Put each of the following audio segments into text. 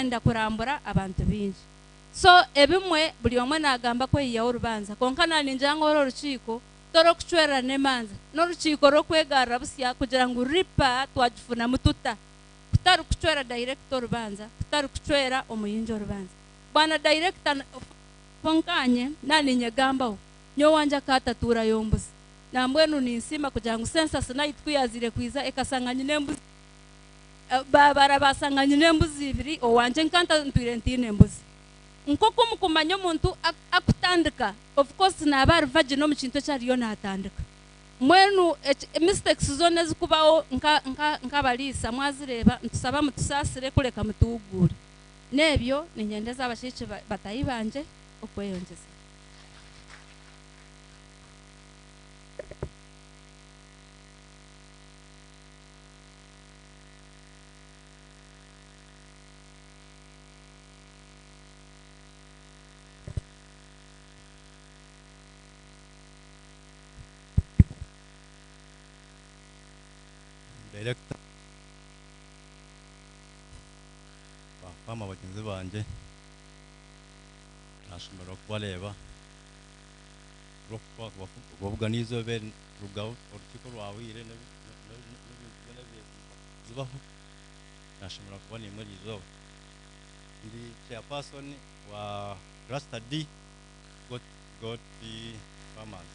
kwenda kurambura abantu bingi. So ebimwe buli omwe nagamba kweyiyaho urubanza konka naninjanga oro rukiiko toro kuchwera nemanza n'orukiiko rw'okwegarra busya kugira ngu Ripa twagifuna mututa kutari kuchwera director urubanza kutari kuchwera omuyinjo urubanza. Bwana director konkanye naninyegambaho nyo wanja katatura yombuzi nambwenu ninsima kugira ngu census night kuyazire kwiza ekasanganye nembuzi babara basanganye nembuzi ibiri owanje nkanta ntwire ntine embuzi nkoko mukumanya omuntu akutandika of course nabari virgin omukintu ekyariyo natandika mwenu mistakes zone zikubaho nka Abarisa mwazireba ntusaba mutusasire kureka mutugure nebyo ninyendeza abashikichi batayi banje okweyongeza. Director bafama bagenzi banje nashimira kubareba bavuga n'izo be rugaho urukiko rwawire zibaho nashimira kubona imwe izo ndi chairperson wa Cluster D got the farmers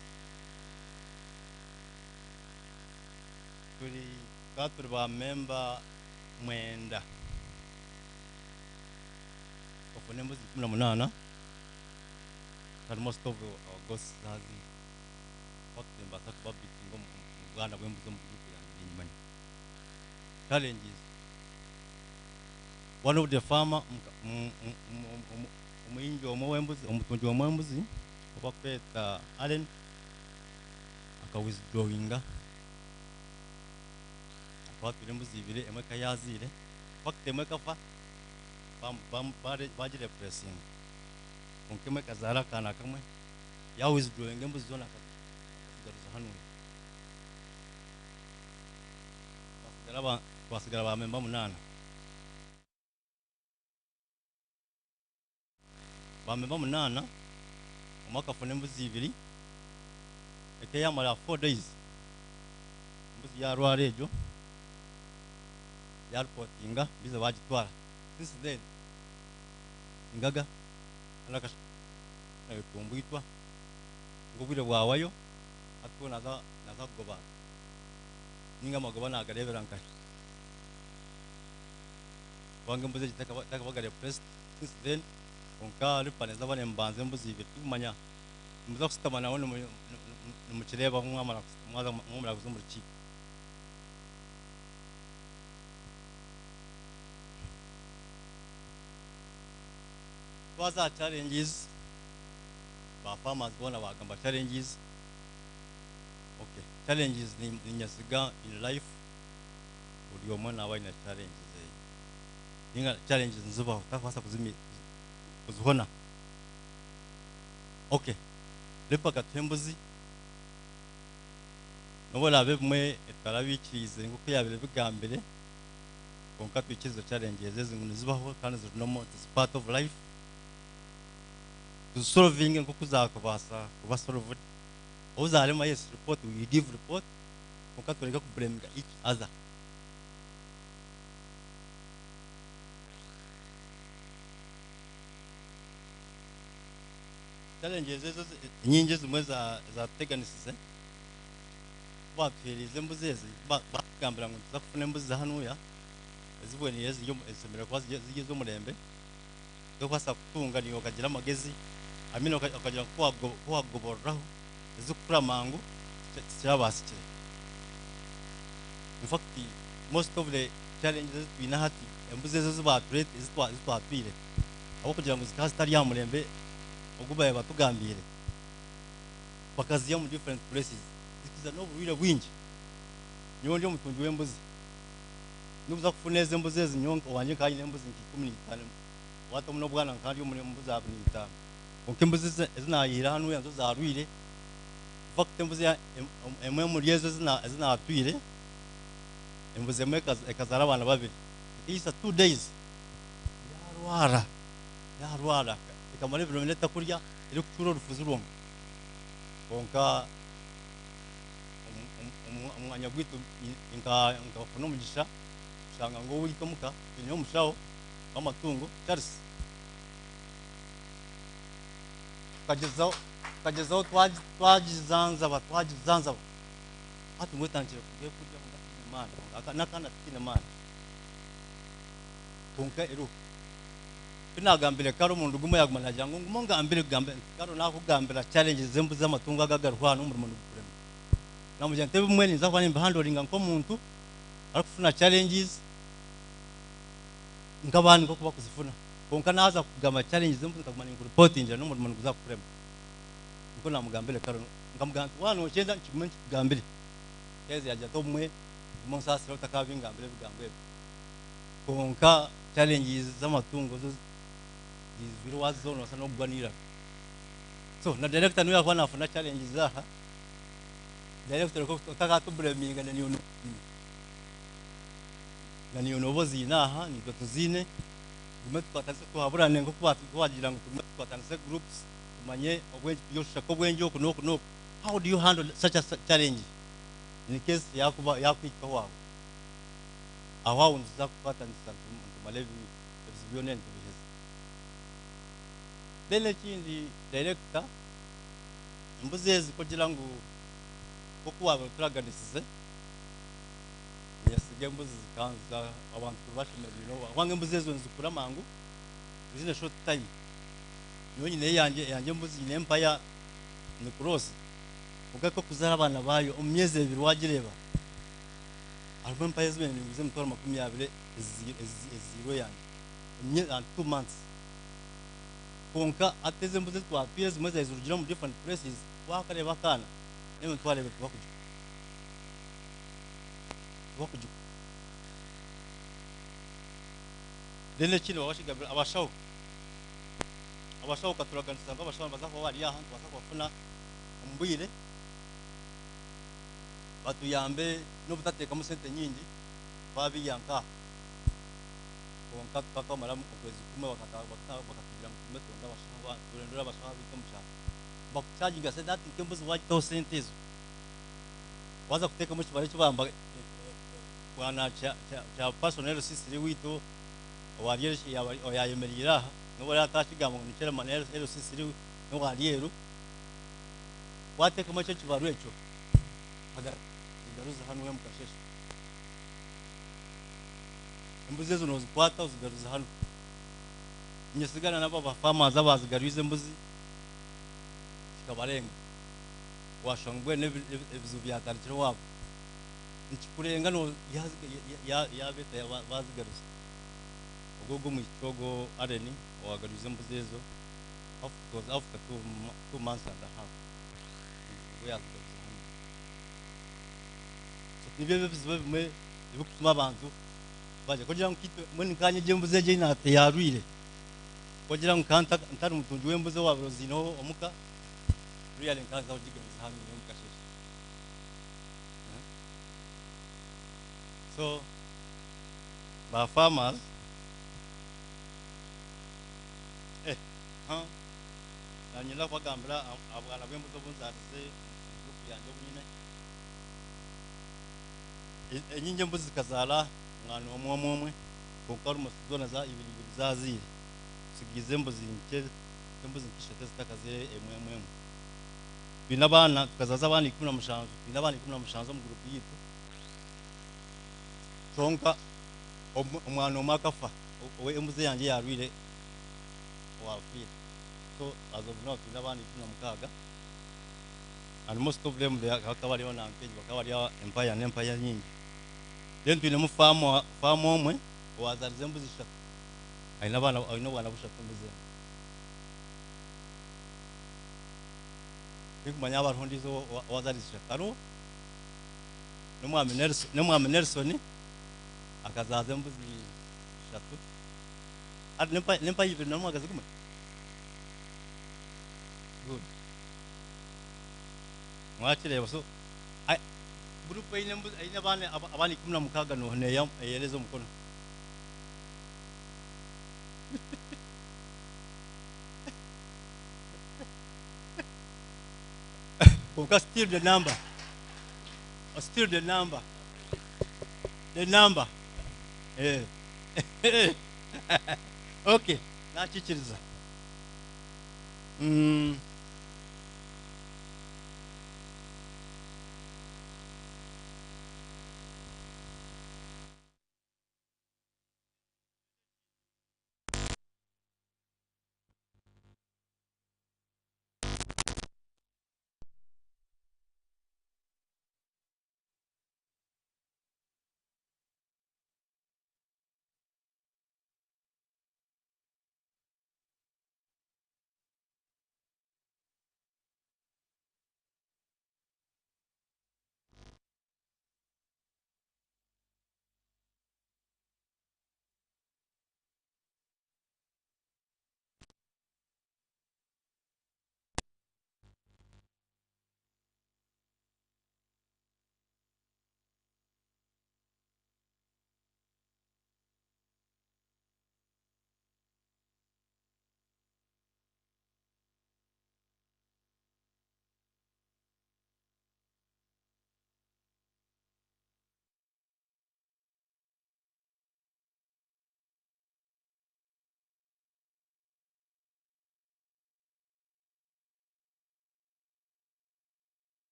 turi katuri ba member mwenda okone mbuzi 18 and most of our ghosts hazi wakati mbasa kubabiti ngo mu Rwanda bwembuzo mu group yanjye nyimanye challenges one of the farmer umuyinjo omwembuzi omutunji omwembuzi obakweta Allen aka withdrawinga baturi embuzi ibiri emwe kayazire wakati emwe kafa bagire pressing onkemwe kazara kana kamwe ya withdrawing embuzi zona akazigaruza hano basigara ba member 8 ba member 8 omwaka fune embuzi ibiri ekeyamara 4 days embuzi ya rwarejo ya reportinga biza bagitwara since then ingaga anaka tumbwitwa ngo bwire bwawayo atwo naza goba ninga magoba nagarebera nkai wange mbuze gitaka bagare press since then onka ripaneza bane mbanze mbuzi bitumanya muza kusitamana wone mu kireba mwamara mwamara kuzumuriki was our challenges ba farmers bona bagamba challenges okay challenges ni nyasiga in life uri omwana aba ina challenges ninga challenges nzuba utafasa kuzihona okay lepa katembuzi nobola bemwe etarabikize ngo kuyabire bigambire konka twikizo challenges ezinzibaho kandi zirinomo it's part of life to solving and kuzakubasa kubasolve uzarema yes report we give report ukatoleka ku blame each other challenges ezo nyingi zimwe za teganisize batwirize mbuzezi bagambira ngo tuzakufuna embuzi hanuya ezibweni yezi yo esemera kwazi zigize umurembe yo kwasa kutunga niyo kagira amagezi amino akagira kuhagoboraho ezukura mangu cyabasike. In fact most of the challenges we na hati embuzi zo zibatrate izitwatwire abo kugira ngo zikazi tari ya murembe ogubaye batugambire bakaziya mu different places zikiza no burwire bwingi niyo ndio mutunji w'embuzi nubuza kufuneza embuzi ezinyonka wanje kanye embuzi 15 wata muno bwana nkandi umune mbuzi abunita okembuzi ezinayira hanu yanzo zarwire fact embuzi emwe muri ezo zinatwire embuzi emwe ekazara abana babiri isa 2 days yarwara ikamara ibiro minota kurya iri kucuro rufuza urongo konka umwanya gwitu inka umugisha usanga ngo wikomuka inyo mushaho w'amatungo Charles kagezaho twagizanza hati ngo tangire kugiye kurya ngo imana nakana tikina mana konka ero binagambire karo umuntu gumo yagumana jango ngumo ngambire karo nakugambira challenges zembu z'amatungo agagarwa no muri muntu kurema namujya ntebe mwe niza kwa nimba handling nko muntu arikufuna challenges ngabani ko kuba kuzifuna konka naza kugama challenges zembu ngagumana ngo reporting no muri muntu kuzakurema nko namugambire karo ngamugamba wano cyenda nkigumenye kugambire keze yajya to mwe gumo sasa utakabingambire bigambwe konka challenges z'amatungo izwiro wazo wasa no gwanira so na director niwe akwana afuna challenges zaha director ko utaka to blaminga na niyo nobozi naha ni tuzine gume twatanze tuhaburane ngo kwagira ngo twatanze groups tumanye obwe yosha ko bwenje okuno how do you handle such a challenge in case yakwika wawe aho unza kufatanisa tumalevi ebizibyonen Dene chindi director mbuzezi kugira ngo kuwa turaganisize yasige mbuzi zikanza abantu bashimira wange mbuzezi nzukura mangu within a short time nyine yanje mbuzi ne empire ni cross ugako kuzara abana bayo umyeze bibiri wagireba ariko empire zibene nguze mutwara 20 eziro yanje 2 months konka ateze mbuze twa peers mweza izurugira mu different places wakareba kana neme twarebe bakuju dene kino washigabira abashaho katuraganisa ngo abashaho bazako bari yahantu bazako bafuna umbwire batuyambe no butateka mu sente nyingi babiyanka konka twakamara mu kwezi kumwe bakatugira mu meto ndabashaba turendura abashaba bitomusha bakucaginga se dati kembuzi wajito sente zo waza kuteka mu kibare cyo bamba bwana cha personnel sisiri wito wariyeshi yayemerira no wala tashigambo ni chera manel sisiri no wariyero wateka mu cyo kibaru echo aga igaruza hano we mukashesha imbuzi zo nozikwata uzigaruza hano nyesigana nabo bafamaza bazigaruze imbuzi kikabarenga washangwe nebizu byatarikira wabo nikikurenga no yabeta bazigaruza ubwo mu icogo areni wagaruze imbuzi zo after 2 months and a half we yazigaruza hano so nibyo bizwe bimwe abantu baje kugira ngo kito mwene kanye jembuze je inate yarwire kugira ngo kanta ntari mutunji wembuze wabiro zino omuka really nkaza ujigereza hamwe yo mukasheshe so ba farmers nanyela kwagambira abana bembuze bunzarize group yanjye bunyine enyinje mbuzi kazala mwana omwe kokari musizona za ibiri zazire sigize mbuzi nke mbuzi nkishate zitakaze emwe binabana tukazaza abana 15 binabana 15 mu group yitu tonka umwana omakafa we embuzi yanje yarwire wafire so as of now binabana 16 and most of them they akabari ona mpage bakabari empire nyingi then twine mu farm omwe wazarize mbuzi 3 aina bana bushatu mbuzi bikumanya abarondizo wazarize karo nomwami Nelson akazaza mbuzi 3 at nempa yive nomwagaze kuma good mwachire so group ine bane abani 16 no ne yam eyelezo mukono Conca still the number. Still the number. The number. Yeah. Okay. Nachichiriza.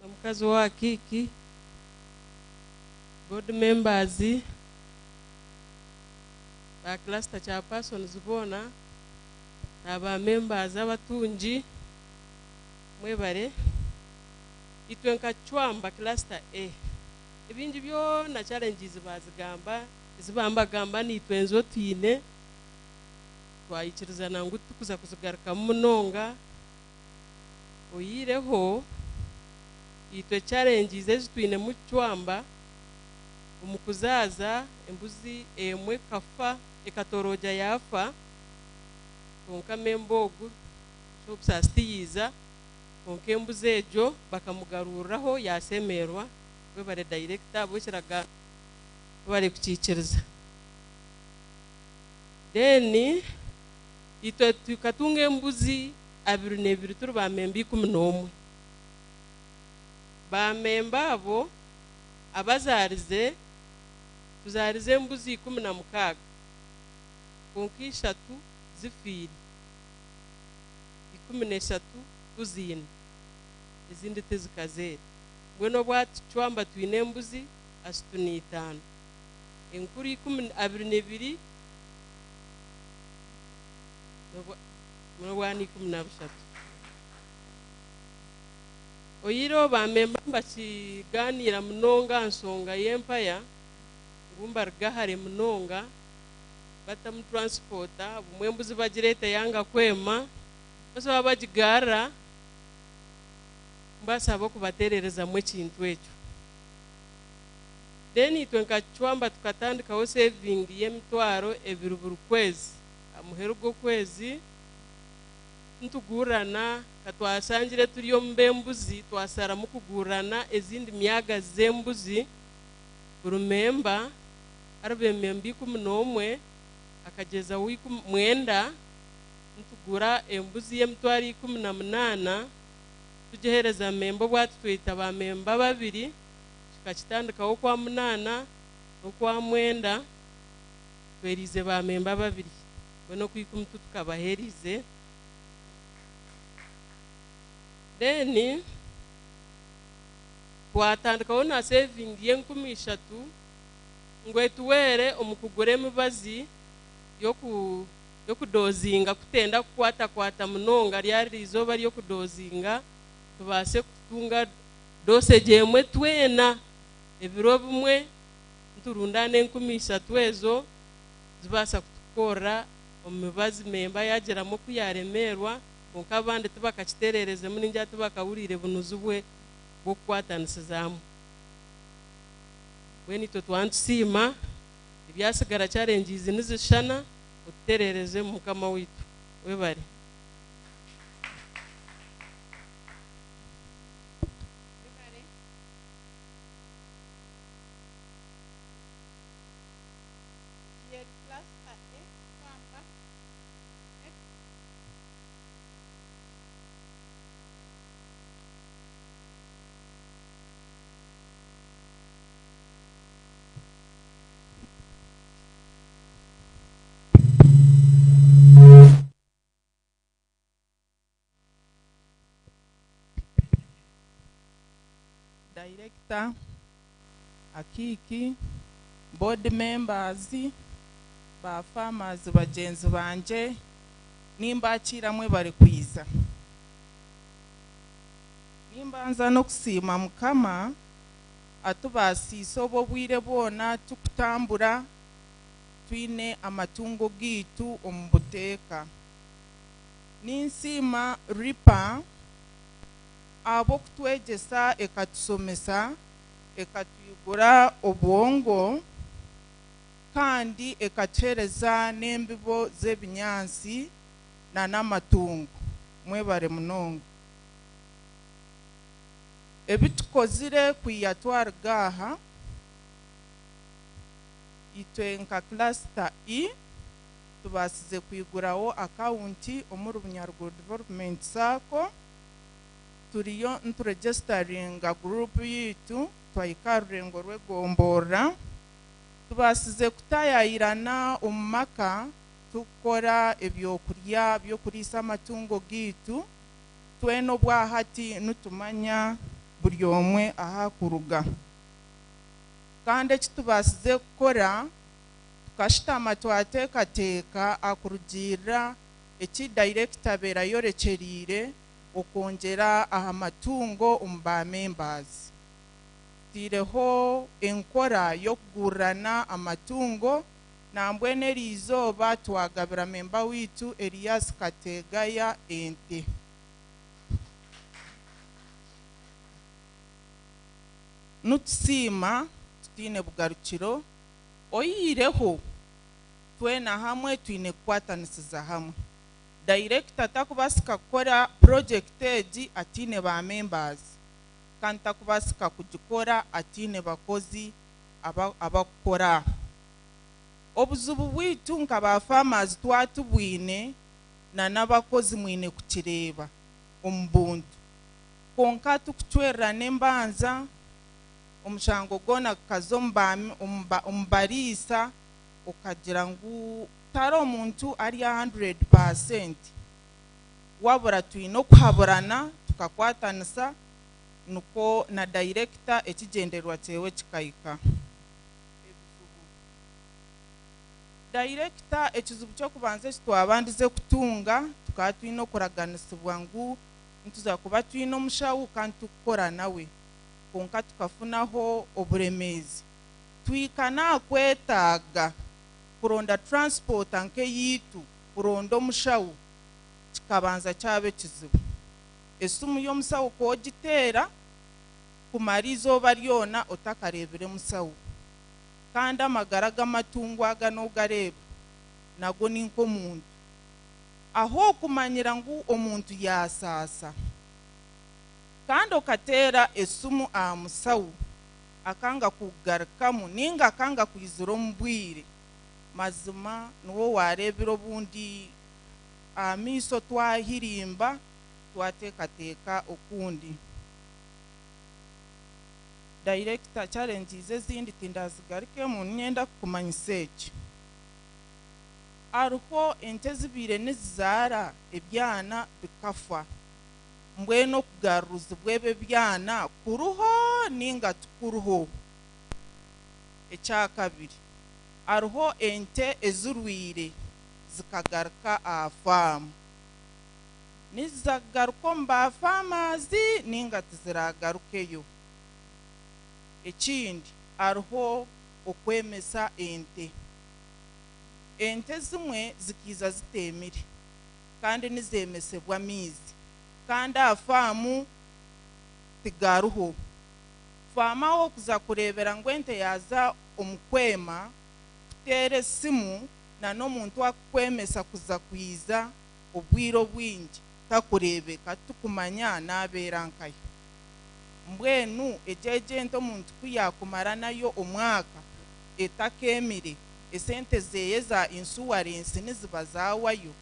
Omukazi wa Kiki, board members, ba cluster chairpersons bona, aba members abatungi, mwebare, itwenka chwamba cluster A. Ebingi byona challenges bazigamba, zibamba gamba ni twenzo twine, twayikiriza nangu tukuza kuzigaruka munonga, oyireho, itwe challenges ezitwine mu chwamba umukuzaza embuzi emwe kafa ekatoroja yafa konka membogu shopsastiyiza konka embuzi ejo bakamugaruraho yasemerwa we bare director bukiraga bare kucikiriza then itwe tukatunga embuzi 22 turi ba membi 11 ba memba abo abazarize tuzarize embuzi 16 konka 3 zifiri 13 tuzine ezindi tezikazere bweno bwati chwamba twine embuzi asituni 5 enkuri 22 mwani 13 oyiro bamemba bakiganira munonga nsonga y'empaya ngumba rugahare munonga batamu transporta bumwembuzi bagireta yanga kwema bose babagigara mbasaba kubaterereza mwe kintu ekyo then itwenka chwamba tukatandikaho saving y'emitwaro ebiruburu kwezi amuhero go kwezi ntugurana katwasangire turiyo mbembuzi twasara mukugurana ezindi myaga zembuzi urumemba arabe membi 11 akageza wiku mwenda ntugura embuzi y'emitwari 18 tujehereza membo bwatu twita ba memba babiri kikakitandikaho kwa 8 no kwa mwenda twerize ba memba babiri bono kwikumtu tukabaherize then twatandikaho na saving y'13 ngwetuwere omukugure emibazi yo kudozinga kutenda kwata munonga lyari izoba lyo kudozinga tubase kutunga dosage emwe twena ebiro bimwe nturundane 13 ezo zibasa kutukora omubazi memba yagera mu kuyaremerwa konka abandi tubakakiterereze muninja tubakawurire bunuzubwe bwo kwatanisizamu weni to twantsima ibyasigara challenges nizishana uterereze mukama witu webare director akiki board members ba farmers bagenzi banje nimbakira mwe bari kwiza nimbanza no kusima mukama atubasiso bo bwire bona tukutambura twine amatungo gitu ombuteka ninsima Ripa abo kutwegesa ekatusomesa ekatuyigura obwongo kandi ekachereza nembibo zebinyansi na namatungo mwebare munongo ebitukozire kuyatwara gaha itwe nka cluster E tubasize kuyiguraho account omuru Bunyarwanda Development Sako turiyo nturegistering group yitu twayikarurengo rwegombora tubasize kutayayirana umaka tukora ebyokurya byo kurisa amatungo gitu tweno bwahati nutumanya buri omwe ahakuruga kandi kitubasize gukora tukashitama twatekateka akurugira eki director bera yorecherire okongera aha matungo umba members tireho enkora yo kugurana amatungo nambwene rizoba twagabira memba witu Elias Kategaya ente nutsima tutine bugarukiro oyireho twena hamwe twine kwatanisiza hamwe director takubasika kora project eji atine ba members kanta kubasika kujikora atine bakozi abakora obuzubu bwitu nkaba farmers twatubwine na nabakozi mwine kukireba ombuntu konka tukutwerera nembanza omushango gona kazomba umbarisa okagira ngu taro omuntu ari 100% wabura twino kuhaburana tukakwatanisa nuko na director ekigenderwa cyewe kikayika director ekizubu cyo kubanze kitwabandize kutunga tukatwino kuraganisibwa ngu ntuza kuba twino mushawu kandi tukora nawe konka tukafunaho oburemezi twikana kwetaga kuronda transport anke yitu kuronda omushawu kikabanza cyabe kizibu esumu yo musawu ko gitera kumarizo baryona otakarebere musawu kandi amagara g'amatungo agano gareba nago ninko muntu aho kumanyira ngu omuntu yasasa kandi okatera esumu amusawu akanga kugarakamu ninga akanga kwizura ombwire mazima nuwo warebero bundi amiso twahirimba twatekateka okundi director challenges ezindi tindazigarike mu nyenda kumanyiseki aruko ente zibire nizara ebyana bikafa mbweno kugaruza bwebe byana kuruho ninga tukuruho ecyakabiri aruho ente ezurwire zikagaruka afamu nizagaruka mba farmers ninga tiziragarukeyo ekindi aruho okwemesa ente zimwe zikiza zitemire kandi nizemesebwa mizi kandi afamu tigaruho fama wo kuza kurebera ngo ente yaza omukwema kutere simu na no muntu akwemesa kuza kwiza obwiro bwingi takurebeka tukumanya naberankaye mbwenu ejeje nto muntu kuyakumara nayo omwaka etakemire esente zeye za insurance nizibazawayo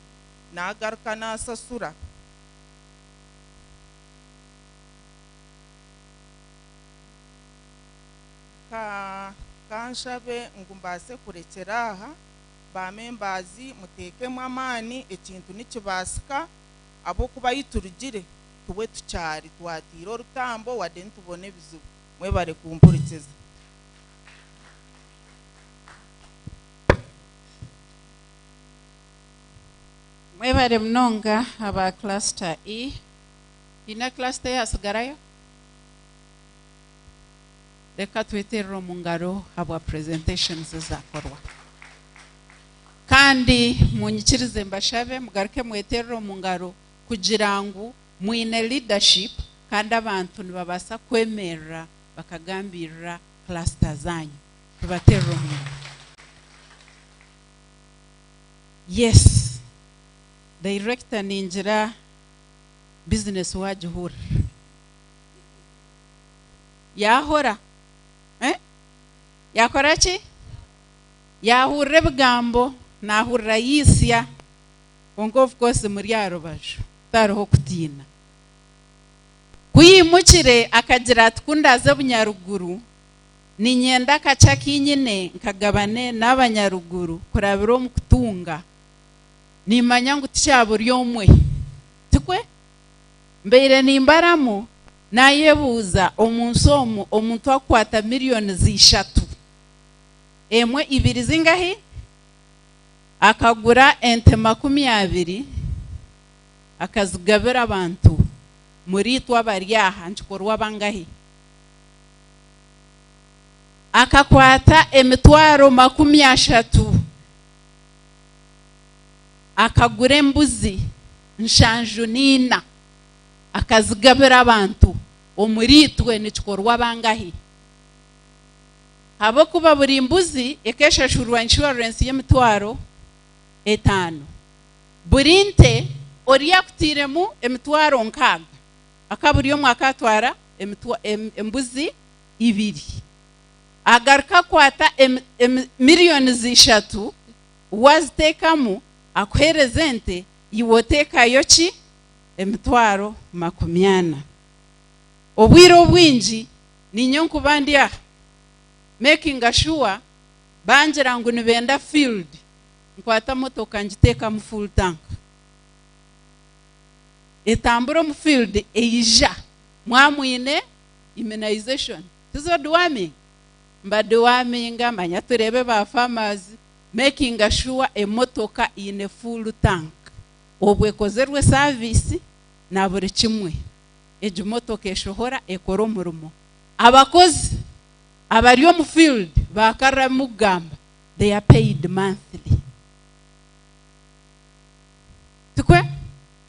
nagaruka nasasura kanshabe ngumbase kurekeraha ba members mutekemo amani ekintu nikibasika abo kuba yiturugire tuwe tucyari twatira rutambo wade ntubone bizubu mwebale kumpurikiza. Mwebale mnonga aba cluster E. Ina cluster yasigarayo? Reka tweterero mu ngaro aba presentations zakorwa. Kandi munyikirize mbashabe mugaruke mweterero mu ngaro kugira ngo mwine leadership kandi abantu nibabasa kwemerera bakagambirira cluster zanyu. Tubaterero mu ngaro. Yes. Director ninjira business wajihura. Yahora. Yakora ki? Yahure bigambo nahurira yisya. Ongo of course muri yarobasho. Taroho kutina. Kuyimukire akagira atkundaze bunyaruguru. Ni nyenda kacaki nyine nkagabane n'abanyaruguru kurabiro mu kutunga. Ni manyangu ticyaburi yomwe. Tukwe? Mbere nimbaramu nayebuza omunsomo omuntu akwata miliyoni zishatu. Emwe ibiri zingahi? Akagura ente 20 akazigabira abantu muri twabaryaha nchikorwa bangahi. Akakwata emitwaro 30 akagura embuzi nshanju nina akazigabira abantu omuritwe nichikorwa bangahi. Habo kuba buri mbuzi ekeshashurwa insurance y'emitwaro 5. Burinte oriya kutiremu emitwaro 6 akaburi yo mwaka atwara embuzi 2 agaruka kwata miliyoni zishatu wazitekamu akuherezente yiwoteka yochi emitwaro 20. Obwiro bwinji ninyonku bandia making sure banjira ngo nibenda field nkwata motoka njiteka mu full tank etamburo mu field eija mwamwine immunization tuzo duwami mbaduwami ngamanya turebe ba farmers making sure emotoka ine full tank obwekozerwe service na buri kimwe ejimotoka eshohora ekoro murumo abakozi abariyo mu field bakara mugamba they are paid monthly. Tukwe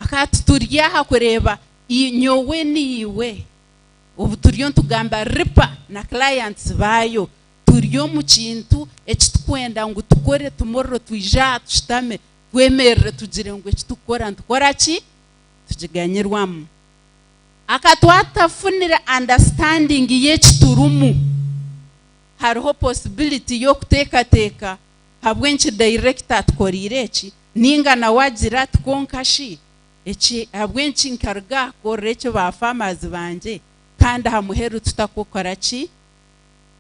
akati turiyaha kureba inyowe niwe ubu turiyo tugamba ripa na clients bayo turiyo mu kintu ekitukwenda ngo tukore tomorrow twija tushitame twemerere tugire ngo ekitukora ntukora ki tujiganyirwamu akatwatafunira understanding yekiturumu hariho possibility yo kuteka habwenchi director tkorireki ninga na wagira tkonkashi echi habwenchi nkarga korecho ba farmers banje kandi hamuheru tutakokora ki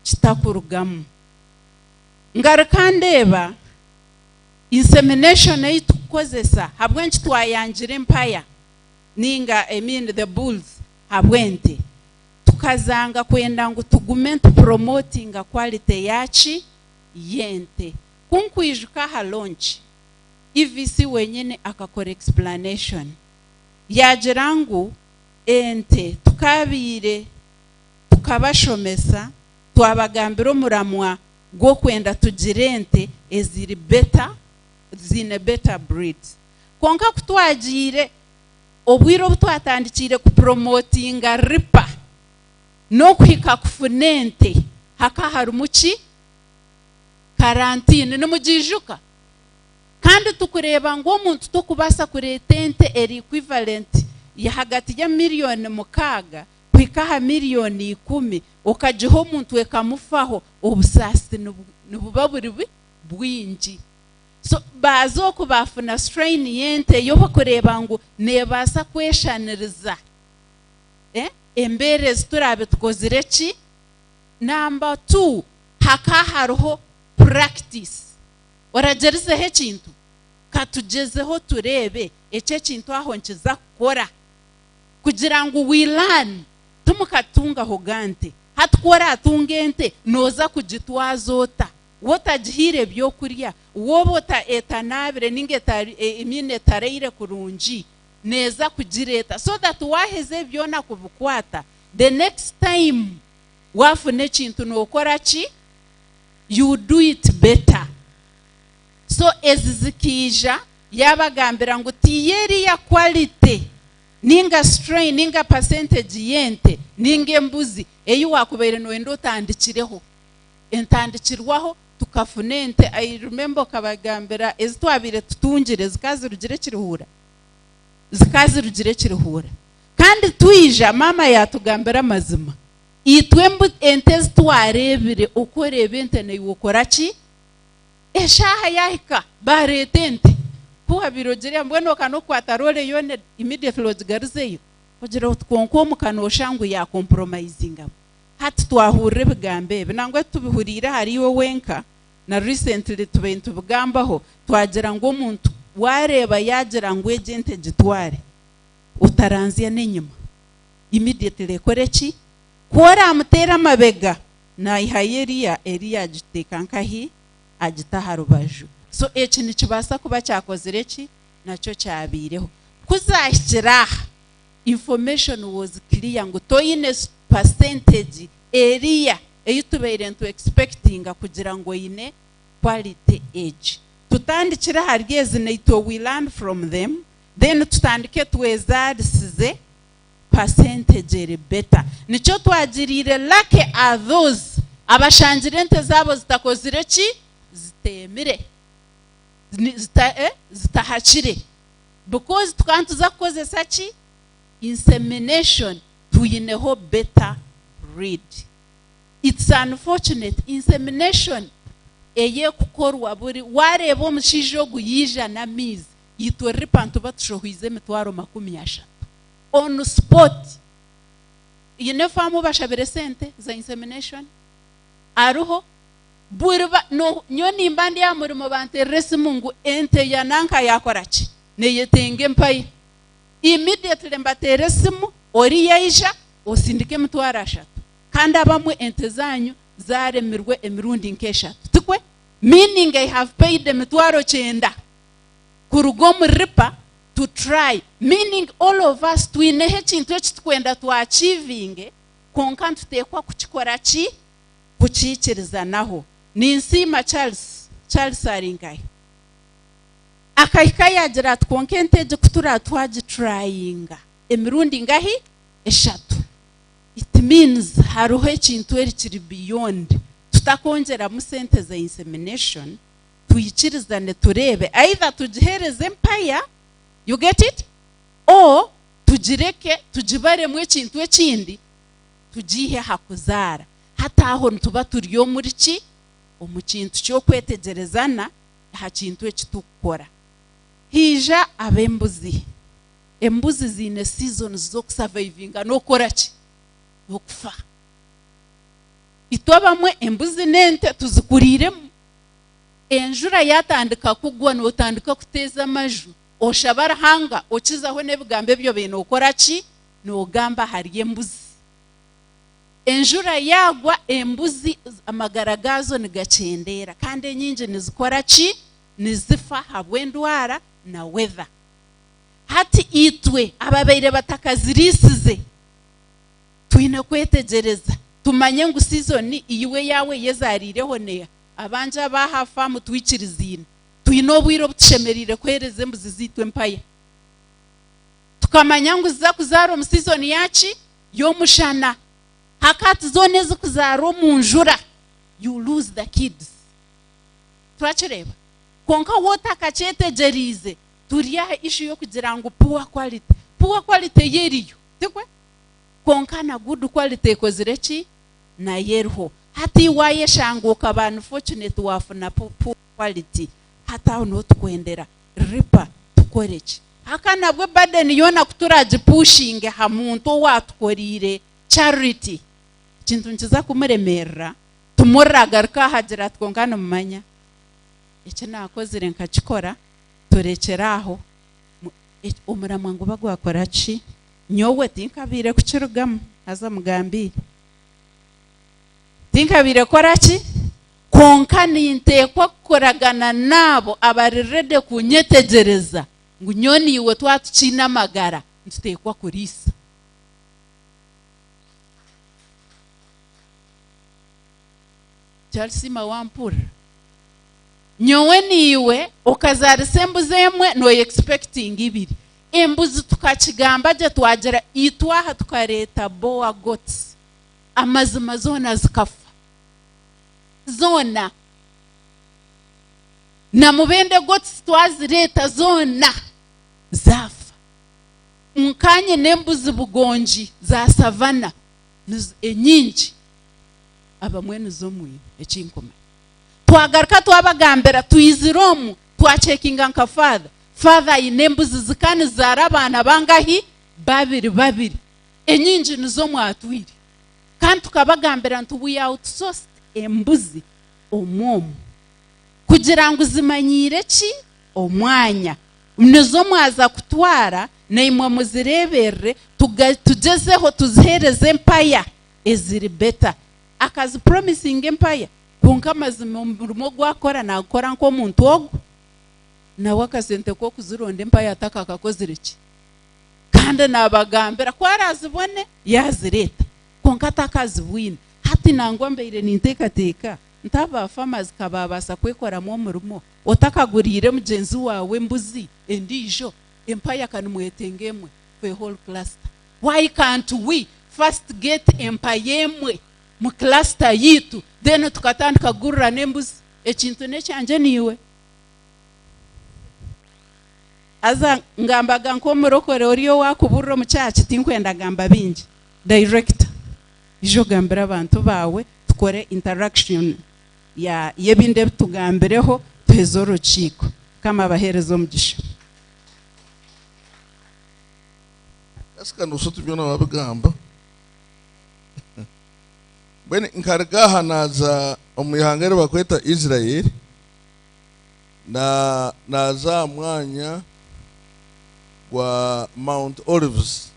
kitakurugamu ngarakandeba insemination eitukozesa habwenchi twayanjire empire ninga the bulls habwente tukazanga kwenda ngo tugume promoting quality yachi yente kunkwijuka ha launch ivisi wenyene akakora explanation yajirangu ente tukabire tukabashomesa twabagambira muramwa go kwenda tugirente eziri better zine better breeds konka kutwagire obwiro butwatandikire ku promoting ripa no kwika kufunente haka harumuki karantine numujijuka kandi tukureba ngo umuntu tukubasa kuretente eri equivalent ya hagati ya miliyoni 6 kwika miliyoni 10 okajiho umuntu ekamufaho obusasi nububa buri bwinji so bazo kubafuna strain yente yo bakureba ngo nebasa kweshaniriza embere ziturabe tukozireki. Number 2 haka hariho practice oragerize he kintu katugezeho turebe ece kintu aho nkiza kukora kugira ngo we learn tumukatunga hogante hatukora atungente noza kugitwazota wotagihire byokurya wobota etanabire ningetari imine tareire kurunji neza kugireta so that waheze byona kubukwata the next time wafune kintu nokora ki you do it better. So ezizikija yabagambira ngo tiyeri ya quality ninga strain ninga percentage yente ninga mbuzi eyo wakubeire no endo tandikireho entandikirwaho tukafunente. I remember kabagambira ezitwabire tutungire zikazirugire kirihura kandi twija mama yatugambira mazima itwembu ente zitwarebire ukorebe ente neyokora ki eshaha yahika baretente kuha birogere mbweno kano kwatarole yone immediately logarizeyo kugira utkonko mukanoshangu ya compromising hati twahurire bigambe binangwe tubihurira hariwe wenka na recently tubentu bigambaho twagira ngo umuntu wareba yagira ngo ejente gitware utaranziya n'inyuma immediately koreki kora amutera amabega na ihayeriya Eliya agiteka nkahi agitaha rubaju. So eki nikibasa kuba cyakozere ki nacyo cyabireho kuzashyira information was clear ngo toyine percentage area eyitubeire nto expecting kugira ngo yine quality age tutandikira harigeze neito we learn from them then tutandike twezadisize percentage better nico twagirire lake are those abashangirente zabo zitakozire ki zitemire zitahachire because tukantuza kukozesa ki insemination tuyineho better breed. It's unfortunate insemination eye kukorwa buri wareba omushijo guyija na mizi yitwe ripantu batushohwize mitwaro 10 on spot yinefamu bashabere sente za insemination aruho buriba no nyoni mbandi ya murimo banterese mungu ente yananka yakorachi neyetenge mpai immediately mbateresimu ori yaisha osindike mitwara 3 kandi abamwe ente zanyu zaremirwe emirundi nkesha tukwe meaning I have paid the mitwaro 9 kurugomu ripa to try meaning all of us twinehe kintu ekitwenda to achieving konka tutekwa kukikora ki kuchikiriza naho ninsima Charles aringai akaika yagira tkonkenteje kutura twaji trying emirundi ngahi 3. It means haruhe kintu ekiri beyond tutakongera mu sente za insemination tuyikirizane turebe either tujihereze empire you get it or tujireke tujibare mu kintu ekindi tujihe hakuzara hata aho ntuba turiyo muri ki omukintu cyo kwetegerezana ha kintu ekitukora hija abembuzi embuzi zine seasons zo survivinga no koraki okufa itobamwe embuzi nente tuzikurire enjura yatandika kugwa no tandika kuteza amaju oshabara hanga okizaho nebigambe byo bino okoraki no gamba hari embuzi enjura yagwa embuzi amagaragazo nigacendera kandi nyinje nizikora ki nizifa habwendwara na weather hati itwe ababeire batakazirisize twine kwetegereza tumanye ngo season iyiwe yawe yezarireho ne abanja bahafa mutwikirizina twine obwiro butushemerire kwereze embuzi zitwe mpaya tukamanya ngo ziza kuzaro mu season yachi yomushana hakati zone zikuzaro munjura you lose the kids twachireba konka wota kachetegerize turiya issue yo kugira ngo poor quality yeriyo tikwe konka na good quality kozireki na yerho hati waye shanguka abantu fortunate wafuna poor quality hata ono tukwendera ripa tukoreki hakana bwe burden yona kuturaje pushing ha muntu watukorire charity kintu nkiza kumuremera tumuragaruka hagira twongana mumanya ece nakozire nkakikora turekeraho umuramwa ngo bagwakora ki nyowe tinkabire kukirugamo aza mugambire tinkabire koraki konka nintekwa kukoragana nabo abarirede kunyetegereza ngo nyoni iwe twatucina amagara ntutekwa kurisa. Chalsima wampura nyowe niwe okazarisa embuzi emwe no expecting ibiri embuzi tukakigamba je twagera itwaha tukareta boa goats amazima zona zikafa zona na mubende goats twazireta zona zafa mukanye nembuzi bugonji za savana enyingi abamwene zo mwi ekinkoma twagaruka twabagambera tuyiziromu twacekinga nka father inembuzi zikani zara abana bangahi babiri enyingi nizo mwatwiri kandi tukabagambera nti we outsourced embuzi omwomu kugira ngo zimanyire ki omwanya nizo mwaza kutwara neimwe muzireberere tugezeho tuzihereze empaya eziri better akazi promising empire konka mazima murimo gwakora nakora nko muntu ogo nawe akasente ko kuzironda empire ataka akakozireki kandi nabagambera kwarazibone yazireta konka atakazibwine hati nangwa mbeire nintekateka ntaba farmers kababasa kwekora mu murimo otakagurire mugenzi wawe mbuzi endijo empire kanumwetengemwe for whole cluster. Why can't we first get empire emwe mu cluster yitu then tukatandika gurra nembuzi ekintu nekyanje niwe aza ngambaga nko murokore oriyo wakuburro mu cyaci tinkwenda gamba bingi director ijo gambira abantu bawe tukore interaction ya yebinde tugambireho tuhezoro chiko kama abaherezo mugisha kasika nusutu byona babigamba bene nkargaha naza omuyangere bakweta Israel naza mwanya wa Mount Olives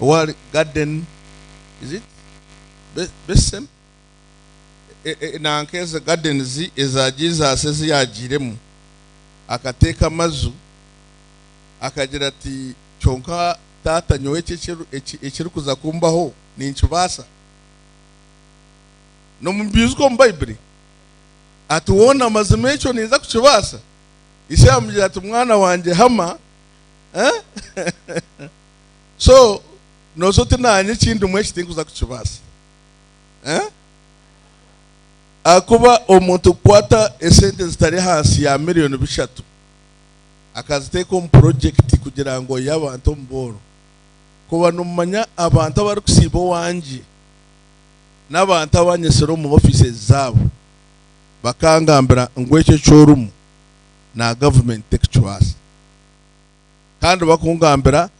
or garden is it besem na nkeza gardens eza Jesus eziyagiremu akateka mazu akagira ati chonka tata nyowe ekiri kuza kumbaho ninchubasa no mubiziko mu Bible atuona mazimecho niza kuchubasa ishamjira ati mwana wanje hama so nozote nanye kindu mwe kitinkuza kuchubasa akuba omuntu kwata esente zitari hasi ya miliyoni 3 akaziteka mu project kugira ngo y'abantu mboro kuba numanya abantu abari kusibo wanje n'abantu abanyesero mu offices zabo bakangambira ngweke chorumu na government textuals kandi bakungambira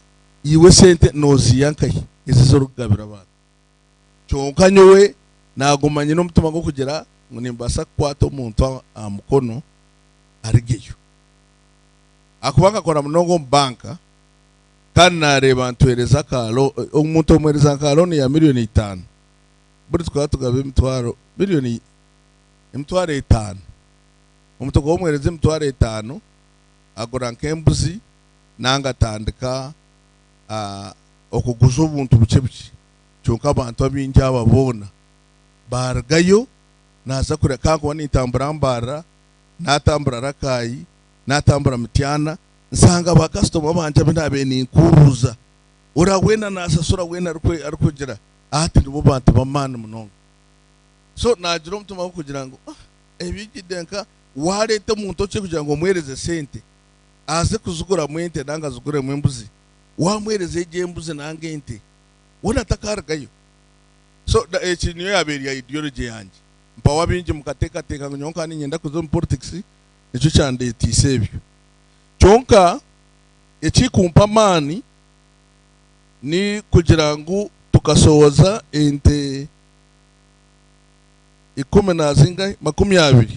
iwe sente nozi yankaye izizo rugabira abantu cyonkanyowe nagumanye no mutuma go kugira ngo nimbasa kwato umuntu amukono arigeyo akubaka kora mnogo banka kandi nareba ntuhereza kalo umuntu omwereza kalo ni ya miliyoni 5 buri twatugabe mitwaro miliyoni emitwaro 5 umuntu go omwereza emitwaro 5 agora nkembuzi nanga tandika okuguza ubuntu bukebuki cyonka abantu abingi ababona bargayo naza kure kako nitambura mbara natambura rakayi natambura mutiana nsanga ba customer banje binabe ni nkuruza urawena nasasura wena arikugira ati ndibo bantu bamana munonga so najiro mutuma kugira ngo ebigidenka warete muntu cyo kugira ngo mwereze sente aze kuzugura mwente nanga zugure mwembuzi wamwereze igembuzi nange ente wona takargayo so echi niyo yaberi ya ideology yanje mpawa bingi mukateka teka nyonka ni nyenda kuzo politics nicyo cyande tisebyo cyonka echi kumpamani ni kugira ngo tukasoza ente 20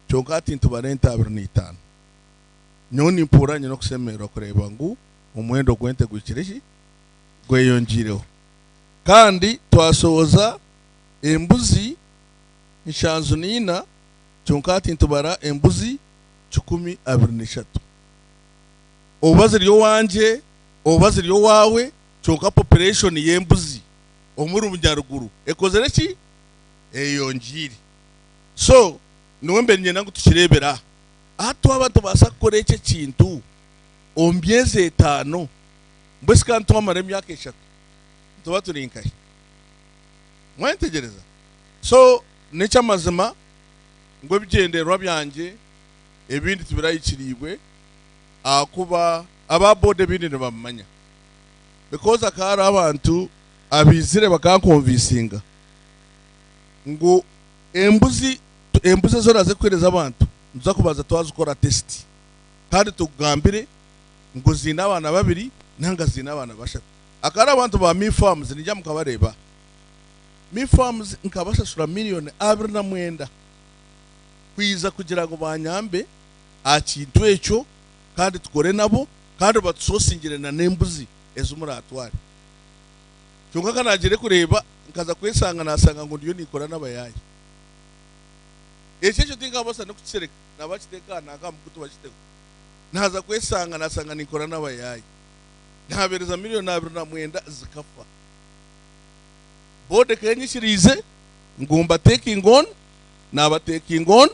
cyonka ati ntubarenta 25 nyoni mpuranye no kusemera kureba ngo umwendo gwente gukirishi gweyongireho kandi twasoza embuzi nshanzu nina kyonka ati ntubara embuzi 23 obaziryo wanje obaziryo wawe kyonka population y'embuzi omuri munyaruguru ekozere ki eyonjiri so niwembe nyena ngo tukirebera ato abantu basakore ece kintu ombyeze 5 mbese kandi twamara emyaka 3 tuba turinkaye mwentegereza so necha mazima ngo bigenderwa byanje ebindi tubirayikiribwe akuba ababode bindi nibamanya because akara abantu abizire bakankonvisinga ngo embuzi zora zekwereza abantu nza kubaza twazukora test kandi tugambire ngo zina abana babiri nanga zina abana bashatu akara abantu ba mi farms nijya mukabareba mi farms nkabashashura miliyoni 29 kwiza kugira ngo banyambe akintu ekyo kandi tukore nabo kandi batusosingire na nembuzi ezumuratware cyonka kanagere kureba nkaza kwesanga nasanga ngo ndiyo nikora n'abayayi ecyo tinga bose no kukisereka nabakiteka nakamukutu bakiteko naza kwesanga nasanga nikora n'abayayi ntabereza miliyoni 29 zikafa bode kenyishirize ngumba taking on naba taking on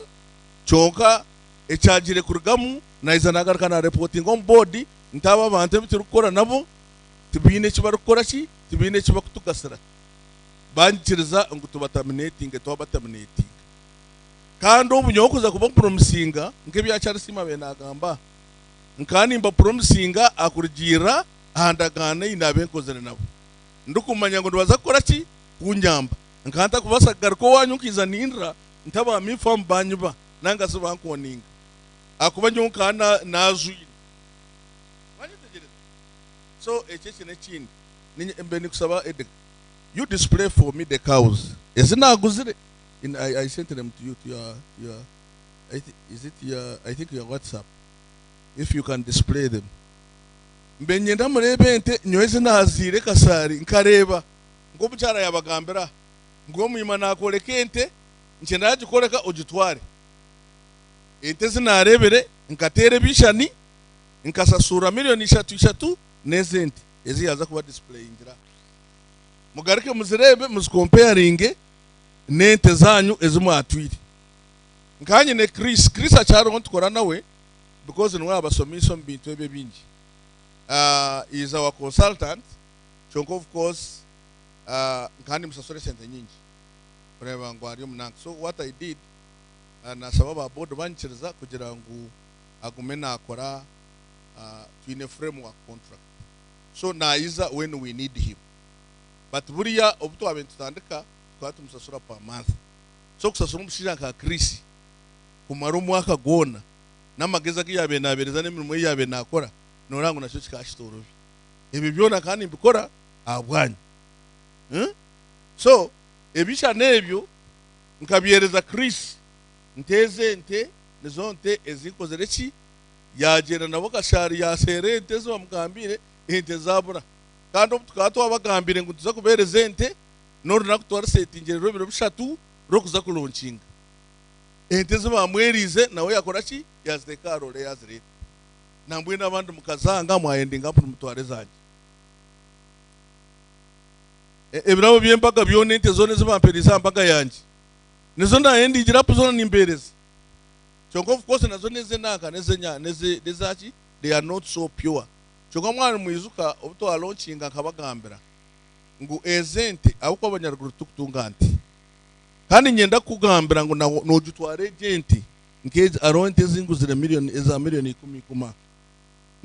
cyonka echagire kurugamu naiza nagaraka na reporting on board ntaba abantu biturukora nabo tibine kibarukora ki tibine kibakutugasira banjiriza ngo tubataminating tubataminating kandi ubunyokuza kuba promisinga ngebya cyarasima benagamba nkani mba promisinga akurugira ahandagane inabenkozere nabo ndukumanya ngo baza gukora ki kunyamba nkanta kubasagara ko wanyukiza nindra ntaba mifam banyuba nanga so bankoninga akuba nyunkana nazwiri so echeche nekindi nimbe nikusaba edek you display for me the cows ezinaguzire in I sent them to you to your I think your WhatsApp if you can display them mbe nyenda murebe ente nyoeze nazire kasari nkareba ngo bucyara yabagambira ngo muyima nakoleka ente nchenda yagikoleka ogitware ente zinarebere nkatere bishani nkasasura miliyoni 3 nezenti ezi yaza kuba display ingira mugarike muzirebe muzicomparing nente zanyu ezimu atwiri nkanye ne Chris acharo ntukora nawe because nwa abasomiso mbintu ebe bingi is our consultant chonko of course nkani musasore sente nyingi kureba ngo ari munanga so what I did na sababa board banchiriza kugira ngo agume nakora twine framework contract so naiza when we need him but buriya obuto abentutandika twatumusasura per month so kusasura umushira nka Chris kumara umwaka gona namageza kiyabe nabereza nemirimo yabe nakora norango nasho kikashitorobi ibi byona kandi mbikora abwanyu so ebisha nebyo nkabiyereza Chris nteze ente nizonte ezikozere ki yagera nabo kashari yasere ente zo bamugambire ente zabura kandi obutukato abagambire ngo tuza kubereza ente noro nakutwara setingere robiro bishatu rokuza kuloncinga ente zo bamwerize nawe yakora ki yaziteka role yazire nambwe n'abandi mukazanga mwayendinga apu mutware zanje ebirabo byembaga byone ente zone zibampereza mbaga yanje nizo ndayendigira apu zone nimbereza chonko of course nazo neze naka nezenya nezaki they are not so pure chonko mwana muyizuka obuto aloncinga nkabagambira ngo ezente abuko abanyaruguru tukutunganti kandi nyenda kugambira ngo nojutware agent nkeze aronte zinguzire miliyoni eza miliyoni 10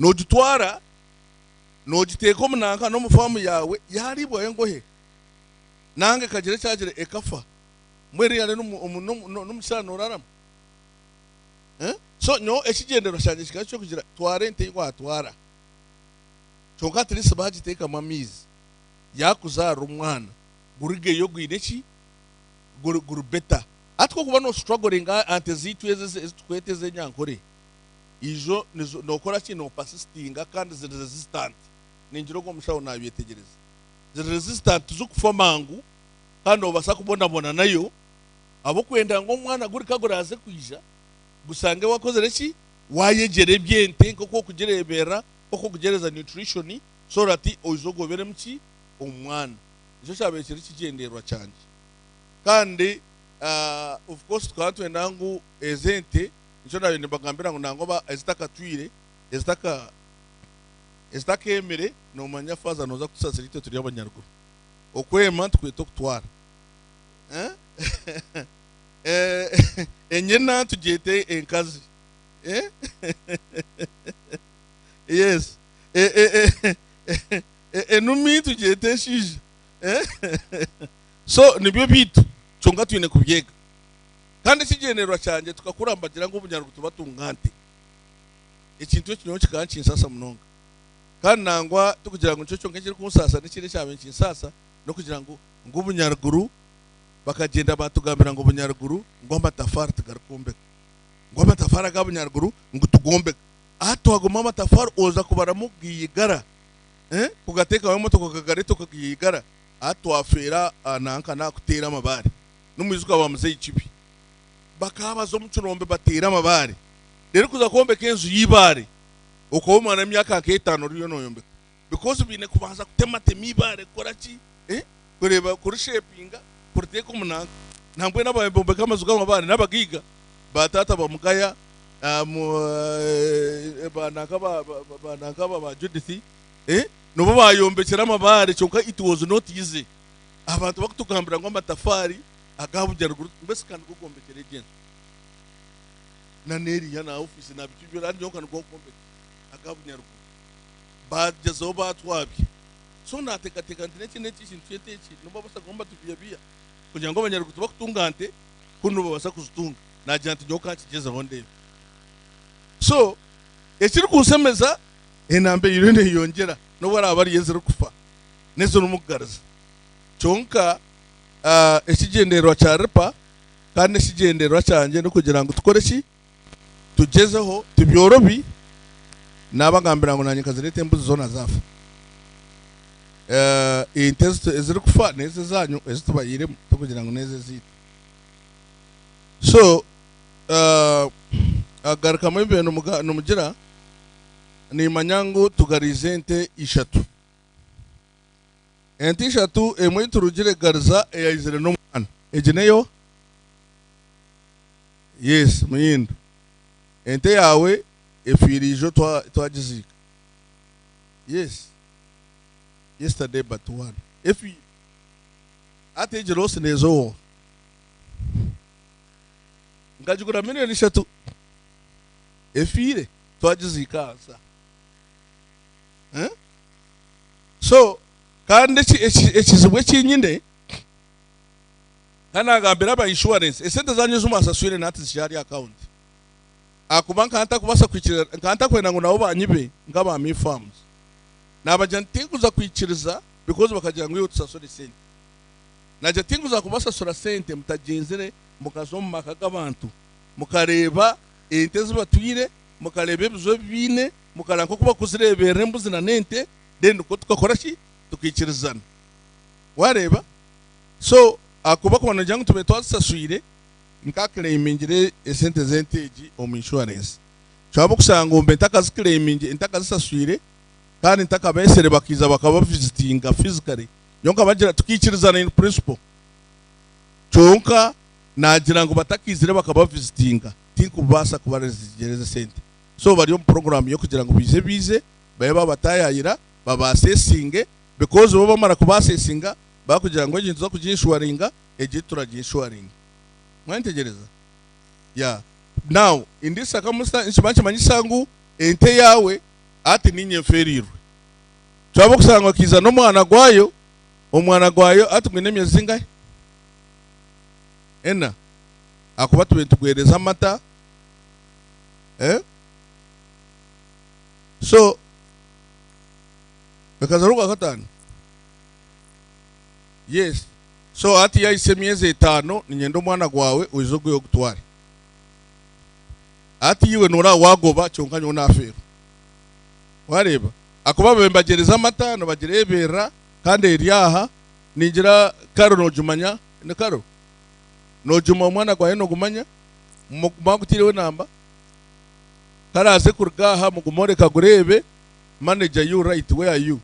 nojutwara nojiteko munanka no mufamu yawe yaribwo yengohe nange kagire cyagire ekafa mweri yale n'umusana urarama so nyo ekigendero cyanje kikacho kugira twarente ingwatwara chonka trisi bagiteka mamizi yakuzara umwana gurige yo gwineki guru beta atko kuba no struggling ante zitweze tweteze nyankore ijo nokora ki no persistinga kandi ziri resistant ninjiro ko mushaho nabyetegereza ziri resistant zo kufomangu kandi obasa kubonabona nayo abo kwenda ngo umwana guri kaguraze kwija gusange wakoze reki wayegere byente koko kugerebera koko kugereza nutrition so that oyizogobere mki umwana ico cyabekira kigenderwa cyane kandi of course twatwenda ngo ezente ico nayo nibagambira ngo nango ba ezitakatwire ezitakemere no manya faza noza kusasirite turi abanyaruguru okwema twito kutwara enyena tugete enkazi yes enumi tugete shije so nibyo bitu chonga twine kubyega kandi kigenerwa cyanje tukakurambagira ngo ubunyaruguru tubatungante ikintu cyo kikanshinsasa munonga kandi nangwa tukugira ngo cyo cyonga kiri kumusasa n'ikindi cyabenshi sasa no kugira ngo ubunyaruguru bakagenda batugambira ngo ubunyaruguru ngo amatafari tugarukumbe ngo amatafari agabunyaruguru ngo tugombe ato hagoma amatafari oza kubara mugiyigara kugateka wa moto kagareto kagiyigara ato afera nanka nakutera amabare n'umuyizuka wa muzeyi kibi bakabazo mucurombe batera amabare rero kuza kombe kenzu yibare uko umwana myaka 5 riyo noyombe because bine kubanza kutema temibare koraki kureba kuri shapinga kurteko munanga ntambwe n'abayombe kamazuga amabare n'abagiga batata bamugaya banaka ba Judith nubo bayombekera amabare cyonka it was not easy abantu bakutugambira ngo amatafari agabugeruguru mbese kandi gugombekere genzo na neri yana office na bitubyo randi yokana gogombe agabunyaruguru bagezo batwabye so natekateka ntineki kintu cyeteki nubo basagomba tubiyabiya kugira ngo abanyaruguru bakutungante kuno basa kuzutunga najanti nyoka kigeze honde so ekiri kusemeza enambe yirene yongera no bara abari yezero kufa nezo numugaraza chonka ekigenderwa cya Ripa kandi ekigenderwa cyanje no kugira ngo tukore ki tugezeho tubyorobi nabagambira ngo nanye kazirete embuzi zona zafa inteste eziri kufa neze zanyu ezitubayire tukugira ngo neze zite so agaruka mu bintu numugira ni manyango tugarizente ishatu enti ishatu emwe turugire garza eyizire no mwana egineyo yes muyindo ente yawe efirijo twagizika yes yesterday but one if you atejero sinezo ngajugura miliyoni 3 efire twagizika sa so kandi ekizibwe kinyine kana gambira ba insurance esente zanyu zumasaswire nati zishari account akubanka hanta kubasa kwikira nkanta kwenda ngo nabo banyibe ngaba mi farms nabajanti kuza kwikiriza because bakagira ngo yotusasore sente naje tinguza kubasa sura sente mutajenzere mukazoma makagabantu mukareba ente zibatwire mukareba ebizo bine mukaranko kuba kuzirebera embuzi na nente then ko tukakora ki tukikirizana wareba so akuba kubona jangu tumetwasaswire nkakleimingire esente zenteji o insurance cyabo kusanga umbe ntakazikleiminge ntakazisaswire kandi ntakabesere bakiza bakaba visitinga physically yonka bagira tukikirizana in principle chonka nagira ngo batakizire bakaba visitinga tinkubasa kubarezgereza sente so bari mu program yo kugira ngo bize bayaba batayayira babasesinge because bo bamara kubasesinga bakugira ngo egintu zo kuginshuaringa turaginshuaringa mwantegereza yeah now in this circumstance nshimanje manyisangu ente yawe ati ninyeferirwe cyabo kusanga kiza no umwana gwayo ati mwene myezi ngahe ena akuba tugwereza amata so bakazaruka gatanu yes so ati yahise myezi 5 ninyendo umwana gwawe uizogwe gutwara ati yiwe nura wagoba cyonkanyo nafero wareba akuba bembagereza amata no bagirebera kandi eryaha ningira karo no jumanya ne karo no juma mwana kwa eno gumanya mugutiriwe namba karaze kurgaha mugumore kagurebe manager you right where are you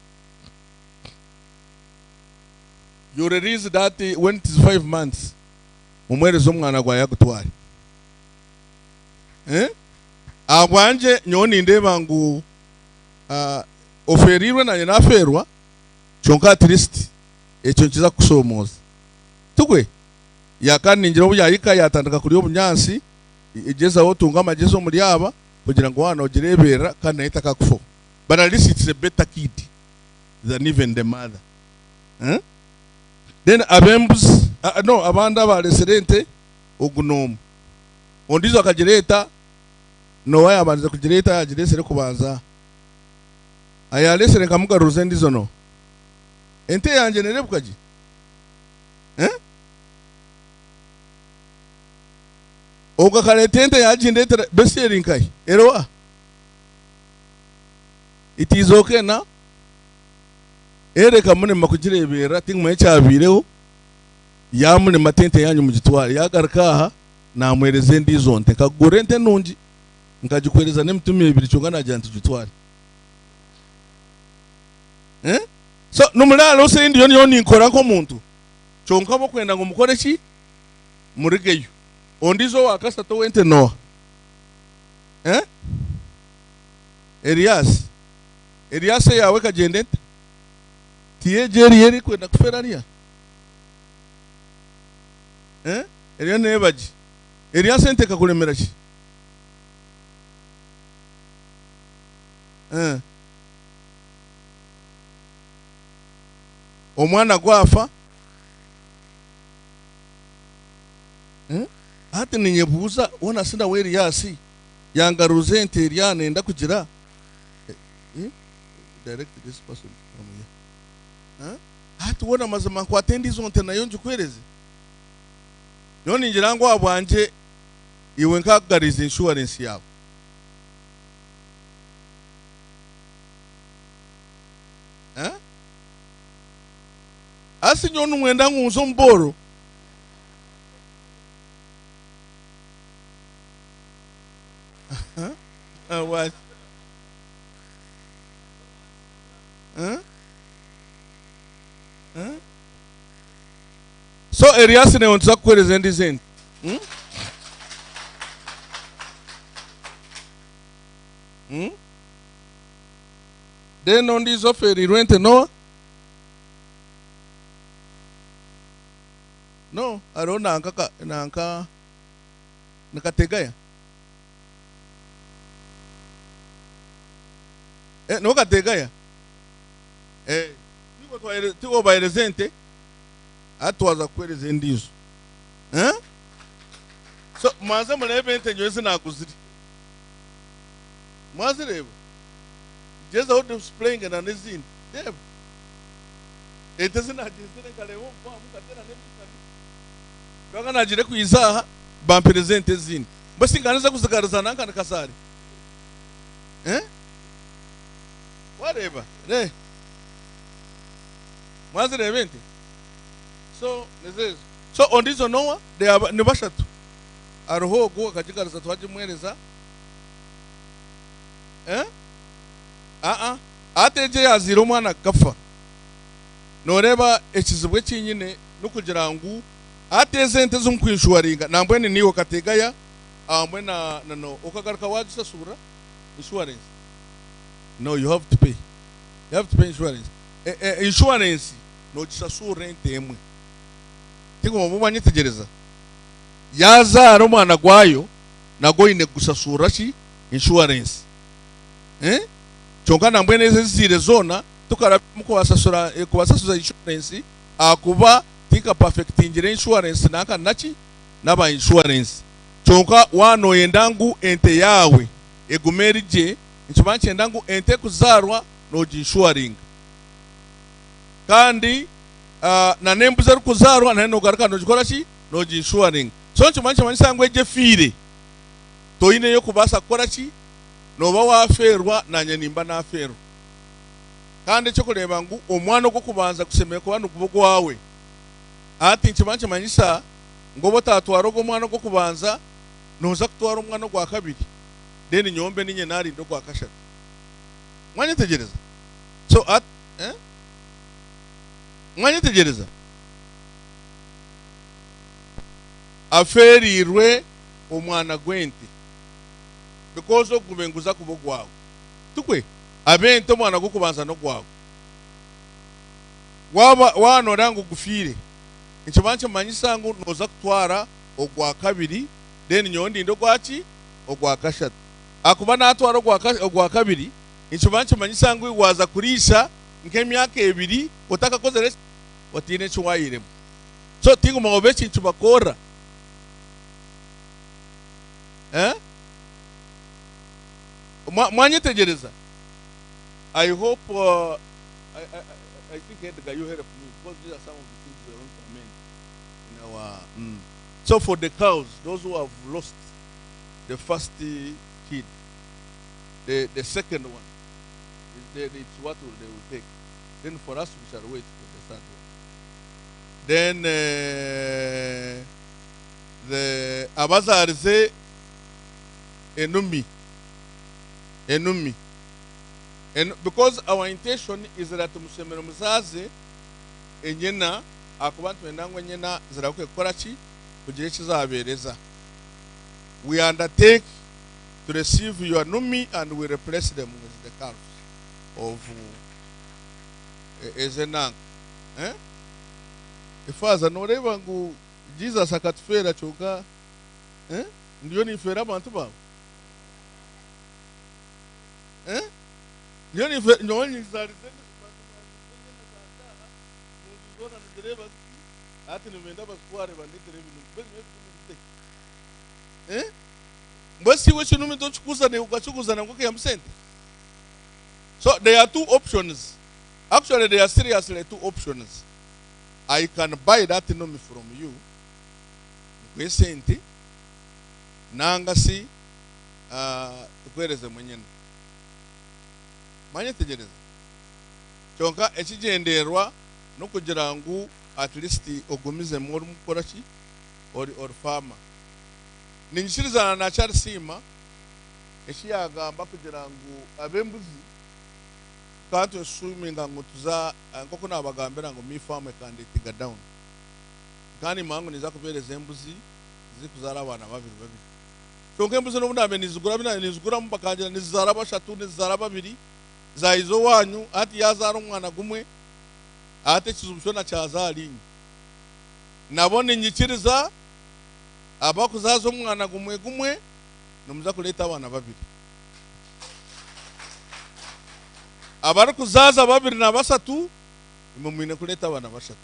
you release that when it is 5 months mumwerezo mwana kwa yakutwari agwanje nyoni ndeba ngu oferirwe na naferwa chonka at least echo nkiza kusomoza tukwe yakaningira obuyayika yatandika kuri obunyansi igeza otunga amajezo muri aba kugira ngo wana ogirebera kandi nahita kufo but at least it's a better kid than even the mother then abembus no abanda ba residente ogunomu ondizo akagireta no waya abanze kugireta yagiresere kubanza ayalesere kamugaruze ndizo no ente yanje nerebukaji oga kaletente yajindetera beseri nkai eroa it is okay na ere kamune makugirebera tingwe cyabireho yamune matente yanyu mugitware yagarkaha namwereze ndizo nte kagure nte nungi nkagikwereza nemitume ebiri cyonga najantu gitware so numulalo se ndiyo niyo ninkora ko muntu cyonka bo kwenda ngo mukore ki murigeyo ondizo wakasa to wente no Elias yawe kagendete tiye jeri yeri kwenda kuferania Elias nebaji Elias ente kakulemera ki omwana gwafa ati ninyebuza wona sinda weri yasi yangaruze ente Elias nenda kugira direct this person from here ati wona mazama kwa tendi zonte nayo njukwereze noni ngirango abwanje iwe nkagarize insurance yawe asi nyonu mwenda nguzo mboro what so Elias ne onza kwereza ndizen then on this offer he went no arona nanka nakategaya no kategaya tiko baelezente atwaza kwereza ndizo so maze mulebente nyoze nakuziri mwazireba jeza out displaying na nezini deb etazina jezene kalewo kwa mukatera nebisani baka najire kuizaha bamperezente zini basi nganiza kuzikariza nanka nakasari wareba ne mwazirebente so nezezo so ondizo nowa they are nibashatu aroho go akajikariza twaje mwereza ateje yazira umwana gafa noreba ekizibwe kinyine nukugira ngo ateze ente z'umkwishuwaringa nambwe niwo kategaya amwe na no ukagaruka wajisasura insurance no you have to pay insurance insurance no jisasura ente emwe tingo mubanye tegereza yazara umwana gwayo nago ine gusasura ki insurance chonka nambwe neze zire zona tukara mukubasasura kubasasuza insurance akuba tika perfectingire insurance naka nachi naba insurance chonka wano yendangu ente yawe egumerije nchibanche yendangu ente kuzarwa no insuring kandi na nembuza rukuzarwa na no garuka no gikora ki no insuring so nchibanche manisangwe je fire toine yo kubasa kora ki no ba waferwa na nyanimba na feru kandi cyo kureba ngo omwana gwo kubanza kusemera ko bantu kubo gwawe ati nkimanche manyisa ngo botatwara gwo mwana gwo kubanza noza kutwara umwana gwa kabiri deni nyombe ninye nari ndo gwa kashatu mwanya tegereza so at mwanya tegereza aferirwe omwana gwente because okubenguza kubo gwawe tukwe abente omwana gwo kubanza no gwawe wano rangu gufire nkimanche manyisa ngo noza kutwara ogwa kabiri then nyondi ndo gwaki ogwa kashatu akuba natwara ogwa kabiri nkimanche manyisa ngo waza kurisha nk'emyaka ebiri utaka kozere watine chiwayiremo so tingo maobechi nchubakora mwanye tegereza I hope I think Edgar, you help me because these are some of the things we want to amend in our so for the cows, those who have lost the first kid, the second one it's what they will take. Then for us we shall wait for the third one. Then the abazarize enumi and because our intention is that musemero muzaze enyena akubantu endangwe nyena zirakwe korachi kugira kizabereza. We undertake to receive your numi and we replace them with the calves of ezenang ifaza noreba ngo Jesus akatufera choka ndiyo ni fera abantu babo ndiyo ni fera nyonyi zarize nuzona ndireba ati nimenda basware banditire ibintu mbasi we chinumi to chukuzana ukachukuzana ngoke ya msente. So there are two options. Actually there are seriously two options. I can buy that numi from you kwe sente nanga si tukwereze mwenyene manye tegereza chonka ekigenderwa no kugira ngo at least ogumize muri mukoraki or farmer ningishirizana na Charsima ekiyagamba kugira ngo abembuzi kantu swimming ngo tuza nkoko nabagambira ngo mi farm kandi tiga down kandi mangu niza kubereza embuzi zikuzara abana babiri chonke embuzi no bunabe nizigura mubakagira nizara bashatu nizara babiri zaizo wanyu ati yazara umwana gumwe ate kizubushona cyazali nabone nyikiriza abakuzaza umwana gumwe numuza kuleta abana babiri abari kuzaza babiri na basatu imumwine kuleta abana bashatu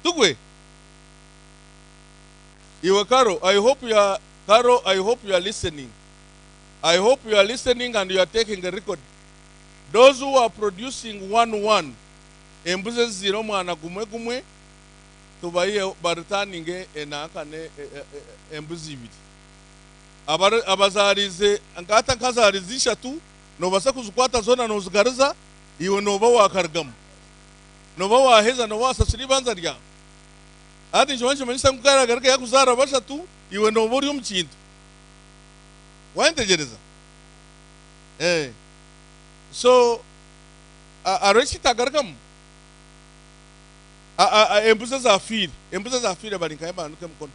tugwe iwe Karo I hope you are listening. I hope you are listening and you are taking a record. Those who are producing 1 embuze zero mwana gumwe tubaye barutaninge enakane embuzi ibiri abazarize angata nkazarize tu no basa kuzukwata zona no zigariza iwe no ba wakargam no ba waheza no wasasiri banza rya ati nshonje manisa ngaragarika yakuzara bashatu iwe no buri umkintu wantegereza so areshi tagargam embuze za fire balinka yaba nuke mkono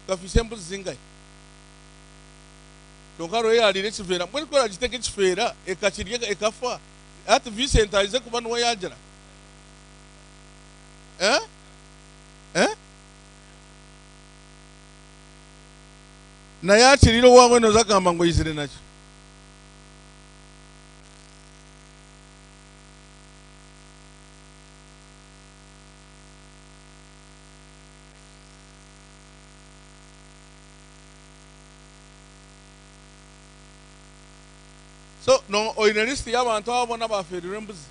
kafise embuze zingai tongaro yalire kivera mbwe ko agiteke kifera ekakirye ekafa ati Vincent aize kuba no yagera na yakiriro wawe no zakamba ngo yizire nacyo so no oinalisti y'abantu abona baferire embuzi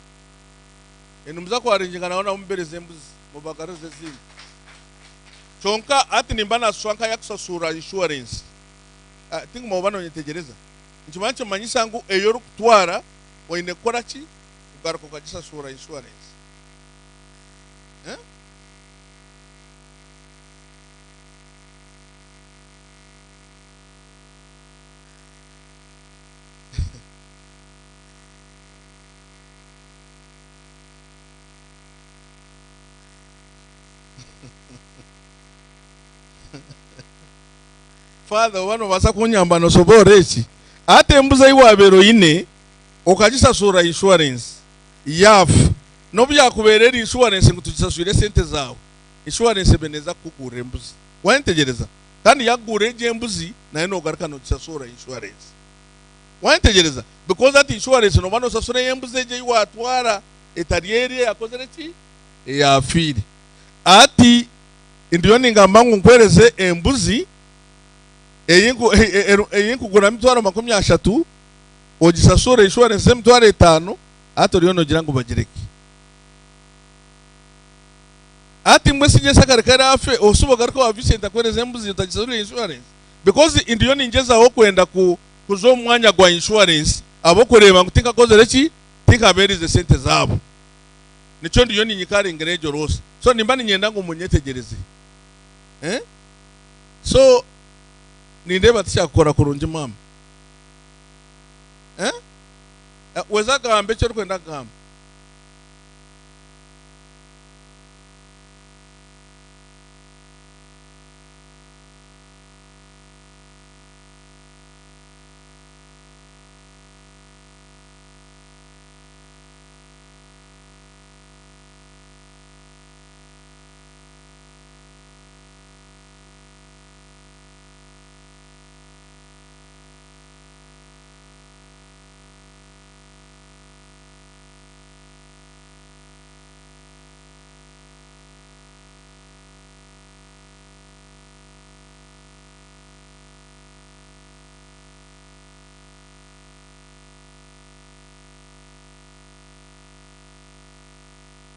enumuza kwaringana naona mbereze embuzi mubagarize zindi chonka ati nimba naswanka yakusasura insurance think mubano nyetegereza nkimanyi manyisa ngu eyo kutwara oyine kukora ki kugaruka ukagisasura insurance. Father wano basa kunyamba no soborechi ate mbuza iwabero ine okagisasura insurance yaf no byakuberera insurance ngo tugisasure sente zawe insurance beneza kugura mbuzi wantegereza kandi yagure je mbuzi naye no garuka no gisasura insurance wantegereza because that insurance no bano sasura yembuze je iwatwara etariere yakozere ki ya fili ati indiyo ningamba ngo nkwereze embuzi ey'inkugura emitwaro 30 ogisasura insurance emitwaro 5 ato ryo nogira ngo bagireke ati mwe sije sakarikari afe osuboga ariko wa Vincent akwereze embuzi utagisasura insurance because indiyo ningeza aho kwenda kuzo mwanya gwa insurance abo kureba ngo tinka kozere ki tinka berize sente zabo nico ndiyo ninyikari ngerejo rose so nimba ninyenda ngo munyetegereze so nindeba tishakora kurungi mama weza gambe cyo kwenda gamba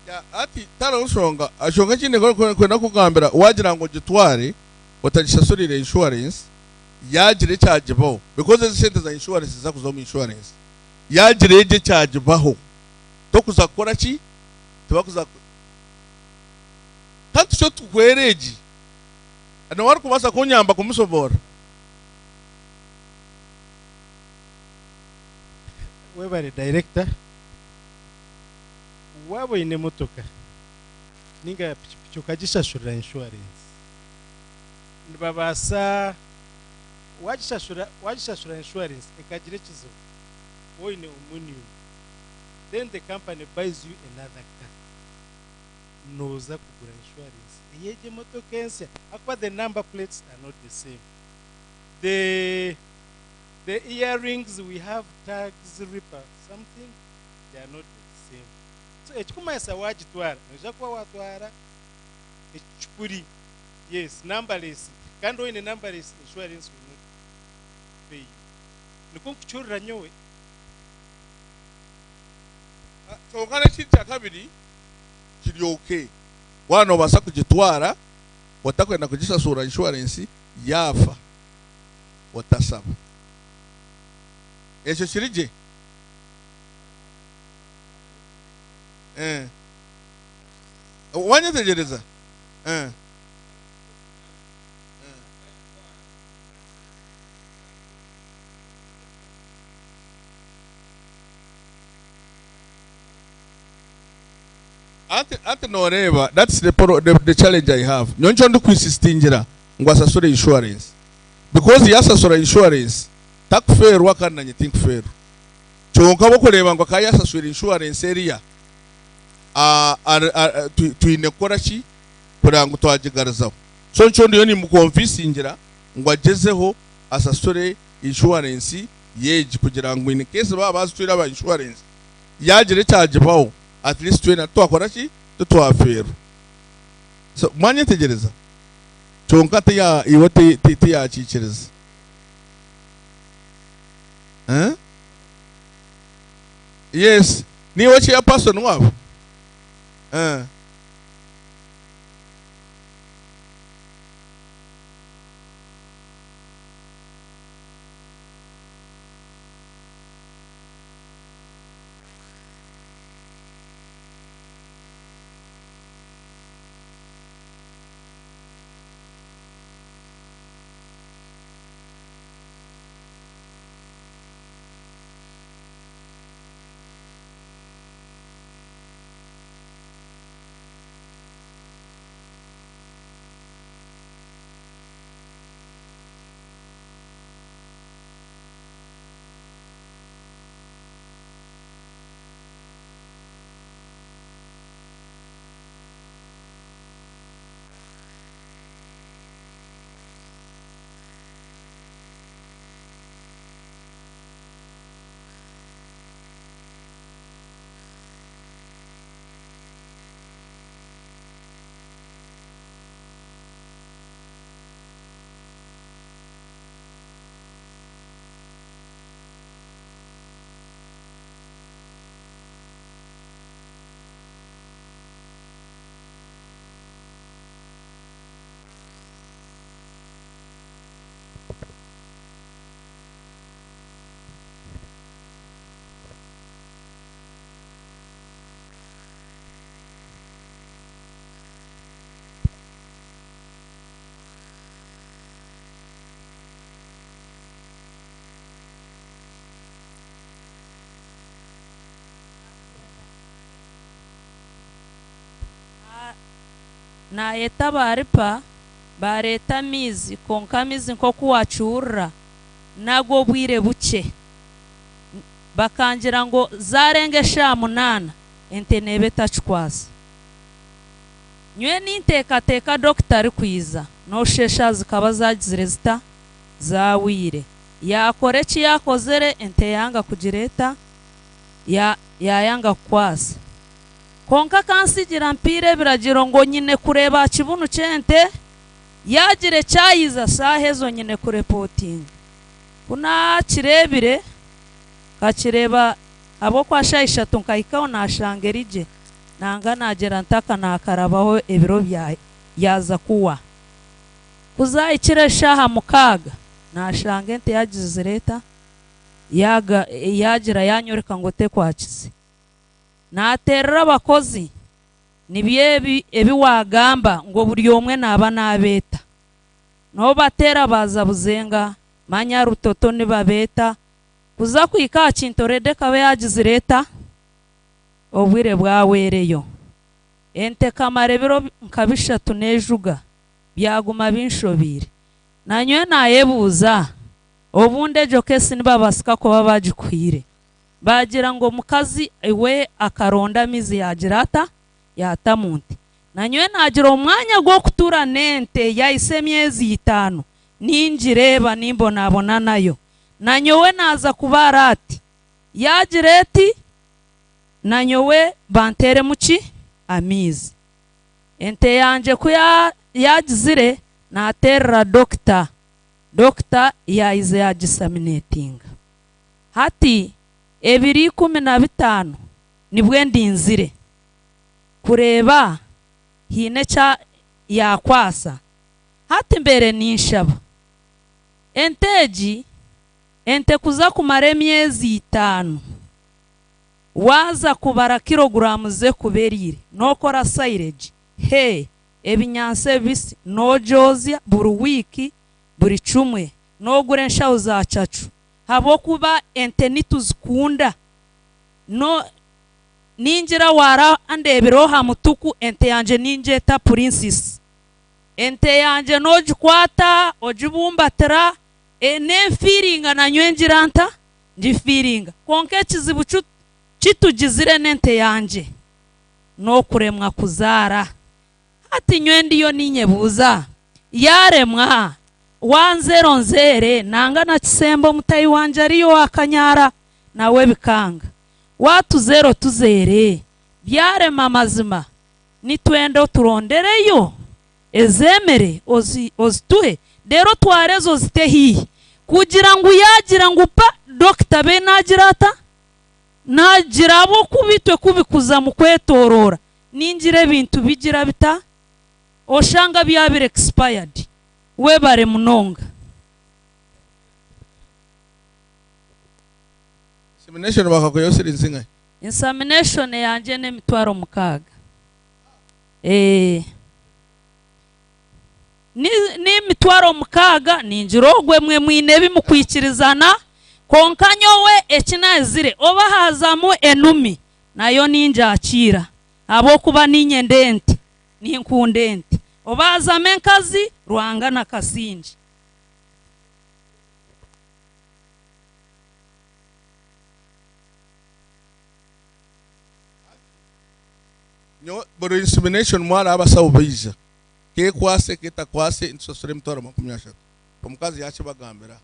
ya ati tara usonga ashonga kine kwenda kugambira wagira ngo gitware utagishasurire insurance yagire cyagibaho because the sente za insurance zakuzo mu insurance yagire eje cyagibaho to kuzakora ki tubakuza tantu cyo tukwereji ana wari kubasa kunyamba kumusobora webare director wabo ine motoka ninga pikipiki ukagisashurira insurance nibabasa wagishashura insurance ikagire kizo woine umunium then the company buys you another car noza kugura insurance yeje motoka ense akwa the number plates are not the same the earrings we have tags Ripa something they are not the same so ekikumasa wagitwara noja kwa watwara ekikuri yes numberless kandi woine numberless insurance will not pay you niko kuchurira nyowe tokana kintu kabiri kiri okay wano basa kugitwara watakwenda kugisasura insurance yafa watasaba ekyo kirije wanyetegereza ate noreba that's the challenge I have nyoncho ndukwisistingira ngo asasure insurance because yasasura insurance takferwa kandi nanye think fair chonka bokureba ngo kayasasura insurance area tuinekora ki kurango twagigarazaho so ncho ndiyo ni mukonfisingira ngo agezeho asasure insurance yeji kugira ngo in case baba basitwira ba insurance yagire cyagibaho at least twena twakora ki tutwafero so mwanye tegereza chonka te ya iwote te ya chichereza yes ni wachi ya person wabo nayeta baripa bareta mizi konka mizi nko kuwacurra nago bwire buke bakangira ngo zarenge 8 ente nebe tachkwasa nywe n'intekateka dogitari kwiza no shesha zikaba zagizire zita zawire yakore ki yakozere ente yanga kugireta yanga kwasa konka kansigira mpire biragiro ngo nyine kureba kibunu cente yagire cyayiza sahezo nyine kureporting kuna kirebire kakireba abo kwasha 3 nkayikaho nashangerije nanga nagera ntaka nakarabaho ebiro bya yaza kuwa kuzayikire shaha mukaga nashange nte yagize leta yagira yanyoreka ngo te kwakize naterera abakozi nibye ebi wagamba ngo buri omwe naba nabeta no batera baza buzenga manya rutoto ni babeta kuza kwika kintorede kabe yagize leta obwire bwawereyo ente kamare biro nkabishatu nejuga byaguma binshobire nanywe nayebuza obunde jokesi nibabasika ko babagikwire bagira ngo mukazi iwe akaronda mizi yagirata yatamunte nanywe nagira umwanya gwo kutura nente yahise myezi 5 ninjireba nimbonabona nayo nanyowe naza kubarati yagireti nanyowe bantere muki amizi ente yanje kuya yagizire naterra doctor yaize yagisaminating hati 215 nibwe ndinzire kureba hine cha yakwasa hati mbere ninshaba ente kuza kumare myezi 5 waza kubara kilograms ze kuberire nokora silage ebinyanse bisi no jozia buri wiki buri chumwe no gure nshaho za cacu habo kuba ente nituzikunda no ninjira wara andebero ha mutuku ente yanje ninjeta princess ente yanje no jikwata ojibumbatira ne feelinga na nywenjiranta ndi feelinga konke kizibu kitugizire nente yanje no kuremwa kuzara ati nywendi yo ninyebuza yaremwa 100 nanga na kisembo mutayi wanje ariyo akanyara nawe bikanga watu 0 tuzere byarema mazima nitwendo turondereyo ezemere ozituhe dero twarezo zitehi kugira ngo yagira ngo pa Dr. Benagirata nagirabo kubitwe kubikuza mu kwetorora ninjire bintu bigira bita oshanga byabire expired webare munonga examination bakakoyosira insinga examination yanje ne mitwaro mukaga ni mitwaro mukaga ninjirogwe mwe mwine bimukwikirizana konkanyowe ekinazire oba hazamu enumi nayo ninjakira abo kuba ninyendente ninkundente obaza menkazi rwanga na kasinji nyo boro insemination mwara abasawo biza ke kwase kita kwase insosore mtoro 13 omukazi yache bagambira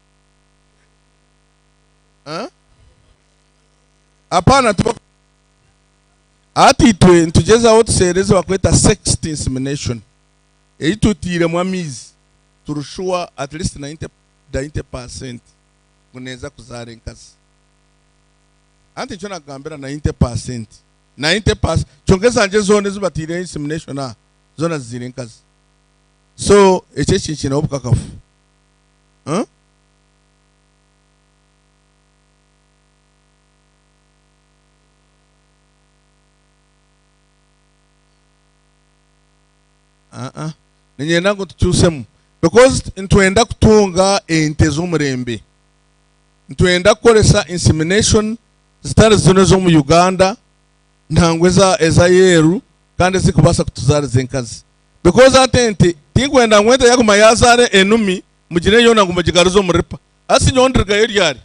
apana tuba ati twe ntugeza aho tusereze bakweta sexth insemination eitutire mwamizi turushua at least 90% muneza kuzara enkazi anti cyo nagambira 90% chongeza nje zone zibatire insemination zona zire enkazi so eche chinchina obukakafu Ninyenda ngo tucyusemu because ntwenda kutunga ente z'umurembe ntwenda koresa insemination zitari zone zo mu Uganda ntangwe eza yeru kandi zikubasa kutuzara zenkazi because atente tinkwenda ngwete yakuma yazare enumi mugire yona ngo mugigaruzo muripa asi nyondirga yeryari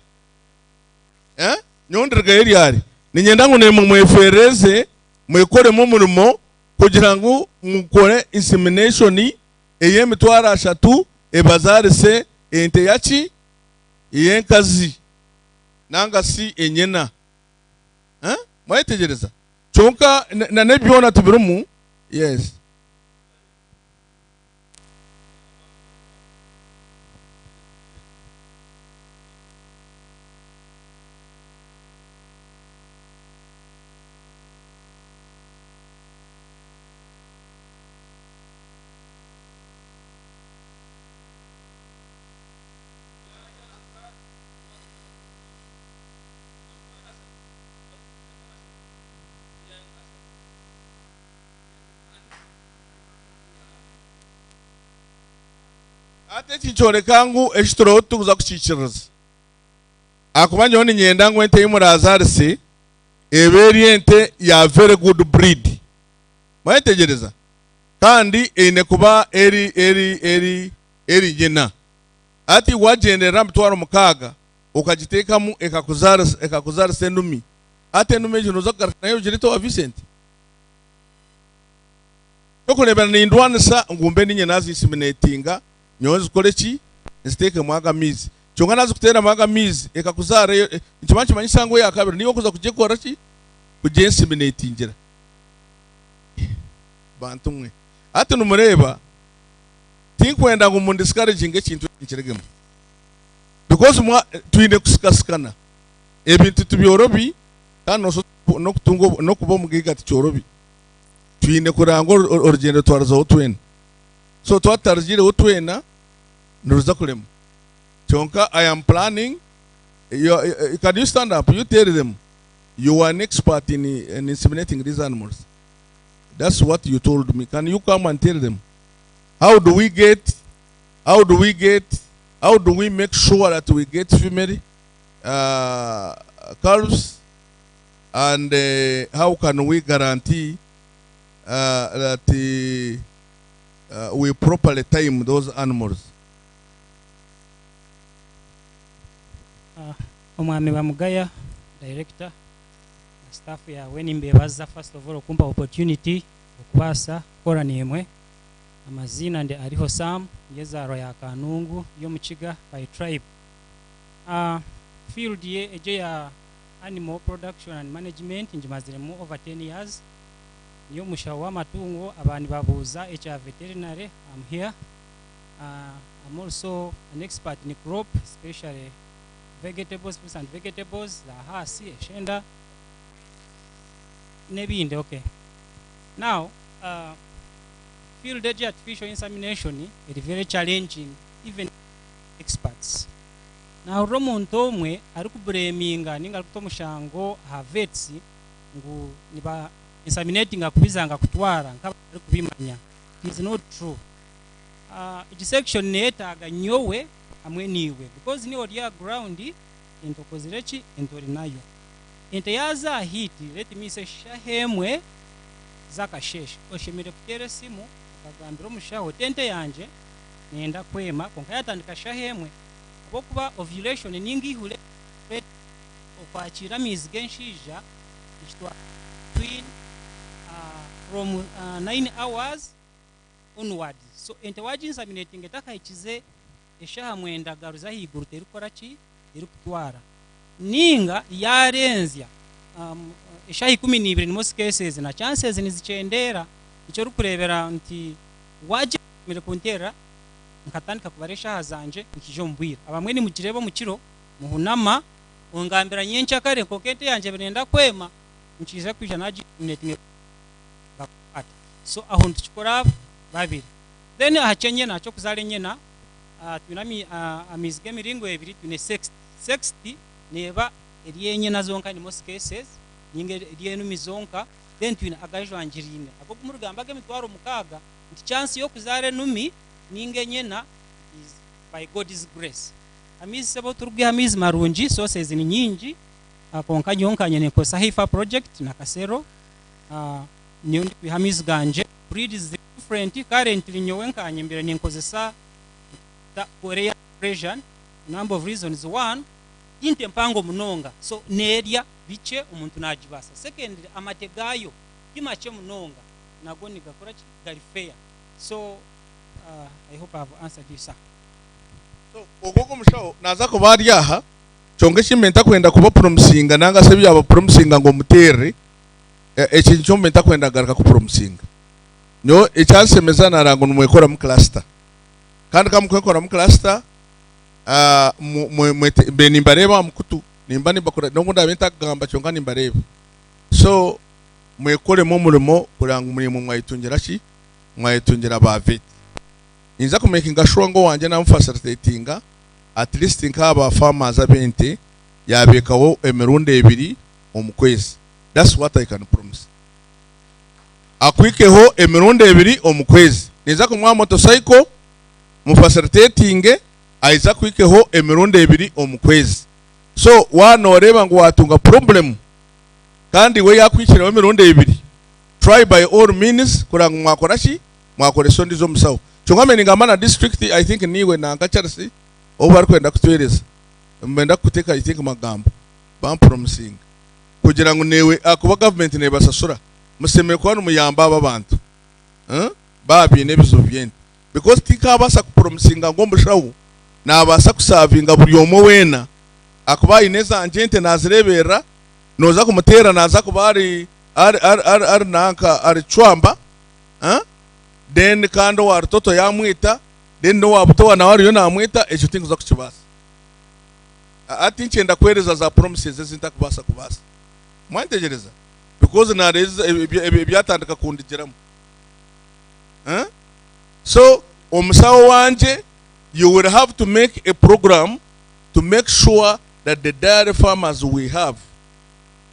nyondirga yeryari ninyenda ngo nemu mwefereze mwekore mu murimo kugira ngo mukore insemination eyemitwara ashatu ebazarese ente yachi yenkazi nanga si enyena mwaitegereza chonka na nebyona tubirumu yes ate chichore kangu ekitoro tukuza kuchichiriza akubanje oni nyenda ngo ente yimurazarse eberi ente ya very good breed mwaitegereza kandi ine kuba eri jena ati wagendera mtwaro mukaga ukagitekamu ekakuzarse numi ate numi jino zakarna yo jirito wa Vincent yokulebana ni ndwanisa ngumbe ninye nazi inseminatinga nyozi kolechi nziteke mwaga mizi chonga nazo kutera mwaga mizi ekakuzara ikimanchi manyisango ya kabiri niyo kuza kujekora ki kujenseminatingira bantu mwe ati numureba tinkwenda ngo mundiscouraging ekintu kiregemo because twine kusikasikana ebintu tubyorobi kandi no kutungo no kuba mugiga tichorobi twine kurango urugendo twarazo twene so twatarjire utwena nuruza kulema chonka I am planning can you stand up you tell them you are an expert in inseminating these animals. That's what you told me. Can you come and tell them how do we make sure that we get female calves, and how can we guarantee that we properly time those animals? Omwami Bamugaya, director, staff ya wenimbebaza first of all okumpa opportunity okubasa kora nemwe amazina nde ariho Sam yezaro ya Kanungu yo mukiga by tribe. Field ye eje ya animal production and management njimaziremu over 10 years. Niyo mushawa matungo abandi babuza echa veterinary. I'm here. I'm also an expert in crop, especially vegetables, fruits and vegetables, la hasi, eshenda, nebinde. Okay. Now, field artificial insemination is very challenging, even experts. Now, romuntu omwe ari kubreminga ninga kutomushango havetsi ngu niba inseminating akubizanga kutwara nkaba ari kubimanya. It is not true. Each section netaga nyowe amwe niwe because ni ori ground into kozirechi into rinayo inte yaza hiti let me say shahemwe zakasheshe oshemere kutere simu akagambira omushaho tente yanje nenda kwema konka yatandika shahemwe abokuba ovulation ningi hule okwachira mizi genshija ikitwa between from 9 hours onward. So ente waji inseminating etaka ichize eshaha mwenda garuza higuru terikora ki irikutwara ninga yarenzya eshaha 12 in most cases na chances nizichendera ico rukurebera nti waje mere kuntera nkatandika kubaresha hazanje nkijo mbwira abamwe ni mukirebo mukiro muhunama ongambira nyencha kare kokete yanje benenda kwema nkiza kwisha naji netinge bakata so aho ntukora babiri then hachenye nacho kuzale nyena tunami amizige miringo ebiri tune 60 neba eriyenye nazonka ni most cases ninge eriyenu mizonka then tuna agajo anjirine abo kumurugamba gemitwaro mukaga nti chance yo kuzare numi ninge nyena is by God's grace. Amizi sebo turubya amizi marunji sources ni nyingi konka nyonkanye ne ko sahifa project na kasero ni hamizi ganje breed is different currently nyowe nkanyembere ninkozesa the Korea version number of reasons. One, inte mpango munonga so nerya biche umuntu najibasa. Secondly, amategayo imache munonga nago nigakora gali fair. So I hope I've answered you, sir. So ogoko mushaho naza ko bari aha chonge shimenta kwenda kuba promisinga nanga se byaba promisinga ngo mutere ekintu cyo menta kwenda garuka ku promisinga nyo ecyansemeza narango numwekora mu cluster kandi kamukora mu cluster nimbareba mukutu nimba nibakora no ngunda benta gamba chonga nimbareba so mwekore mu mulimo kuranga umurimo mwayitungira ki mwayitungira bavete inza kumakinga sure ngo wanje na facilitatinga at least nkaba farmers abente yabekaho emirundi 2 omukwezi. That's what I can promise. Akwikeho emirundi 2 omukwezi niza kumwa motorcycle mu facilitating aiza kwikeho emirundi 2 omukwezi. So wanoreba ngo watunga problem kandi we yakwikira emirundi 2 try by all means kuranga mwakorashi mwakore sondi zo musawo chongame ningamana district I think niwe na ngacharisi over kwenda kutwereza mbenda kuteka I think magambo ba promising kugira ngo newe akuba government ne basasura museme kwa numuyamba abantu babi nebizo byende because tikabasa ku promisinga ngo mbushawo nabasa kusavinga buri omo wena akuba ineza angente nazirebera noza kumutera naza kubari ar nanka ar chwamba then kando wa rutoto yamwita then no wabuto na wari yona amwita ejo things za kuchibasa ati nchenda kwereza za promises zinta kubasa mwantegereza because na byatandika kundigiramo so omusawo wanje you will have to make a program to make sure that the dairy farmers we have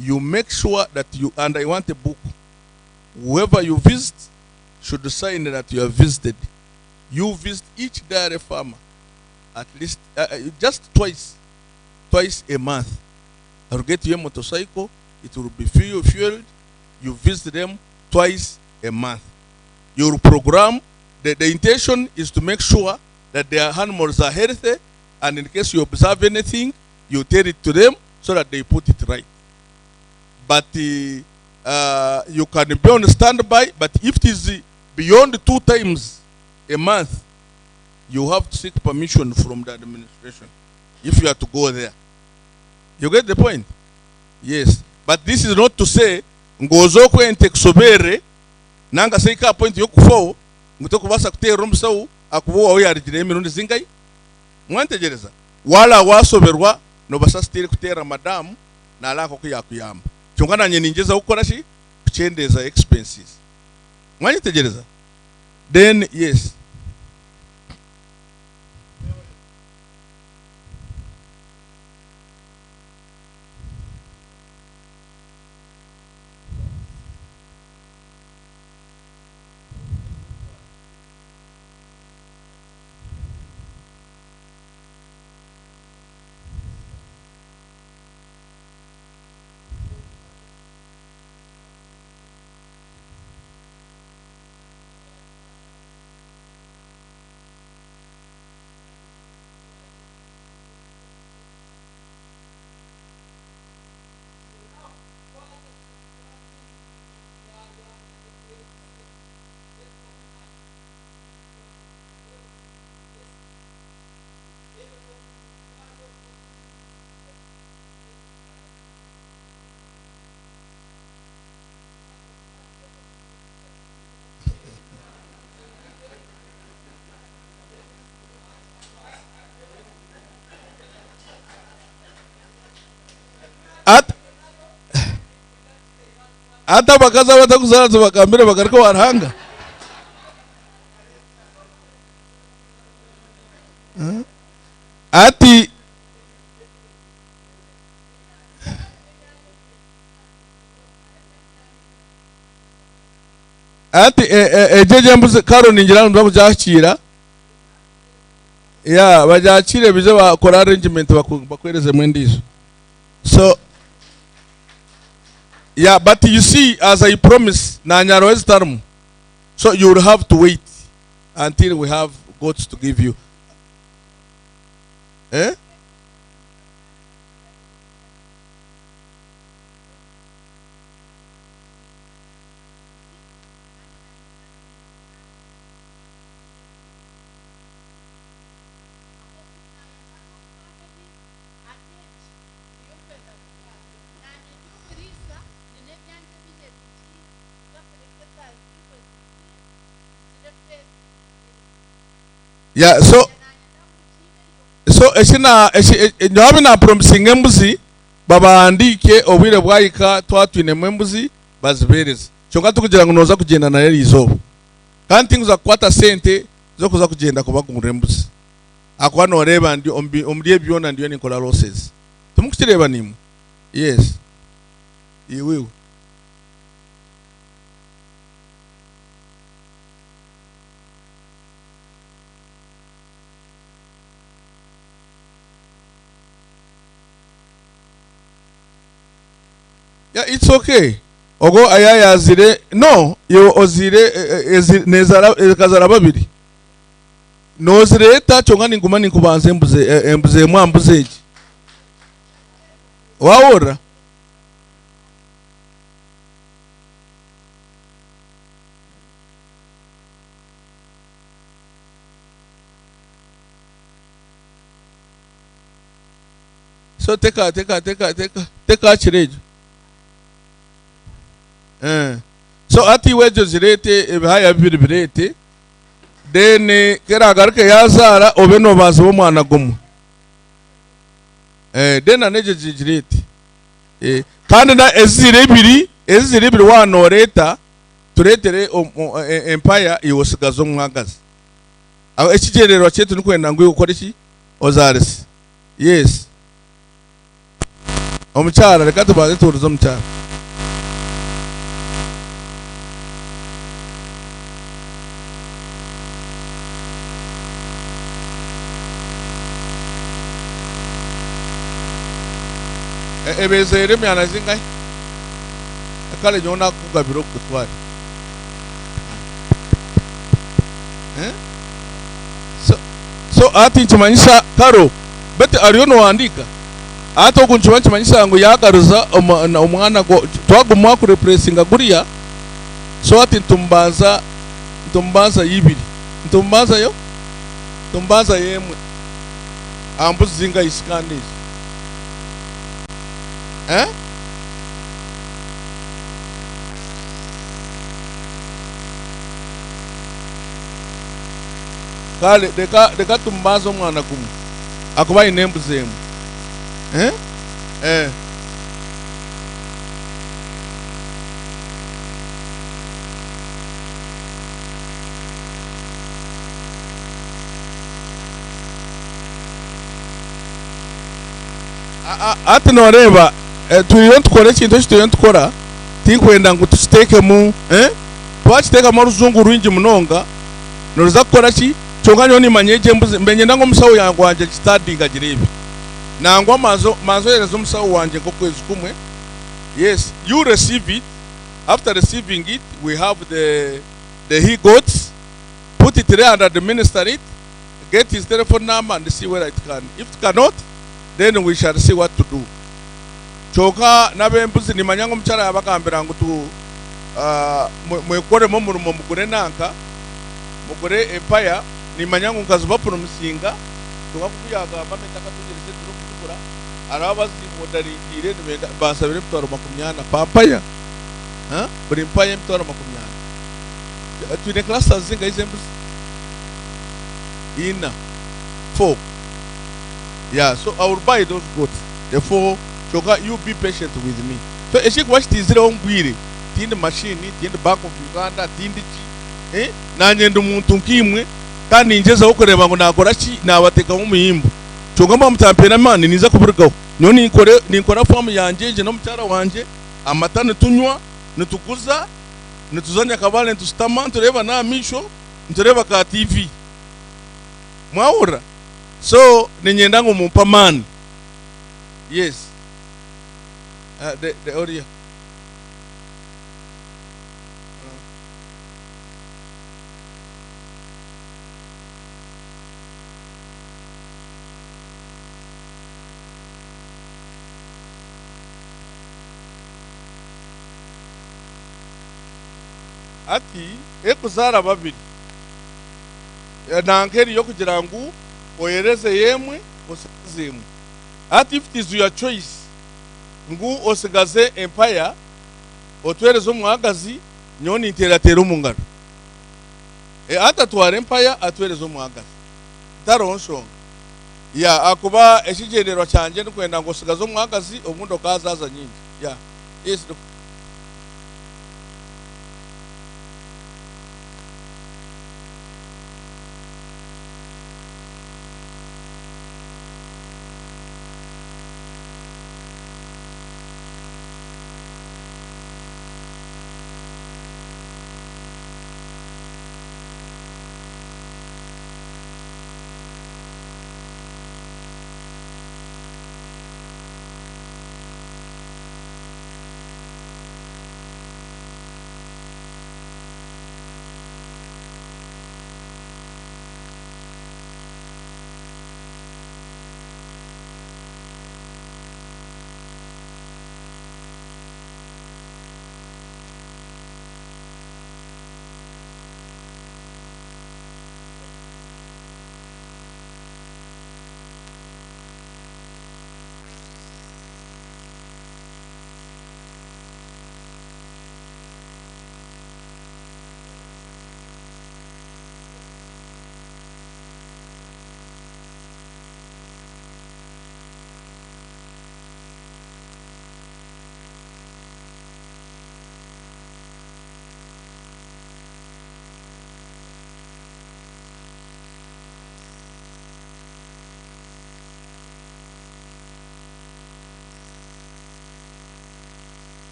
you make sure that you and I want a book whoever you visit should sign that you have visited. You visit each dairy farmer at least just twice a month. I'll get you a motorcycle, it will be fueled. You visit them twice a month. Your program, the intention is to make sure that their animals are healthy, and in case you observe anything, you tell it to them so that they put it right. But you can be on standby, but if it is beyond 2 times a month, you have to seek permission from the administration if you are to go there. You get the point? Yes. But this is not to say ngozo kwente kusobere nanga seika point yokufo ngutokubasa kutera umsawu akubuwa oya arijire emirundi zingai mwantegereza wala wasoberwa no basastire kutera madamu na alako kuyakuyamba chongana nye ninjeza ukora shi kuchendeza expenses mwantegereza then yes. Ata bakaza batakuzana tubakambire bagariko warhanga ati ejeje mbuze karo ninjira ndo kujakira ya bajakire bize bakora arrangement bakwereze mwendizo so yeah, but you see, as I promised, na nyaro estarmu So you will have to wait until we have goats to give you. Eh? Yeah, so eshina nyabi na promising embuzi babaandike obwire bwayika twatwine embuzi bazibereze cyonga tukugira ngo noza kugenda na yari izobo kandi tinguza kwata sente zo kuza kugenda kubagumura embuzi akwa no reba ndi ombiye byona ndiyo nikola losses tumukireba nimwe. Yes, you will. Yeah, it's okay. Ogo ayaya azire no yo ozire nezara kazara babiri nozire ta chonga ninguma ninkubanze embuze mwambuzeji waora so teka chirejo. So ati wejo zirete ebihaya bibiri birete then kera garuke yazara obe no bazo bomwana gumu then aneje zirete kandi na ezire bibiri wanoreta turetere empire yosigazo mwagazi aho ekigerero cyetu nikwenda ngo ukore iki ozarisi. Yes, omucyara reka tubaze turuzo omucyara. Ebezere myana zingai akale nyona kugabiro kutwari so ati nchimanyisha karo bete ariyo no andika ati okunchimanyisha ngo yagaruza omwana go twagumwa ku repressinga guriya so ati ntumbaza yibiri ntumbaza yemwe ambuzi zinga iskandezi kale deka tumbazo mwana kumu akuba inembuze emu ati noreba tuyo tukore kintu kituyo tukora tinkwenda ngo tusiteke mu twakiteka mu ruzungu rwingi munonga noruza gukora ki cyonga nyo nimanyeje mbenye ndango musawo yangu wanje kitadinga girebi nangwa manzo yerezo musawo wanje ko kwezi kumwe. Yes, you receive it. After receiving it, we have the he goats, put it there under the minister it, get his telephone number and see whether it can. If it cannot, then we shall see what to do. Choka nabembuzi nimanyango mchara yabakambira ngo tu mwekore mo murumo mugure nanka mugure empire nimanyango ngazuba promisinga tukakuyaga bametaka tugerese turo kugura arabazi modarindire basabire mtoro makumyana pampaya buri empire mtoro makumyana twine clusters zinga izembuzi ina 4. Yeah, so I will buy those goats. Therefore, Choka, you be patient with me. So, if you watch this own beauty, tin the machine, tin the Bank of Uganda, tin the chi, Nanyan Muntukimwe, can ninjas okoreba na korachi, na wateka umimbu. Choka mtampena man, niza kuburgo. Noni nikora form yanje, jenom chara wanje, amatana tunywa, nutukuza, nutuzanya kabale ntustama, ntureba na misho, ntureba ka TV. Mwaura. So ninyenda ngo mumpa man. Yes, the audio ati ekuzara babiri nankeri yo kugira ngo oyereze yemwe osigazemu ati if it is your choice ngu osigaze empire otwereze omwagazi nyoni interatera omungaro atatwara empire atwereze omwagazi daronsonga ya akuba ekigenderwa cyanje nikwenda ngo osigaze omwagazi obundi okazaza nyingi ya yes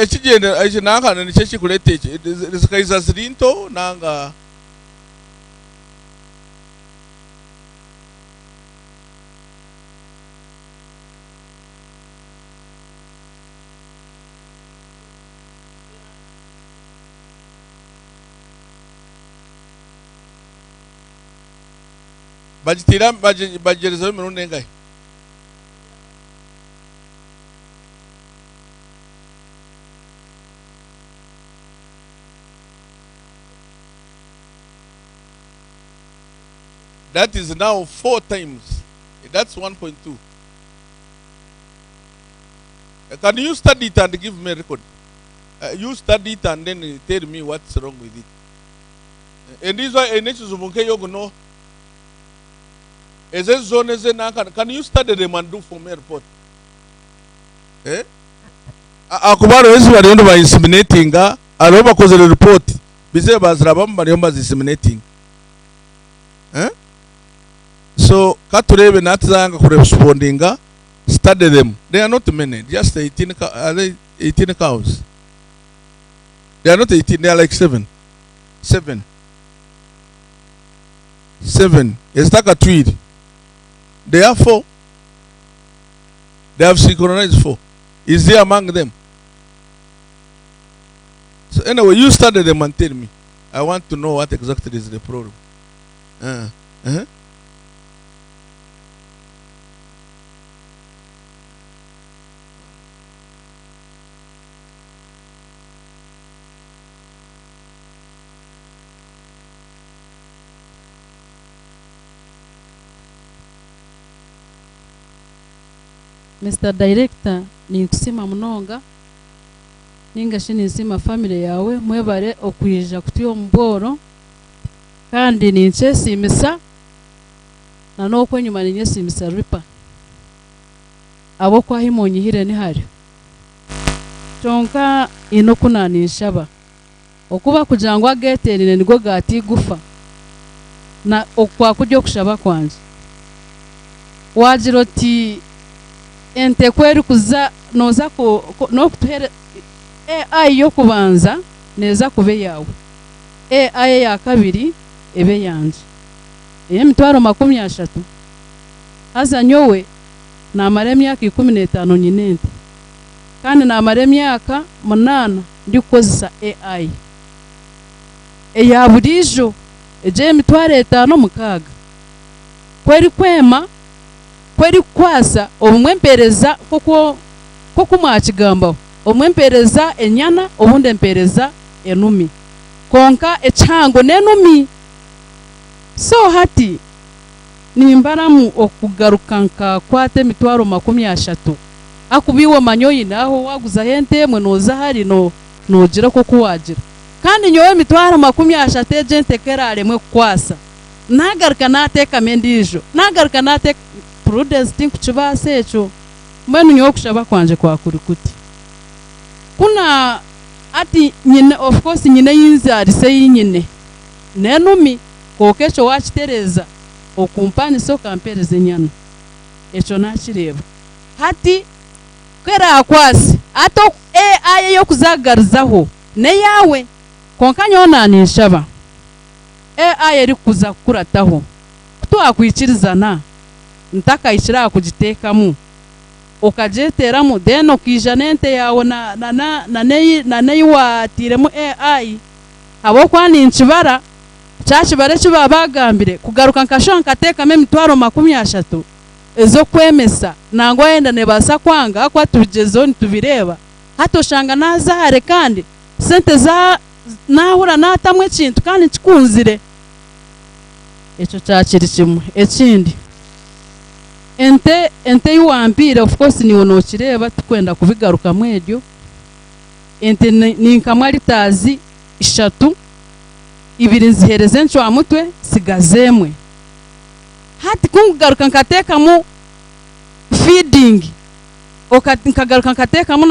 ekigenda ekinanga nikyo kikuleta zikaiza zirinto nanga bagitira bagerezaho imirundi engahe that is now 4 times. That's 1.2. Can you study it and give me a record? You study it and then tell me what's wrong with it. And this is why no. Can you study them and do for me a report? Eh? Akubaro is what you by inseminating. Aroba cause the report. Bize bazrabam bariomba disseminating. Eh? So, katurebe natzanga correspondinga, study them. They are not many, just 18 cows. They are not 18, they are like 7. 7. It's like a tweed. They are 4. They have synchronized 4. Is there among them? So anyway, you study them and tell me. I want to know what exactly is the problem. Mr. Director, ninkusima munonga ningashi ninsima family yawe mwebare okwija kutiyo mboro kandi ninchesimisa na nokwo nyuma ninyesimisa Ripa abo kwa himonyihire ni hari tonka inokunanisha ba okuba kugira ngo ageterere nigo gatigufa na okwa kujyo kushaba kwanje wagira oti ente kweri kuza noza no kutere AI yo kubanza neza kube yawe AI ya kabiri ebe yanje emitwaro 30 haza nyowe namara emyaka 15 nyinente kandi namara emyaka 8 ndi kukozesa AI eya burijo eje emitwaro 5 kweri kwema kweri kwasa omwempereza koko kumwakigamba omwempereza enyana obundi empereza enumi konka echango nenumi so hati nimbaramu okugaruka nka kwate emitwaro 30 akubiwo manyoyi naho waguza hente mwe noza hari nogira koko wagira kandi nyowe emitwaro 30 gente kerare mwe kwasa nagaruka nateka mendijo nagaruka nateka prudence tinkuchibase echo mbenu nyowe kushaba kwanje kwa kurikuti kuna ati nyine of course nyine yinzarise yinyine nenumi kokecho wachitereza okumpani so kampereze nyana echo nakireba hati kwera akwasi ato AI yo kuzagarizaho ne yawe konkanyo nanishaba AI eri kuza kurataho twakwikirizana ntaka ishira kugitekamu okajeteramu then okijanente yawe na nei watiremu AI abo kwani nchibara cyakibare kiba bagambire kugaruka nkasho nkateka emitwaro 30 ezo kwemesa nangwa yenda nebasa kwanga akwa tubigezo nitubireba hatoshanga nazahare kandi sente za nahura natamwe kintu kandi kikunzire echo cyakiri kimwe ekindi ente yuwampire of course niwo nokireba tukwenda kubigaruka mwedyo ente ninkamwa litazi 3 ibiri nzihereze nchwa mutwe sigazemwe hati kungaruka nkatekamu feeding nkagaruka nkatekamu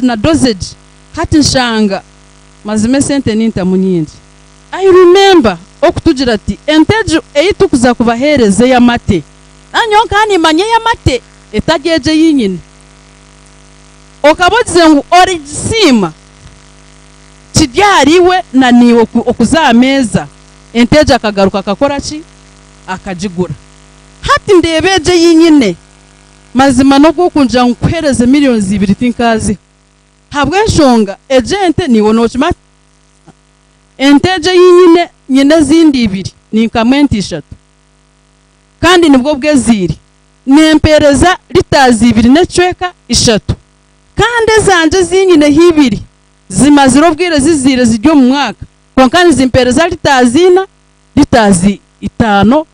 na dosage hati nshanga mazime sente ninta munyingi I remember okutugira ati enteju eyitukuza kubahereze ya mate anyo kani manye ya mate etageje yinyine okaboze ngo origisima kidyariwe na niwo okuzameza enteja akagaruka akakora ki akajigura hati ndebeje yinyine mazima no gukunja nkwereze millions 2 tinkazi habwe nshonga agent niwo nokima enteje yinyine nyine zindi 2 ni kamenti 3 kandi nibwo bweziri nempereza litazi 2 necweka 3 kandi zanje zinyine hibiri zimaziro bwire zizire zijyo mu mwaka konkani zimpereza litazi 5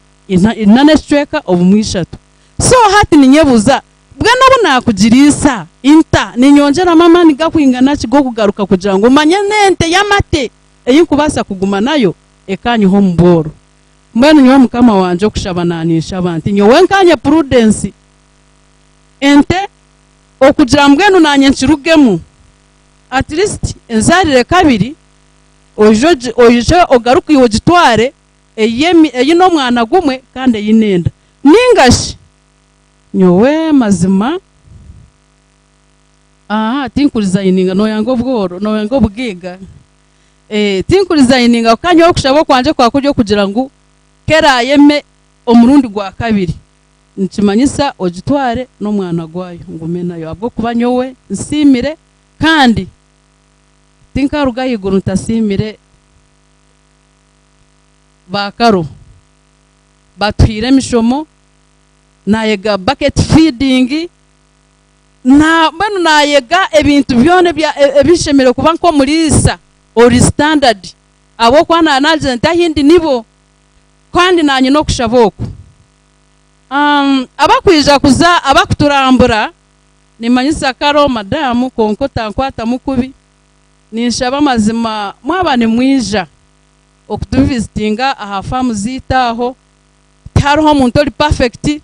inane cweka obumwishatu so hati ninyebuza bwa nabo nakugirisa inta ninyongera mama nigakwingana kigo kugaruka kugira ngo manye nente yamate eyikubasa kuguma nayo ekanyi ho mboro mbenu nyo mukama wanje okushabananisha abantu nyowe nkanye prudence ente okugira mbwenu nanye nchirugemu at least enzarire kabiri ojo ogaruka iwo gitware eyino mwana gumwe kandi yinenda ningashi nyowe mazima tinkuriza ininga noyango bworo noyango bwiga tinkuriza ininga kanyo okushabo kwanje kwa kujyo kugira ngo kerayeme omurundi gwa kabiri nkimanyisa ogitware no mwana gwayo ngumenayo abwo kuba nyowe nsimire kandi tinkaruga yiguru ntasimire bakaro batwire mishomo nayega bucket feeding na bano nayega ebintu byone bya ebishemere kuba nko murisa or standard abo kwana anaje ntahindi nibo kandi nanye no kushaboko abakwija kuza abakuturambura nimanyisa karo madamu konko tankwata mukubi ninshaba mazima mwabane mwija okutuvisitinga aha farm zitaho taro omuntu oli perfect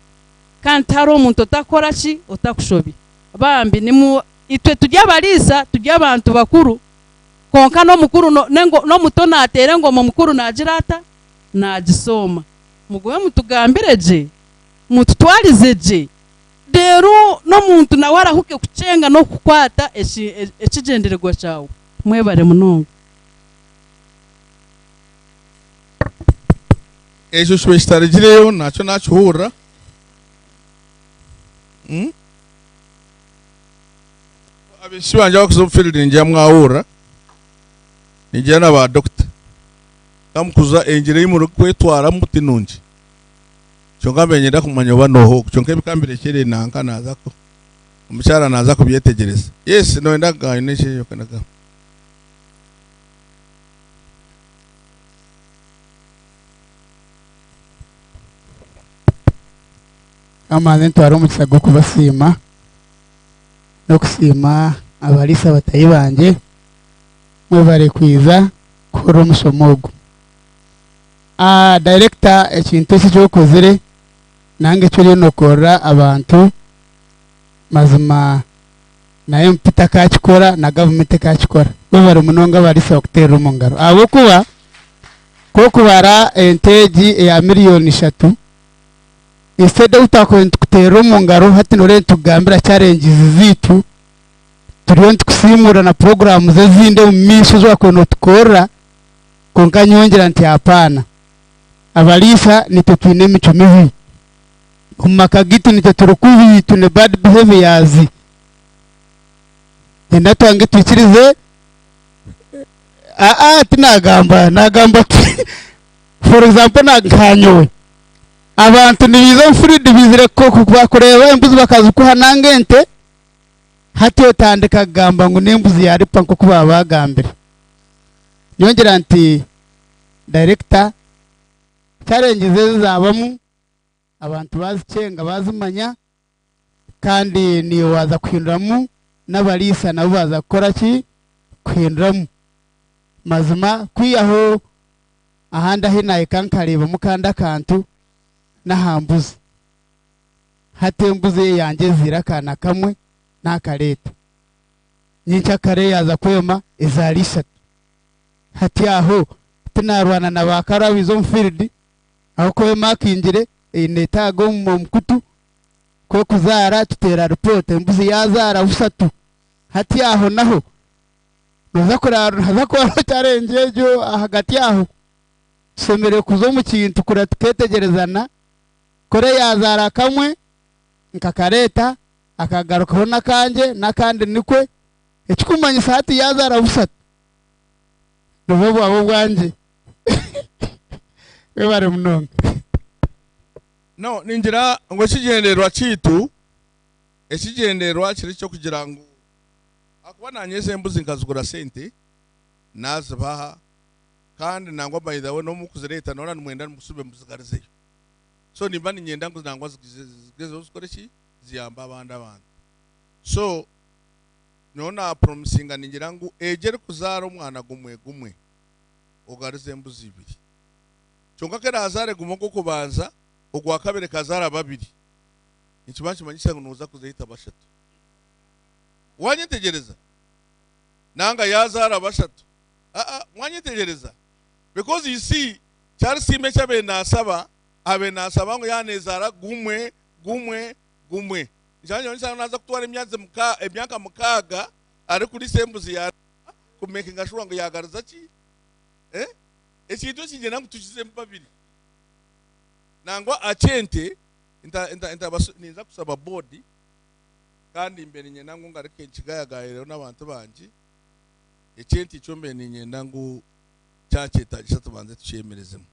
kandi taro omuntu otakora ki otakushobi bambi nimu itwe tujya barisa tujya abantu bakuru konka no mukuru no muto natere ngo mu mukuru najirata nagisoma mugoye mutugambire je mututwarize je rero no muntu nawe arahuke kucenga no kukwata ekigendererwa cyawe mwebare munongo ejo shwe starigireyo nacho nachuhura abishibanje bakuzofilid njya mwahura nijana ba doctor kamukuza enjire yimu kwetwara muti nunji chonga benyenda kumanya banoho chonga bikambire kire nanka naza ko umucyara naza kubyetegereza yes no ndaga ineshe yokanaga amaze ntwara umukisa go kubasima no kusima abarisa batayi banje mwe bare kwiza kuri umusomogo director ekintu cyo kozere nange cyo nokora abantu mazima nayo mpita kachikora na government kachikora mwe bare munonga barisa okutera umungaro abo kuba ko kubara enteji ya miliyoni 3 instead utakutera umungaro hati nore tugambira challenges zitu turiyo tukusimura na program ze zinde umisho zo kweno tukora konka nyongera nti hapana abarisa nitotwine mico mibi umaka gitu nitoturukubi tune bad behaviors enda twange twikirize nagamba for example naganyowe abantu nibizo mfuridi bizire ko kureba imbuzi bakaza kuhananga ente hati otandika gamba ngo nembuzi yaripa nko kuba bagambira nyongera nti director challenges zabamu abantu bazicenga bazimanya kandi niyo waza kwinduramu n'abarisa nabo baza gukora ki kwinduramu mazima kwiyaho ahanda hinaye kankareba mukanda kantu nahambuze hatembuze yanjye zirakana kamwe nakareta nyincha kare yaza kwema izalisha hati aho tunarwana na bakara bizo mfield aho kwema kinjire inetago mu mkutu ko kuzara tutera report mbuzi yazara usatu hati aho naho hazakora tarengejo hagati aho semere kuzo mu kintu kurategerezana kore yazara kamwe nkakareta akagarukaho nakanje nakandi nikwe ekikumanya sati yazara busatu nobo abo bwanje webare munonga no ninjira ngo kigenderwa citu ekigenderwa kiri cyo kugira ngo akuba nanyeze mbuzi nkazugura sente nazibaha kandi nangwa bayidawe no mukuzereta nona numwenda musube muzigarizeyo so nimba ninyenda ngo nangwa zigeze uskoreshi ziyamba abandi so nona promisinga ningira ngo ejere kuzara umwana gumwe ugarize mbuzi ibiri cyonka kera azare gumogo kubanza ugwa kabere kazara babiri ikibanshi manyisha ngo nuza kuzehita bashatu wanyetegereza nanga yazara bashatu wanyetegereza because you see cyari sime cyabe nasaba abe nasaba ngo yanezara gumwe njanye nisa naza kutwara emyaka mukaga ari kuri sembuzi ya kumeke ngashura ngo yagariza ki ekintu kigena ngo tukize mbabiri nangwa acente ninza kusaba body kandi imbere nyena ngo ngareke kigayagayero n'abantu banje ecente icombe ninyenda ngo cyaketa gisatu banze tucemerezemo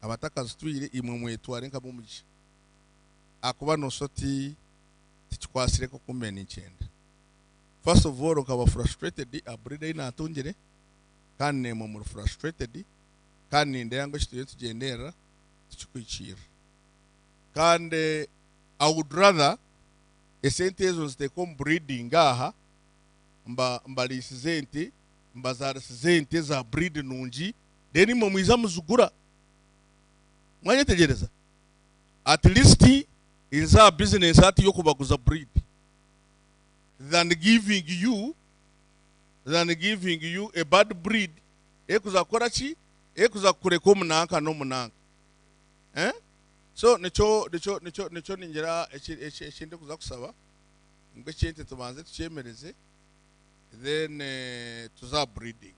abatakazi twire imwe mwetware nkabumugisha akuba nosoti tikwasire ko kumena icyenda first of all ukaba frustrated abride inatungire kandi nemo muri frustrated kandi ndengo shituye tugendera tukwicira kandi I would rather esente ezo zitekom breeding aha mbalisi mbazara zente za breed nunji deni mo mwiza muzugura mwanyetegereza at least is a business ati yokubaguza breed than giving you than giving you a bad breed ekuzakora ki ekuzakureka omunanka n'omunanka. So nicho ningira ekindi kuza kusaba ngwe kintu tubanze tukyemereze, then tuza breeding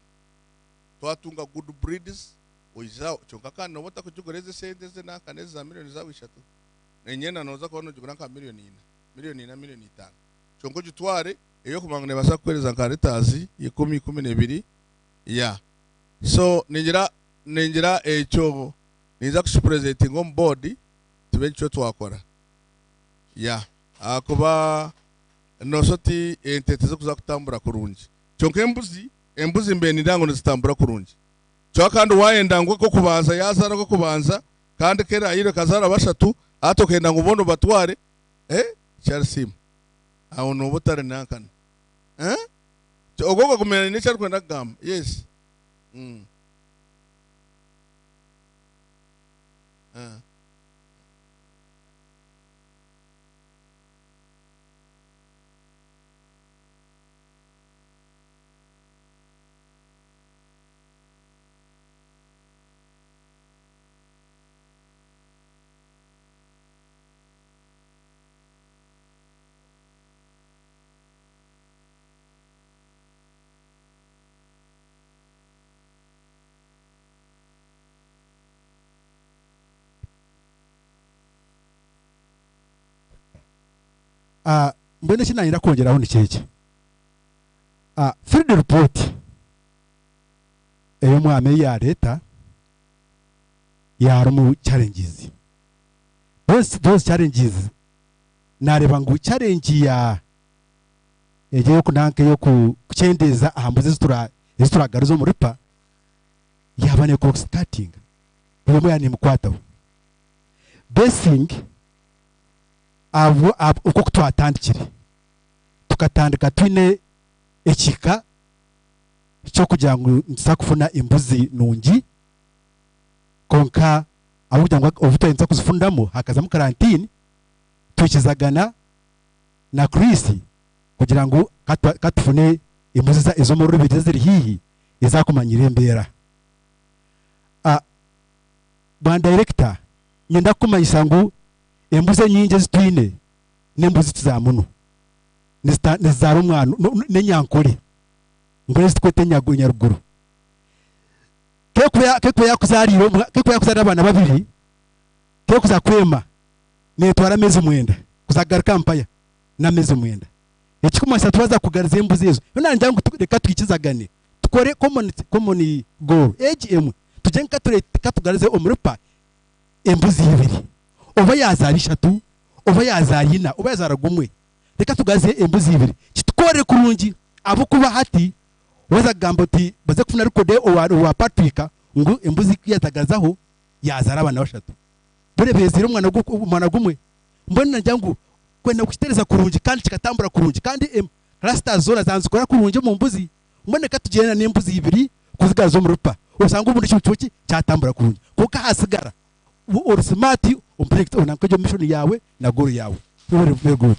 twatunga good breeds oiza chonka kandi nobota kujugoreze sente ze nanka neza miliyoni za wishatu nenyena noza kubona ujugura nka miliyoni 5 chonko jutware eyo kumangane basa kwereza nkaritazi 10-12 ya. So ningira echo niza kusupresenting on board tubencho twakora ya akuba nosoti entete zo kuza kutambura kurungi chonke embuzi mbeni ndango nizitambura kurungi cyo kandi wayenda ngo ko kubanza yazara ko kubanza kandi kera yire kazara bashatu atokenda ngo bono batware cyarsim aho no butare nankana ogogo kumenya ni cyari kwenda gamba. Yes. Mbone kinanyira kongeraho ni keke. Field report eyo mwame ya leta yarumu challenges. Those challenges nareba ngo challenge ya eje kunanke yo kuchendeza ahambuze zituragaruzo mu ripa yabane ko starting bwo yani mukwataho basing uko twatandikire tukatandika twine ekika cyo kugira ngo nsakufuna imbuzi nungi konka abugira ngo ubutayenza kuzifundamo hakaza mu karantine tukizagana na Chris kugira ngo katufune imbuzi izo mu Rubirizi ziri hihi izakumanyira mbera. Ba director nyenda kumanyisa ngo embuze nyinje zitwine nembuzi tuzamuno nizara umwana nenyankore ngore zitwete nyaruguru kekuya yakuzariro kekuya yakuzarira abana babiri kekuzakwema netwara mezi mwenda kuzagaruka kampaya na mezi mwenda ekikumasa tubaza kugariza embuzi ezo nanje ngo reka twikizagane tukore common goal AGM tujenka katugarize omuripa embuzi ibiri oba yazari 3 oba yazari 4 oba yazara gumwe reka tugaze embuzi ibiri kitukore kurungi abo kuba hati waza gamboti baze kufuna rekode wa Patrick ngo embuzi yatagazaho yazara abana 3 bure bezira umwana gumwe mbona njyangu kwenda kutereza kurungi kandi kikatambura kurungi kandi rasta zona zanzukora kurungi mu mbuzi mbone katugena n'embuzi ibiri kuzigaza mu rupa usanga ubundi cyuki cyatambura kurungi kuko hasigara or smart umprect onankaje mission yawe na goal yawe very good.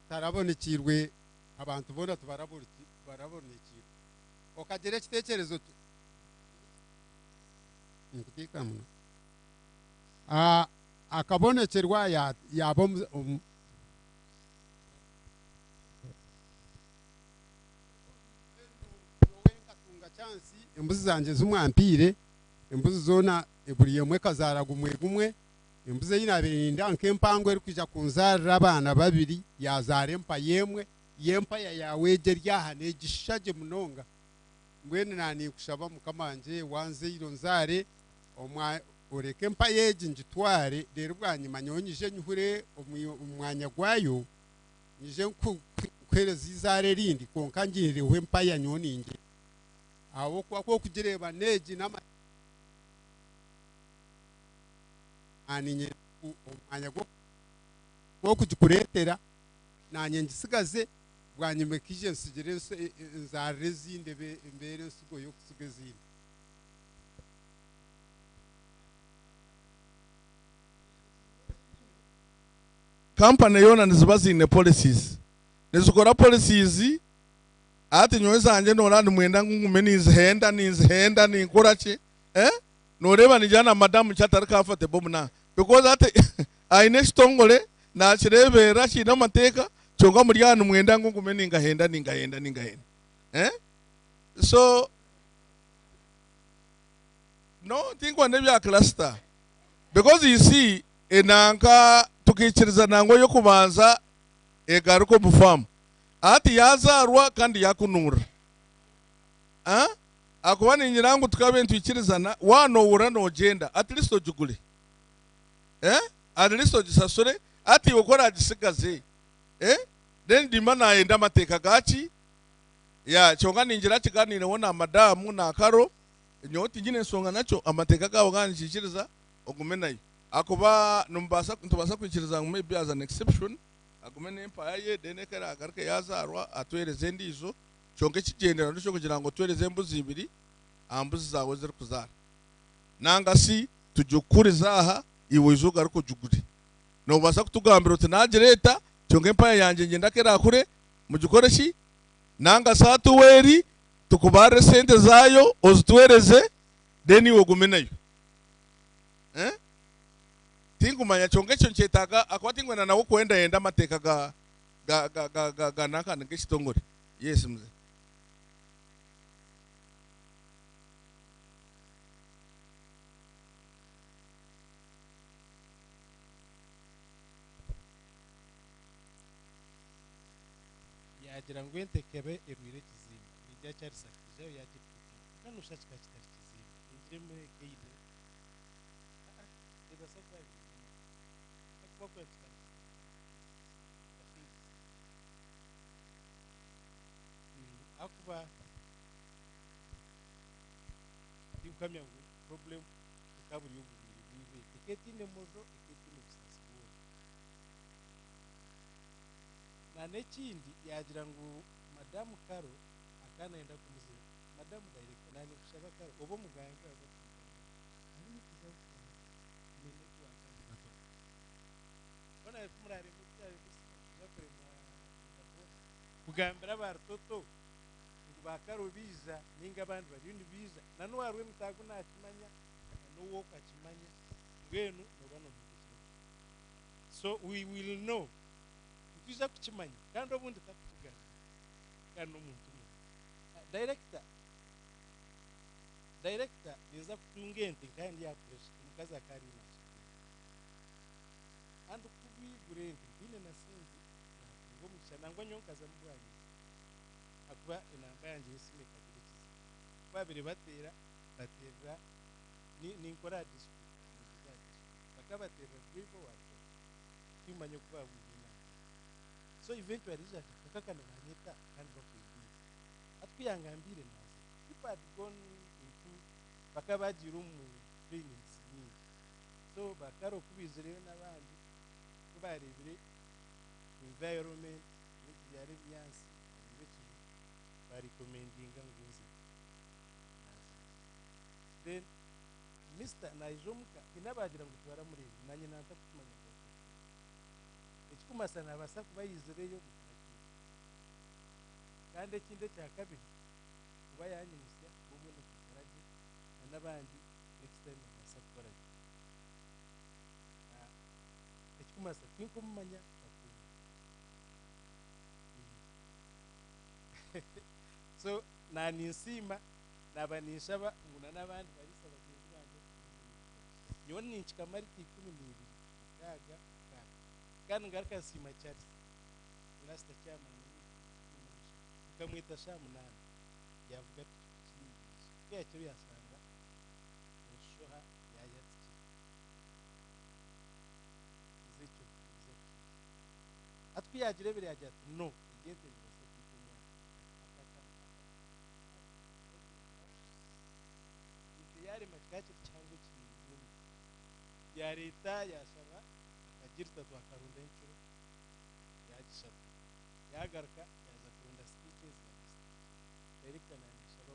tarabonekirwe abantu bona barabonekirwe okagere kitekerezo nkutika muno akabonekerwa yabo wenkatunga chansi embuzi zanje zumwampire embuzi zona eburi yemwe kazara gumwe embuze yinabirinda nkempango eri kuja kunzarira abana babiri yazare mpa yempa yaweje ryaha negishaje munonga mbwene nani kushaba mukamanje wanze ironzare oreke mpa yeje njitware rero bwanyima nyonyije nyuhure umwanya gwayo nije kwereza izare rindi konka ngiriwe mpa ya nyoninge aho kwa ko kugireba neji nama aninye umwanya go kugikuretera nanye ngisigaze bwanyime kije nsigire nzare zinde imbere nsigo yo kusigezinde company yona nizibazine policies nizikora policies ati nyowe zanje norandi mwenda ngume nizihenda ninkora ki noreba nijana madam chatari kafate bomuna because ati aine Ekitongore nakirebera kina amateka cyonga muri hano mwenda ngume ningahenda so no think one bya cluster because you see enanka tukikiriza nango yo kubanza egaruko mufamu ati yazarwa kandi yakunura akubana nyirangu tukabentu ikirizana wanowura no genda at least ojugule at least ogisasure ati ukora agisigaze then dimana enda mateka gachi ya chonga ninjira kiganire wona madamu na karo nyoti nyine songa nacho amateka gawo ganishikiriza ogumenayo akuba ntubasa kwikiriza ngo maybe as an exception agumene empire ye denekera agarke yazarwa atwereze ndizo chonge kigendera ndo kugira ngo twereze embuzi ibiri ambuzi zawe ziri kuzara nanga si tujukuriza aha iwe izuga ariko juguri no basa kutugambira uti nagereta chonge empire yanje ngenda kera kure mugikoreshi nanga satu weri tukubare sente zayo ozitwereze deni wogumenayo tingumanya chonge cyo nchetaga akwatingwena nawo kwenda yenda mateka ga naka Ekitongore yes mze yagira ngo entekebe erwire kizima nijya cyari sakije yagira kandi ushaka kitari kizima injire muri keide edasaka akwa akuba yukamya ngo problem ukaburi y'ububiri tiketi ne mozo iketi no kusasibura na nekindi yagira ngo madamu Karo akana enda kumuzira madamu direct nani kushaka Karo obo muganga ari kuzaho mene kwa kandi bato bona kumurare mutari bakore kugambira bartoto bakaro biza ninga abandi barindi biza nanu warwe mutago nakimanya nuwo kwakimanya ngwenu nobano mukisho so we will know tuza kukimanya kandi obundi takuvuga kandi omuntu director niza kutungente kandi yakoresha mukaza kari nacho and kubigurente bine na senzi ngo mushana ngo nyonkaza mbwanyi akuba inamba yanje yisime kagiriki babiri batera ni nkora dispute bakabatera grivo wato kimanye kuba wina so eventually kakana banyeta kandi bakwibira atwiyangambire nazo people had gone into bakabagira mu trainings nyinshi so bakaro kubizire n'abandi kubarebire environment n'ikiyare byansi recommending nguzi then Mr. Naijomka inabagira ngo twara muri nanye nanta kutumanya ngo ekikumasana basa kubayizireyo kandi kinde cya kabiri kuba yanyimusya ubwo no kugaraje n'abandi next time basa kubara ekikumasa kinkumanya so nani nsima nabanishaba nguna nabandi barisa bagenzi banjye nyoni nchikamari 12 kaga kandi ngarika sima cyari last chama ukamwita shamunana yavuga cyo yasanga ushoha yayatsi zicho atwiyagire yajya no igeze kakiri cyangwa kinini ya leta yashaba akagira itatu akarunda inshuro yagishaba yagaruka yaza kurunda speeches yerekana yashaba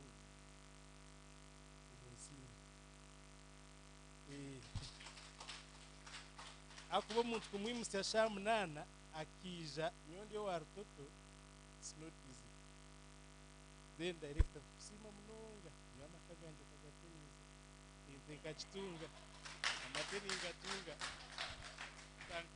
umunsi akuba umuntu kumwimusya shamunana akija nyondi yo warutoto it's not easy then director kusima munonga nyama kaganje kagateniza inteka kitunga amateninga tunga thank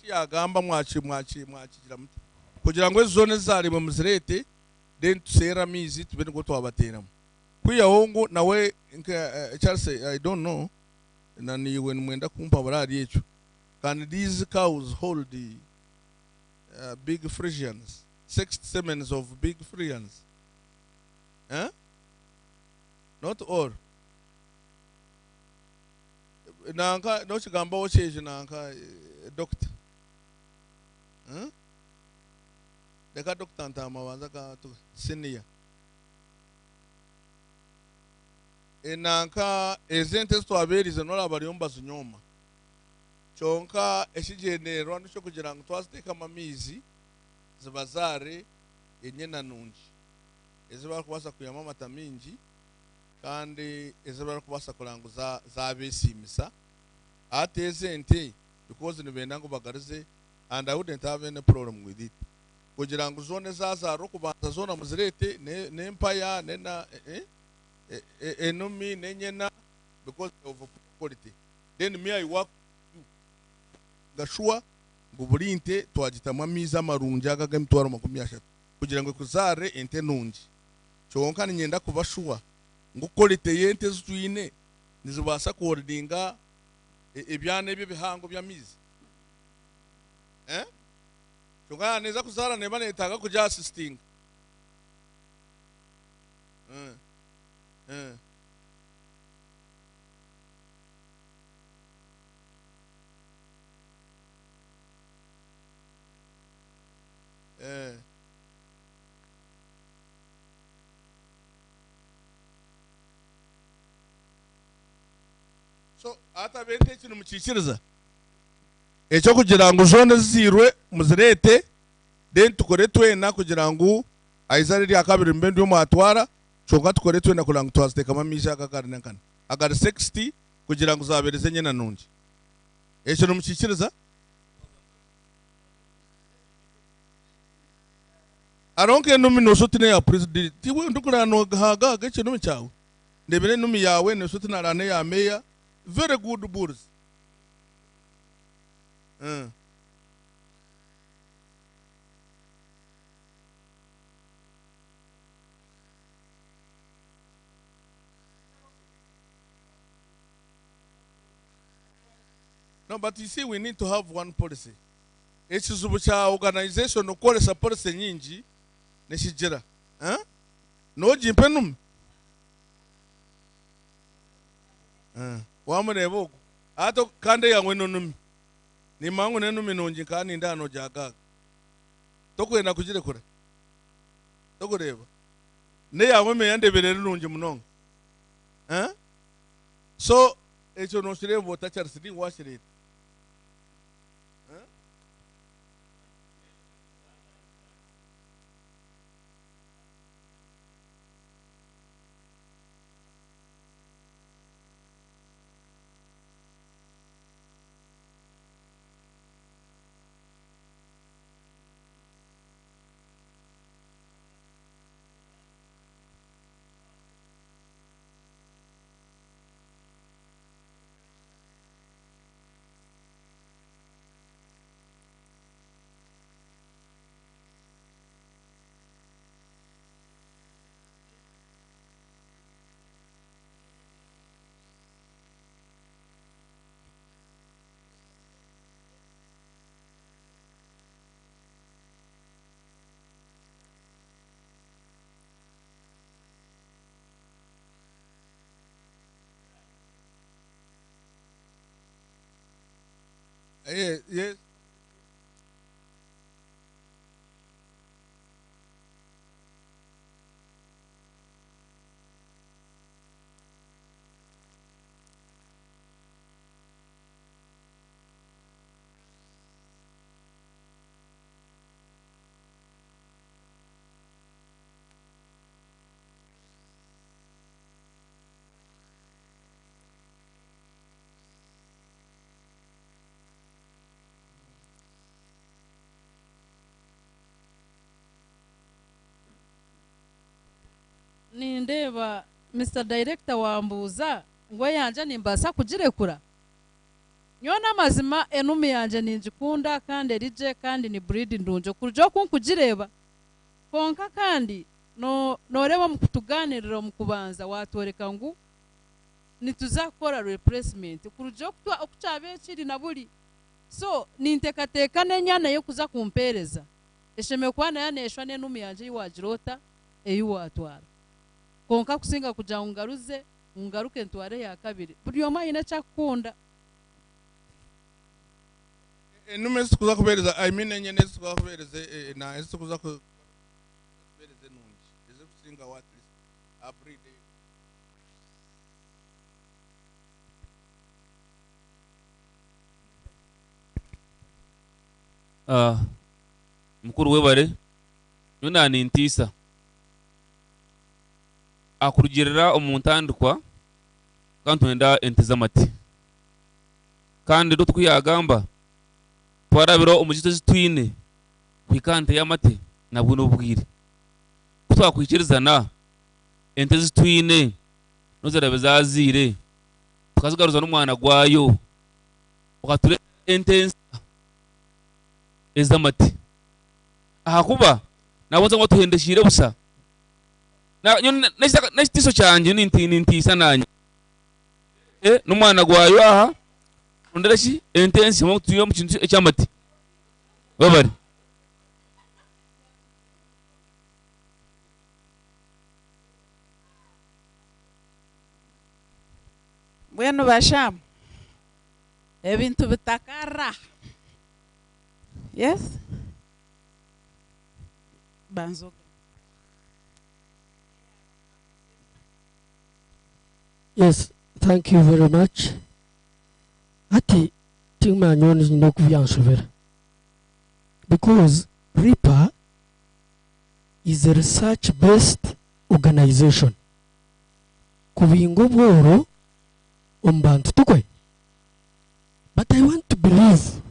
you yagamba mwakigira muti kugira ngo zone zari mu muzirete then tusera mizi tubene ngo twabateramo kwiyaho ngo nawe Charles I don't know nani when mwenda kumpa barari yecho can these cows hold the big Frisians 6 semens of big Frisians not all nanka no chigamba ocheje nanka doctor deka doctor ntama wanza ka senior enanka ezente twaberize nora bari yombaza nyoma chonka ekigenero ndo kugira ngo twaziteka amamizi zibazare enyena nungi ezibara kubasa kuyama amata mingi kandi ezibara kubasa kuranguza zabesimisa atezente because nibenda ngo bagarize and I wouldn't have any problem with it kugira ngo zone zazaro kubanza zona muzirete ne empire nena enumi nenyena because of quality then me I work gashua ngo burinte twagitama amiza marungi agaga mitwaro 30 kugira ngo kuzare ente nungi cyonka nyenda kubashua ngo quality yente zitwine nizibasa koordinga ebyane bibihango byamizi cyonka neza kuzara neba netaga kuja assisting so ata bente kintu mukikiriza ekyo kugira ngo zone zirwe muzirete then tukore twena kugira ngo aizari lya kabiri mbendi yo mwatwara chonga tukore twena kulango twaziteka amamisha akagari nankana agari 60 kugira ngo zabereze nyena nungi ekyo mukikiriza aronke numi nosotine ya president tiwe ndukura no haga gache numi chawe ndebere numi yawe nosotine arane ya meya very good boards no but you see we need to have one policy ekizubu cha organization okolesa policy nyingi neshijira no jimpe num wamurebo ato kande yangwe nonumi ni mangu nenumi nonji kandi ndano jaga tokwenda kujire kure tokureba ne yangwe me yandeberere nonji munonga so ekyo no shirebo tacharisi washirete Yes. nindeba Mr Director wambuza ngo yanje nimbasa kugirekura nyona mazima enumi yanje ninjikunda kandi erije kandi ni breed ndunje kurjo kunkugireba konka kandi noreba mu kutuganirira mu kubanza watoreka ngo nituzakora replacement kurjo okucabe kiri na buri so nintekateka nenyana yo kuza kumpereza esheme kwana yaneshwa n'enumi yanje yiwagirota eyiwatwara konka kusinga kuja ungaruke ntware ya kabiri buri yoma ina cyakunda enumi sikuza kubereza I mean enye nesikuza kubereza na esikuza kubereza nungi eze kusinga what is every day mukuru webare nuna nintisa akurugirira umuntandikwa kandi wenda entezamati kandi do twiyagamba twarabiro umujito zitwine kwikante yamate nabwo n'ubwire twakwikirizana ente zitwine nozerabe zazire tukazigaruza n'umwana gwayo ukature ente ezamati ahakuba nabonza ngo tuhendeshire busa na tiso cyanje nintisa nanye n'umwana gwayo aha undereshi intensi mo tuyo mu kintu ecyamati babari Bueno basham ebintu bitakara yes banzo Yes, thank you very much. Ati tingma nyoni no kuyansubira. Because Ripa is a research-based organization. Kubingo bworo umbantu tukwe. But I want to believe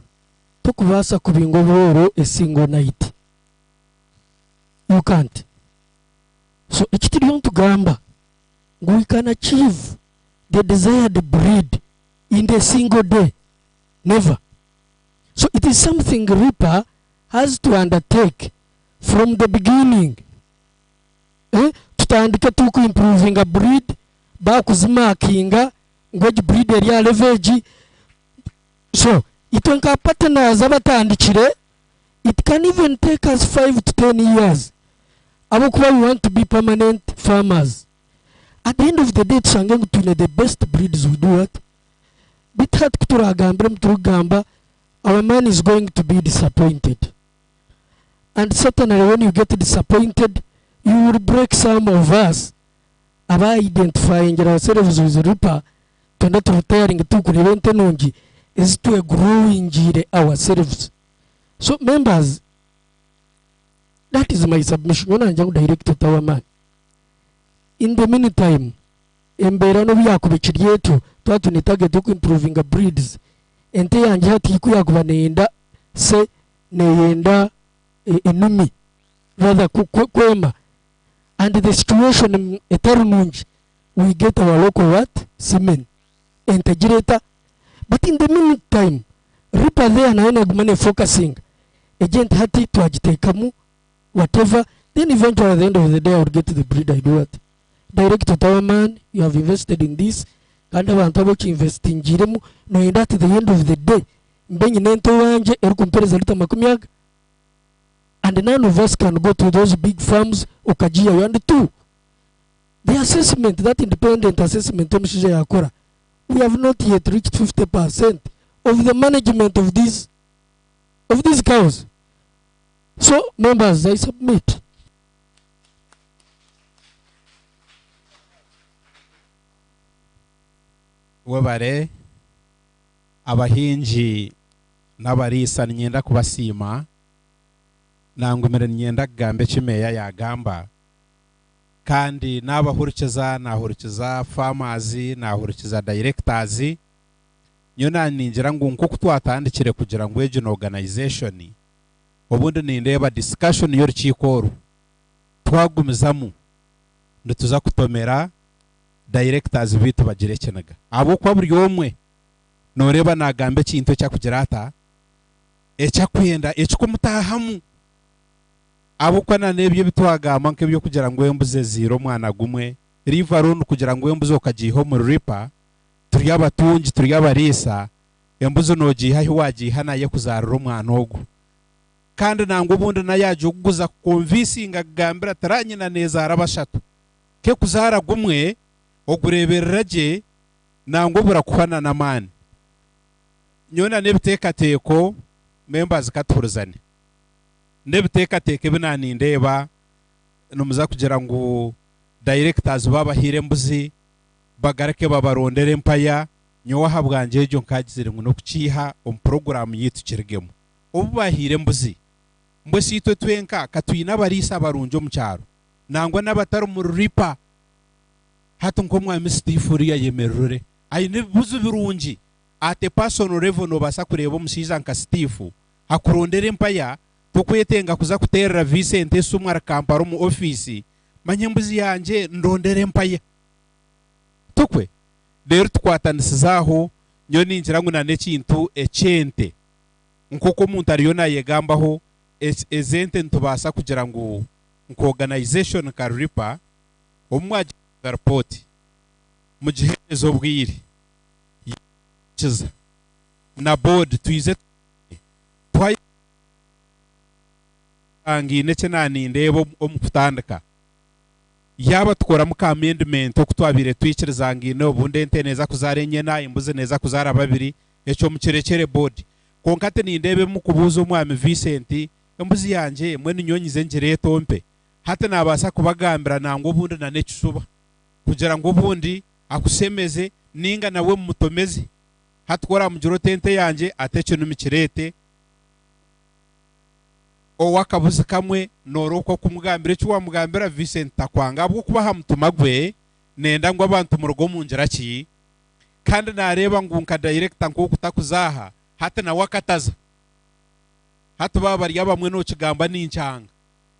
tukubasa kubingo bworo a single night. You can't. So ekitiri on tugamba we can achieve the desired breed in a single day. Never. So it is something Ripa has to undertake from the beginning. Tutandika tuku improving a breed, bakuzimakinga, ngwaji breed area leverage. So it wenka partners abatandikire. It can even take us 5 to 10 years. Abokuba we want to be permanent farmers. At the end of the day, the best breeds we do it. Our man is going to be disappointed. And certainly when you get disappointed, you will break some of us. About identifying ourselves with Ripa, to not retiring to is to a growing ourselves. So members, that is my submission. Direct to our man. In the meantime, emberano byakubikiri yetu twatuni target yo improving breeds ente yanje hati kuyakuba nenda se neyenda enumi rather kwema and the situation eternunji we get our local what semen integrator but in the meantime Ripa there na gumane focusing agent hati to agitekamu whatever then eventually at the end of the day I would get to the breed I do it. Direct to our man, you have invested in this. And I want to invest in Jiremu. Knowing that at the end of the day, being in Entowanje, and none of us can go to those big farms, Okajia, and two. The assessment, that independent assessment, we have not yet reached 50% of the management of these cows. So, members, I submit. Webare abahinji n'abarisa nyenda kubasima nangumere nyenda gambe chimeya ya gamba kandi nahurikiza farmers nahurikiza directors nyona ninjira ngo nko kutwatandikire kugira ngo ejo organization obundi nindeba discussion y'urukikoro twagumizamu nituza kutomera directors bitu bagerekenaga abo kwa buri omwe noreba nagambe kintu cya kugira ata ekyakwenda ekikumutahamu abo kwana nebyo bitwagamba nkebyo kugira ngo embuze zero mwana gumwe rivaron kugira ngo embuze okagiho mu ripa turi abatungi turi abarisa embuze nogiha hiwagiha naye kuzarura umwana ogu kandi nango bundi nayaje kuguza convincing agambira taranyina neza arabashatu ke kuzara gumwe ogurebereraje nango burakuhana na mani nyona nebitekateko members katurzane nebitekateke binani ndeba numuza kugira ngo directors babahire mbuzi bagarake babarondere empaya nyowa habwanje ejo nkagizire ngo no kuciha program yitu kirgemo obubahire mbuzi mbwesi itwe twenka katuyina Abarisa barunjo mu cyaro nangwa n'abatari mu ripa hato nko mwami Steve ya yemerure ayine buzu birungi ate personal level no basa kureba umusiza nka Steve akurondere empaya tukwetenga kuza kuterera Vincent Sumwara kamparo mu office manyembuzi yanje ndondere empaya tukwe rero twatanizaho nyo ninjira ngo nane kintu ecente nkoko umuntu ariyo nayegambaho ezente ntubasa kugira ngo nko organization ka ripa omwaje report mu gihezo bwiri kiza na board tuize twaye angi nece nani ndebo omukutandika yaba tukora mu amendment okutwabire twikiriza ngino bunde nteneza kuzarenye na imbuze neza kuzara babiri echo mukirekere board konkate ni ndebe mu kubuza umwami Vincent embuzi yanje mwe ninyonyize ngire tompe hata nabasa kubagambira nango bundi na nekisuba kugira ngo bundi akusemeze ninga nawe mutomeze hatkora mu jiro tente yanje atece numikirete o wakabuze kamwe noroko kumugambire cyo wamugambira Vincent takwanga abwo kubaha mutumagwe nenda ngo abantu mu rugo munjira ki kandi nareba ngo nka director ngo kutakuzaha hata na wakataza hata baba ari abamwe no kigamba n'incanga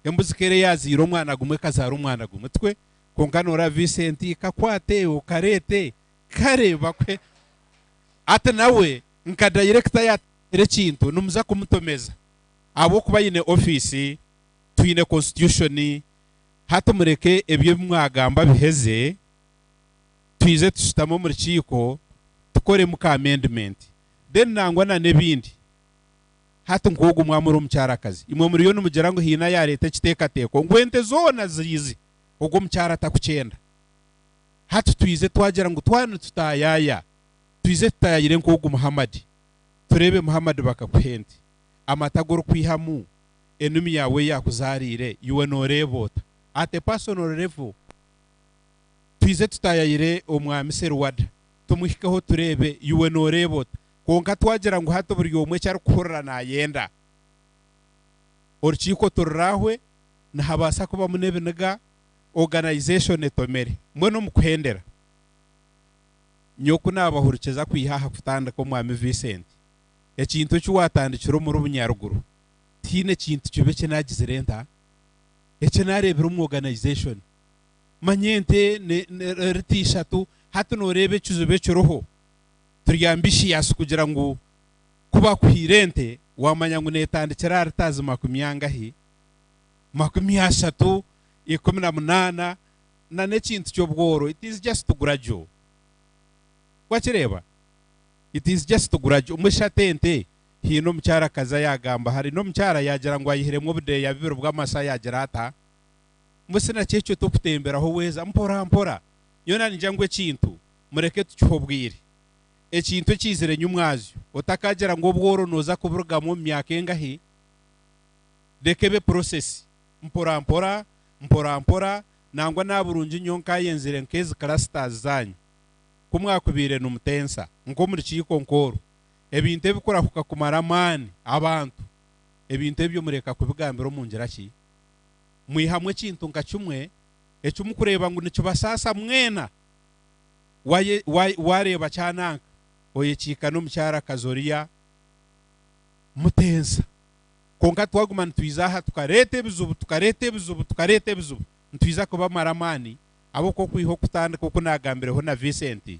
embuzikere yaziro mwana gumwe kazara umwana gumwe twe konkanora Vincent kakwate ukarete kareba kwe ate nawe nka director ya rekintu numuza kumutomeza abo kuba yine office tuyine constitution hata mureke ebyo mwagamba biheze tuize tushitamo muri kiko tukore mu amendment then nangwa na nebindi hata nkogo mwamuro mucyarakazi imwe muri yo numugera ngo hina ya leta kitekateko ngwente zona zizi ubwo mucyara takucenda hata tuize twagera ngo twana tutayaya tuize tutayire nkogo Muhammad turebe Muhammad bakakuhende amatagoro kwihamu enumi yawe yakuzarire yuwe norebota ate personal level tuize tutayire omwami Serwada tumuhikaho turebe yuwe norebota konka twagera ngo hato buri omwe cyari kuhorana nayenda orchiko turahwe na habasa kuba munebe naga organization etomere mwe no mukwendera nyoku nabahurukeza kwihaha kutanda ko mwami Vincent ekintu cyo watandikira mu rubunyaruguru tine kintu cyo beke nagize renta ece narebera mu organization manyente ne retishatu hato no rebe cyuzube cyoroho turyambishi yasu kugira ngo kuba kwirente wamanya ngo netandikira artazi makumyangahi makumyashatu 18 na ne kintu cyo bworo it is just to graduate kwakireba it is just to graduate umushatente hino mucyara kaza yagamba hari no mucyara yagira ngo ayihiremo bude ya bibiro bw'amasa yagira ata musina cyecho to kutemberaho weza mpora yona ninja ngwe kintu mureke tucyobwire ekintu kizire nyumwazyo otakagera ngo bworo noza kuburuga mu myaka engahi dekebe process mpora nangwa naburunji nyonka yenzire nkezi clusters zanyu kumwakubire numutensa nko muri kiko nkoro ebintu ebikora kukakumara mani abantu ebintu ebyo mureka kubigambira mu ngira ki mwihamwe kintu nkacumwe ecumukureba ngo nicyo basasa mwena wareba cyananka oye kika no mucyara kazoria mutensa konka twagumana twizaha tukarete bizubu ntwiza kuba maramani abo ko kwiho kutandika ko nagambireho na Vincent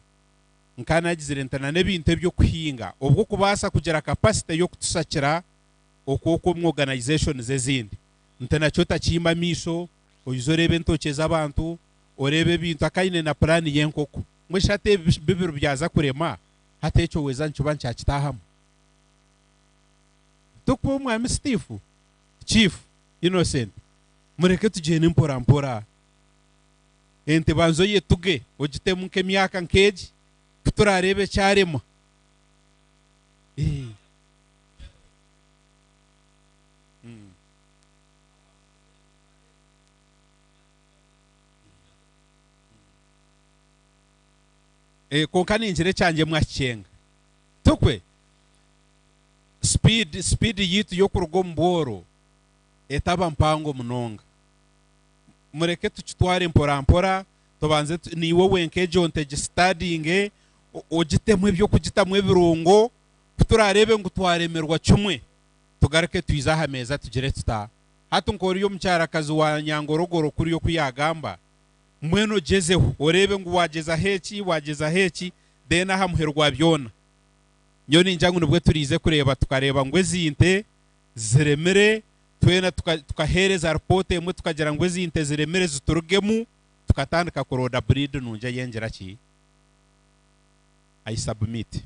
nkanagize rentana n'ebintu byo kuhinga ubwo kubasa kugira capacity yo kutusakira okoko mu organization zezindi ntana cyota kima misho oyizorebe ntoke z'abantu orebe bintu akayine na plan yenkoko mwishate bibiru byaza kurema hatecho weza ncuba ncyakitahamo tukwo mwami Steve Chief Innocent mureke tugene mpora ente banzo yetuge ogite munke myaka nkeji turarebe cyarema konkani injire cyanjye mwakenga tukwe speed yitu yo kurugo mboro etaba mpango munonga mureke tuchitware mpora tubanze ni wowe wenkeje onteje studying ogitemwe byo kugitamwe birungo turarebe ngo twaremerwa cyumwe tugareke tuizaha meza tugire tuta hatu nkori yo mcyarakazi wa nyangorogoro kuri yo kuyagamba mweno jezeho orebe ngo wageza heki dena hamuherwa byona nyo ninjangu nubwo turize kureba tukareba ngo ezinte ziremere twena tukahereza report emwe tukagira ngo ezinte ziremere ziturugemu tukatandika kuroda breed nunja yengera ki I submit.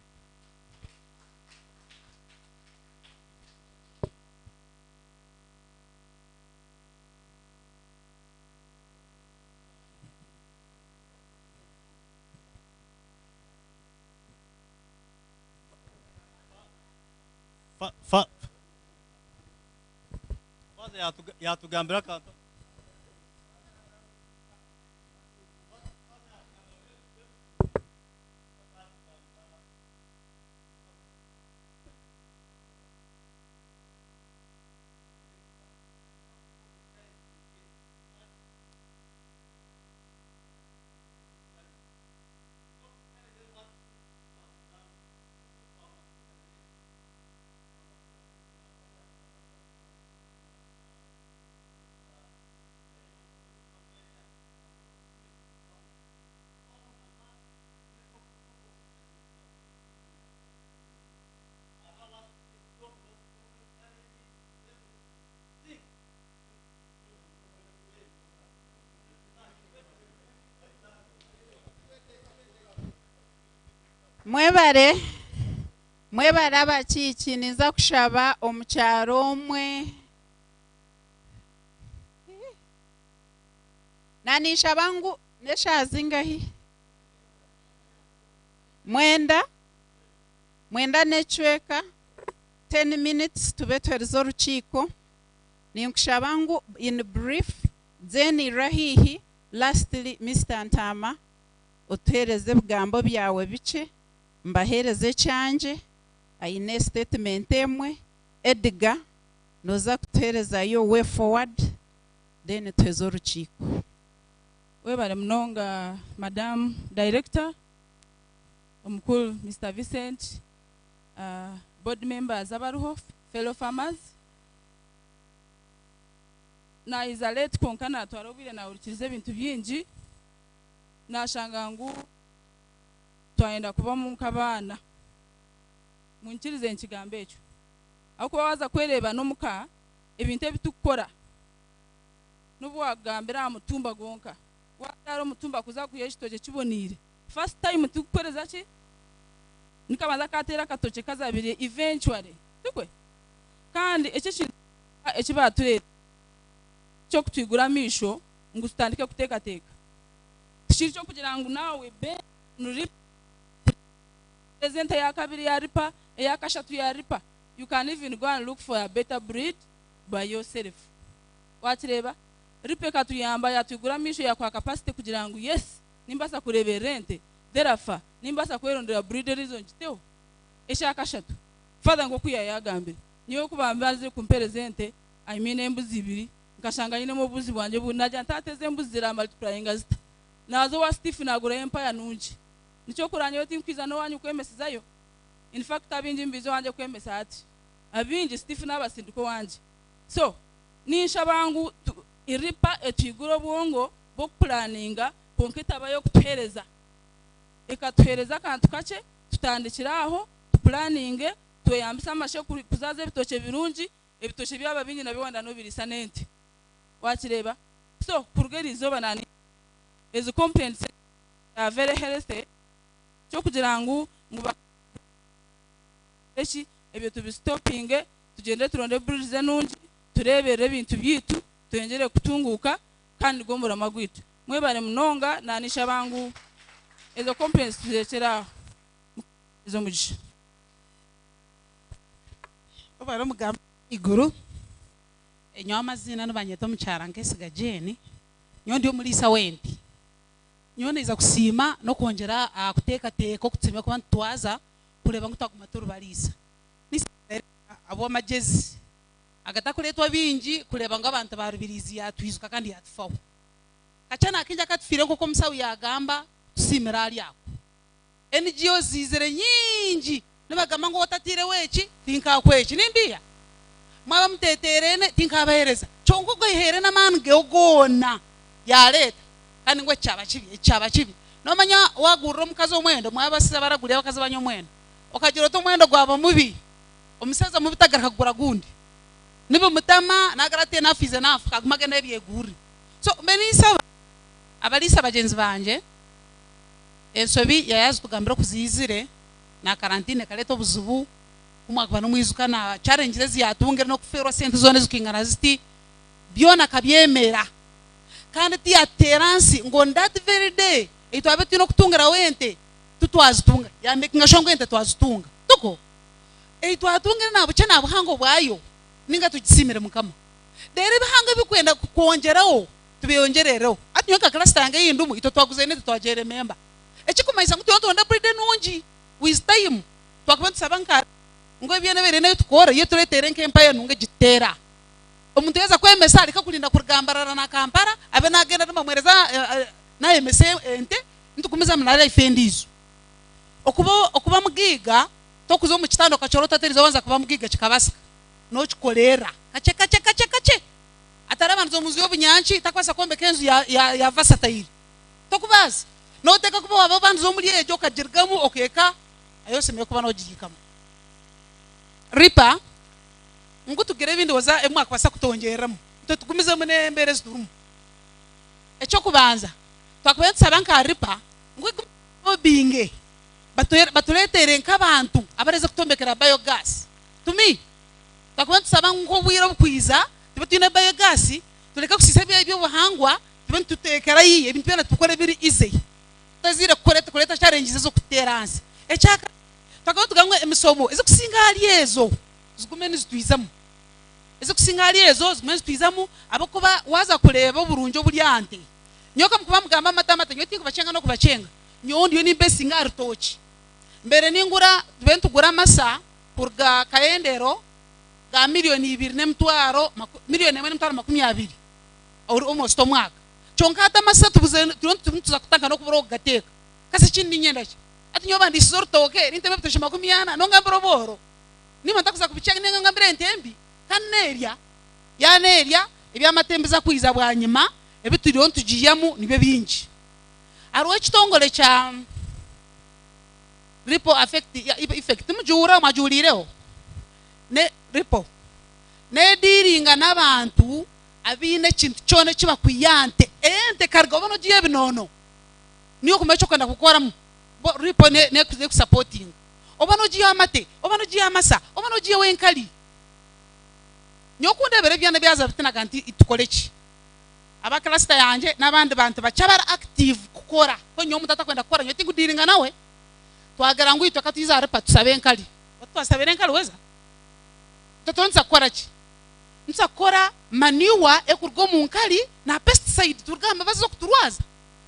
yatugambira kanto mwebare abakiki niza kushaba omukyaro omwe nanisha bangu neshazingahi mwenda nechweka 10 minutes tube twerizo ruchiko ninkushabangu in brief then rahihi lastly Mr. Ntama otuhereze bugambo byawe bice mbahereze cyanje ayine statement emwe Edgar noza kutuhereza yo way forward then twezo ruchiko webale mnonga Madam Director omukuru Mr. Vincent board members abaruho fellow farmers na izalete konkana twarobire na urikirize ibintu byinji nashangangu twaenda kuba mu kabana munkirize nkigambe cyo ako waza kwereba no muka ibintu bitukora nubu wagambira mutumba gonka wataro mutumba kuza kuyeshitoje kibonire first time tukoreza ki nikabanza katera katoche kazabire eventually tukwe kandi ekibature cyo kutwigura misho ngustandike kuteka tishiri cyo kugira ngo nawe be nuri present ya kabiri ya Ripa ya kashatu ya Ripa you can even go and look for a better breed by yourself watireba Ripa katuyamba yatwigura misho ya kwa capacity kugira ngo yes nimbasa kurebe rente derafa nimbasa kwerondera breederizon kiteo esha kashatu father ngo kuya yagambire niyo kubambaze kumperezente I mean embuzi ibiri ngashanga nyine mu buzi bwanje bunajya ntateze embuzi zira multiplying zita nazo wa Steve nagura empire nunji nicho kuranyo tinkwiza no wanyu kwemesizayo in fact abinji mbizo wanje kwemesa ati abinji Steve n'abasindiko wanje so nisha bangu iripa etwiguro bwongo bo planninga konka itabayo kutuhereza ikatuhereza akantu kake tutandikira aho tupulaninge tuyambisa amashe kuzaza ebitoke birungi ebitoke byaba bingi nabyo wanda no birisa nente wakireba so kurugerizo banani ezo complaints are very healthy cyo kugira ngo eshi ebyo tubistopinge tugende turonde burize nungi turebere ebintu byitu tuyengere kutunguka kandi gombora magwitu mwebare munonga nanisha bangu ezo complaints turekera ezo mugisha obara mugamba iguru enyo amazina n'abanyeta mucyara nkesiga jeni nyo ndi umulisa wendi nyo neza kusima no kongera kuteka teko kutsime kwa ntwaza kureba ngo twakumaturu barisa abo amagezi agatakuletwa bingi kureba ngo abantu ba Rubirizi yatwizuka kandi yatufaho kachana akinja katufire nko musawu yagamba tusimira ali ako NGO zizere nyingi nibagamba ngo watatire weki tinka kweki nindiya mwaba muteterene tinka bahereza chongo go ihere na mange ogona ya leta kandi ngo cyaba kibi no manya wagurro mukazo omwendo mwaba sisa baraguriye bakaza banyo mwendo okagiro to mwendo gwaba mubi omusaza mubitagara kagura gundi nibo mutama nagarate nafize nafu kagumagenda ebyeguri so benisaba abalisa bagenzi banje ensobi yayazi kugambira kuzizire na karantine kaleto buzubu kumwaka n'umwizuka na challenges yatungere no kuferwa sente zone zikingana ziti byona kabyemera kandi ti ateransi ngo that very day itwabe tino kutungera wente tutwazitunga ya making shongo ente twazitunga tuko itwatungera nabo cyo nabo hango bwayo ninga tugisimire mukama dere bihanga bikwenda kongeraho tubiyongerereho ati nyoka cluster yange yindumu ito twaguze ne twagere member ekikumaisa ngo tonda bride nungi with time twakubenta sabanka ngo ebyene bere nayo tukora iyo turetere nk'empire nunge gitera omuntu yeza kwemesa alika kulinda kugambarara na Kampala abe nagenda tumamwereza na emese ente ntukumiza mnala ifendizo okuba mugiga tokuzo mu kitando kachorota terizo wanza kuba mugiga kikabasa no chikolera kache atara banzo muzi obunyanchi takwasa kombe kenzu ya versatile tokubaza no teka kuba abo banzo muri ejo kajirgamu okeka ayose me kuba no jigikamo Ripa ngutugere bindi waza emwaka basa kutongeramo tutukumiza mune embereze turumu echo kubanza twakubetsa banka Ripa ngo binge batuletere nk'abantu abareze kutombekera biogas tumi twakubetsa banko bwiro bukwiza tibutine biogas tuleka kusisa byo buhangwa tibe tutekera yiye ibintu byana tukore biri easy tazire kureta challenges zo kuteranse echaka twakubetugangwe emisomo izo kusinga ali ezo zigumene zitwizamo izo kusinga ali ezo zigumene zitwizamo abakuba waza kureba burunjo bulyante nyoka mukuba mugamba matamata nyoti kubacenga no kubacenga nyondi yo ni besinga arutochi mbere ningura tugura masa kurga kaendero ga milioni 2 n'emtwaro milioni 1.20 or almost omwaka chonka ata masa tubuze tuza kutanga no kubro gateka kasi chindi nyenda chi ati nyoba ndi sortoke nintebe bitoshima 10 no ngambro boro nima ntakuza kubicenga nenga ngambire entembi kaneria ya neria ibya matembeza kwiza bwanyima ebituriyo ntugiyamu nibe bingi arwo ekitongole cha Ripo effect mujura majurireho ne Ripo ne diringa n'abantu abine kintu cyone kiba kuyante ente kargo bano giye binono niyo kumecho kwenda gukora bo Ripo ne ku supporting obano giye amate obano giye amasa obano giye wenkali nyokunde bere byane byaza bitina kanti itukoleki abaklasta yanje nabandi bantu bacabara active kukora ko nyomu tatakwenda gukora nyoti gudiringa nawe twagara ngo itwa katiza Ripa tusabe nkali twasabere nkali weza totonza gukora ki nsakora maniwa ekurgo mu nkali na pesticide turgamba bazo kuturwaza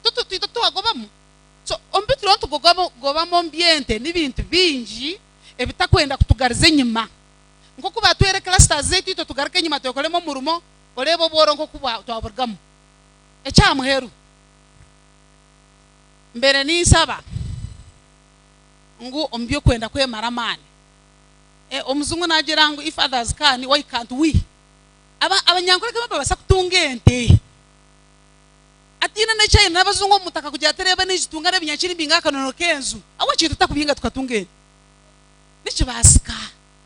tutu twagobamo so ombitiro tugogamo ambiente n'ibintu bingi ebitakwenda kutugarize nyima nko kuba twere clusters zetu tugarike nyima tokolemo murumo olebo boro nko kuba twaburgamo echamuheru mbere nisaba ngo ombyo kwenda kwemara mane omuzungu nagira ngo if others can why can't we abanyankore kama basa kutungente atina ne chai n'abazungu mutaka kujya tereba n'igitungane binyakiri binga kanono kenzu aho kintu takubinga tukatungene n'ikibasika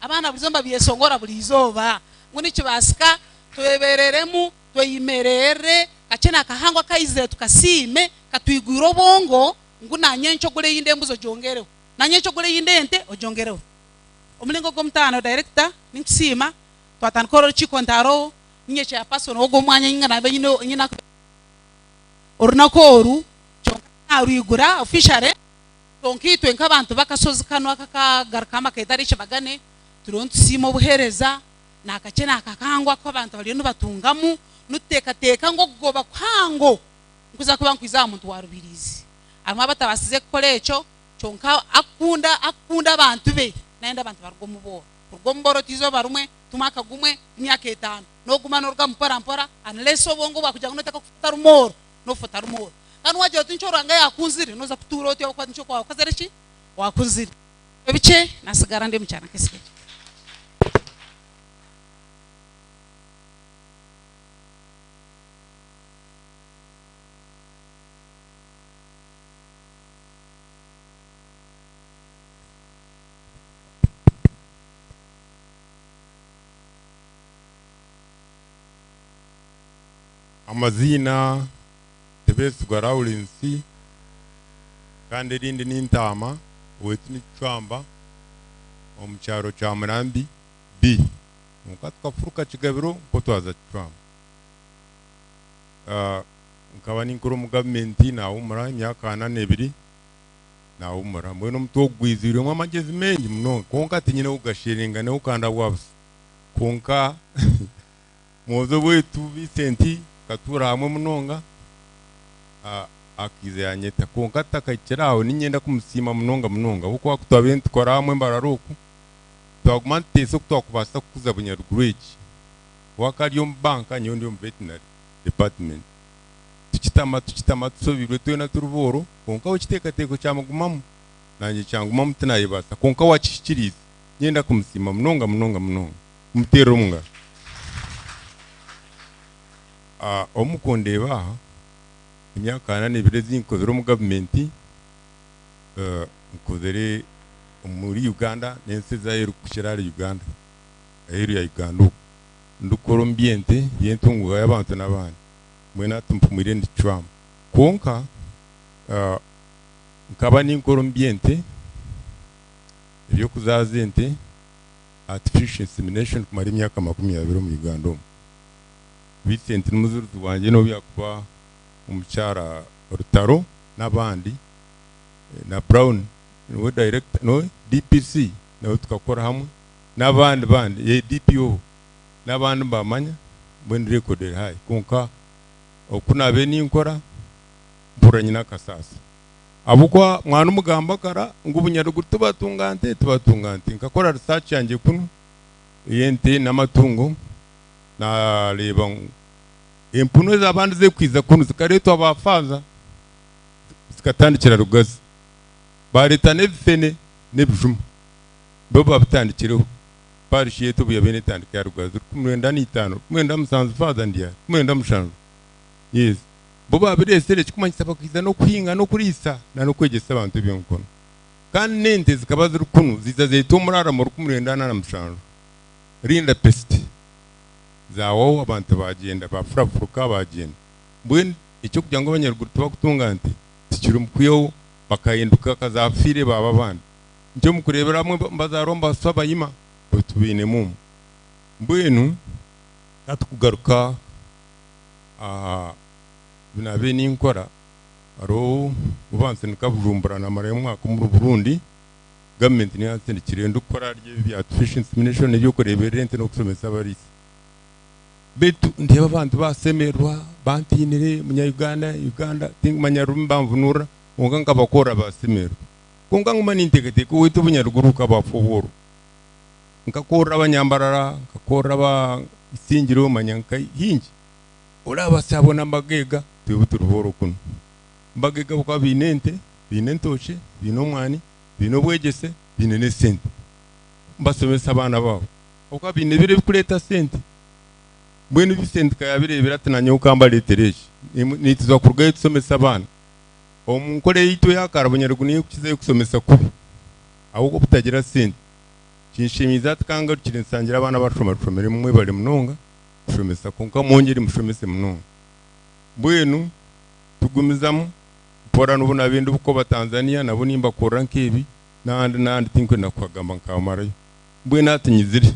abana buzomba byesongora buri izoba ngo n'ikibasika twebereremu twayimerere kachena kahangwa kaize tukasime katwigwiro bongo ngo nanyencho gole yinde mbuzo jongereho nanyencho gole yinde ente ojongereho omulingo gomtano director ninkisima twatankoro chikontaro nyecha paso no gomwanya ngana benyino nyina orunakoru chonka ruigura official tonkitwe nk'abantu bakasozi kano akakagarukama kedari kibagane turontu simo buhereza nakachena akakangwa ko abantu bali no batungamu nutekateka ngo goba kwango nkuza kuba nkwiza muntu wa Rubirizi arimo batabasize gukora eco chonka akunda abantu be naenda abantu barugomuboro tizo barumwe tumaka gumwe myaka 5 no gumana ruga mpora unless obongo bakuja kunotaka kufuta rumoro no futa rumoro kandi waje tunchoro anga yakunzire noza kuturo otiyo kwa nchoko wa kazerechi wakunzire ebiche nasigara ndi mchana kesike amazina tebesugwa Rawlinsi kandi rindi n'intama wetu n'icwamba omucyaro cya Murambi B nuko twafuruka kigabiro ko twaza cwamba nkaba ninkuru mu government na umura myaka 2 na umura mweno mutogwizire mwa magezi mengi muno konka tinyine ugashiringa ne ukanda bwabuse konka mozo wetu Vicenti katura hamwe munonga akize yanyeta konka takakiraho ninyenda kumusima munonga uko akutwabenti kora hamwe mbararuku twagumantese kutwakubasa kuza bunyarugureki wakari yo banka nyondo mu veterinary department tukitama tusobirwe twena turuboro konka ukitekateko cyamugumamo nanje cyangumamo tinayibasa konka wakishikiriza nyenda kumusima munonga mutero munga omukondeba imyaka 4 zinkozero mu government nkozere muri Uganda nense zayo kushirari Uganda ya Uganda ndukoro ambiente yentunguga y'abantu n'abandi mwena tumpumire ndi Trump konka nkaba ninkoro ambiente ibyo kuzazente artificial insemination kumara imyaka 20 mu Uganda Vicente n'umuzuru wanje no byakuba umucyara Rutaro n'abandi na Brown no director no DPC no tukakora hamwe n'abandi ye DPO n'abandi bamanya when record high konka okuna beni nkora mburanye nakasasa abukwa mwana umugamba kara ngubunyaruguru tubatungante nkakora research yanje kuno yente n'amatungo na leba impuno z'abandi ze kwiza kuno zikareto abafaza zikatandikira rugazi bareta nebifene nebijuma bo babitandikiraho parishiye to buyabene tandika rugazi 15 mwenda musanzu faza ndiya mwenda mushanzu yes bo babiresere kikumanyisa bakwiza no kuhinga no kurisa na no kwegesa abantu byonkono kandi nente zikabaza rukuno ziza zetomurara mu 15 na mushanzu rinda peste zawo abantu bagenda bafurafuruka bagenda mbwe icyo kugira ngo abanyaruguru tubakutungante tikiri mukwiyo bakahinduka kazafire baba bandi nje mukurebera amwe mbazaromba sabayima tubine mu mbwenu atukugaruka binabe ninkora aro ubanse nikabujumbura na mara y'umwaka mu Burundi government ni yatsindikire ndukora rye bya artificial insemination byo kurebera rente no kusomesa Abarisa betu ndeba abantu basemerwa bantinire munya Uganda tingmanyarumba mvunura unganga bakora basemerwa kunga nguma ninteketeko wetu bunyaruguru kabafuburu nkakora abanyambarara nkakora ba isingiro manyanka hingi uraba sabona mbagega tubuturuboro kuno mbagega bukwa binentoche binomwani binobwegese binene sente mbasomesa abana babo ukwa binebire bikuleta sente mbwenu bisente kayabirebera tunanye ukamba letereje nituzwa kurugaye tusomesa abana omunkore yito yakara abanyarwanda kukize kusomesa kubi ahubwo butagira sente kinshimiza tukanga kirinsangira abana bashomera mwe bari munonga kushomesa konka mwongere mushomese munonga mbwenu tugumizamo pora nubu nabindi buko batanzania nabo nimba kora nkebi nandi tinkwe nakwagamba nkamarayo mbwenu atinyizire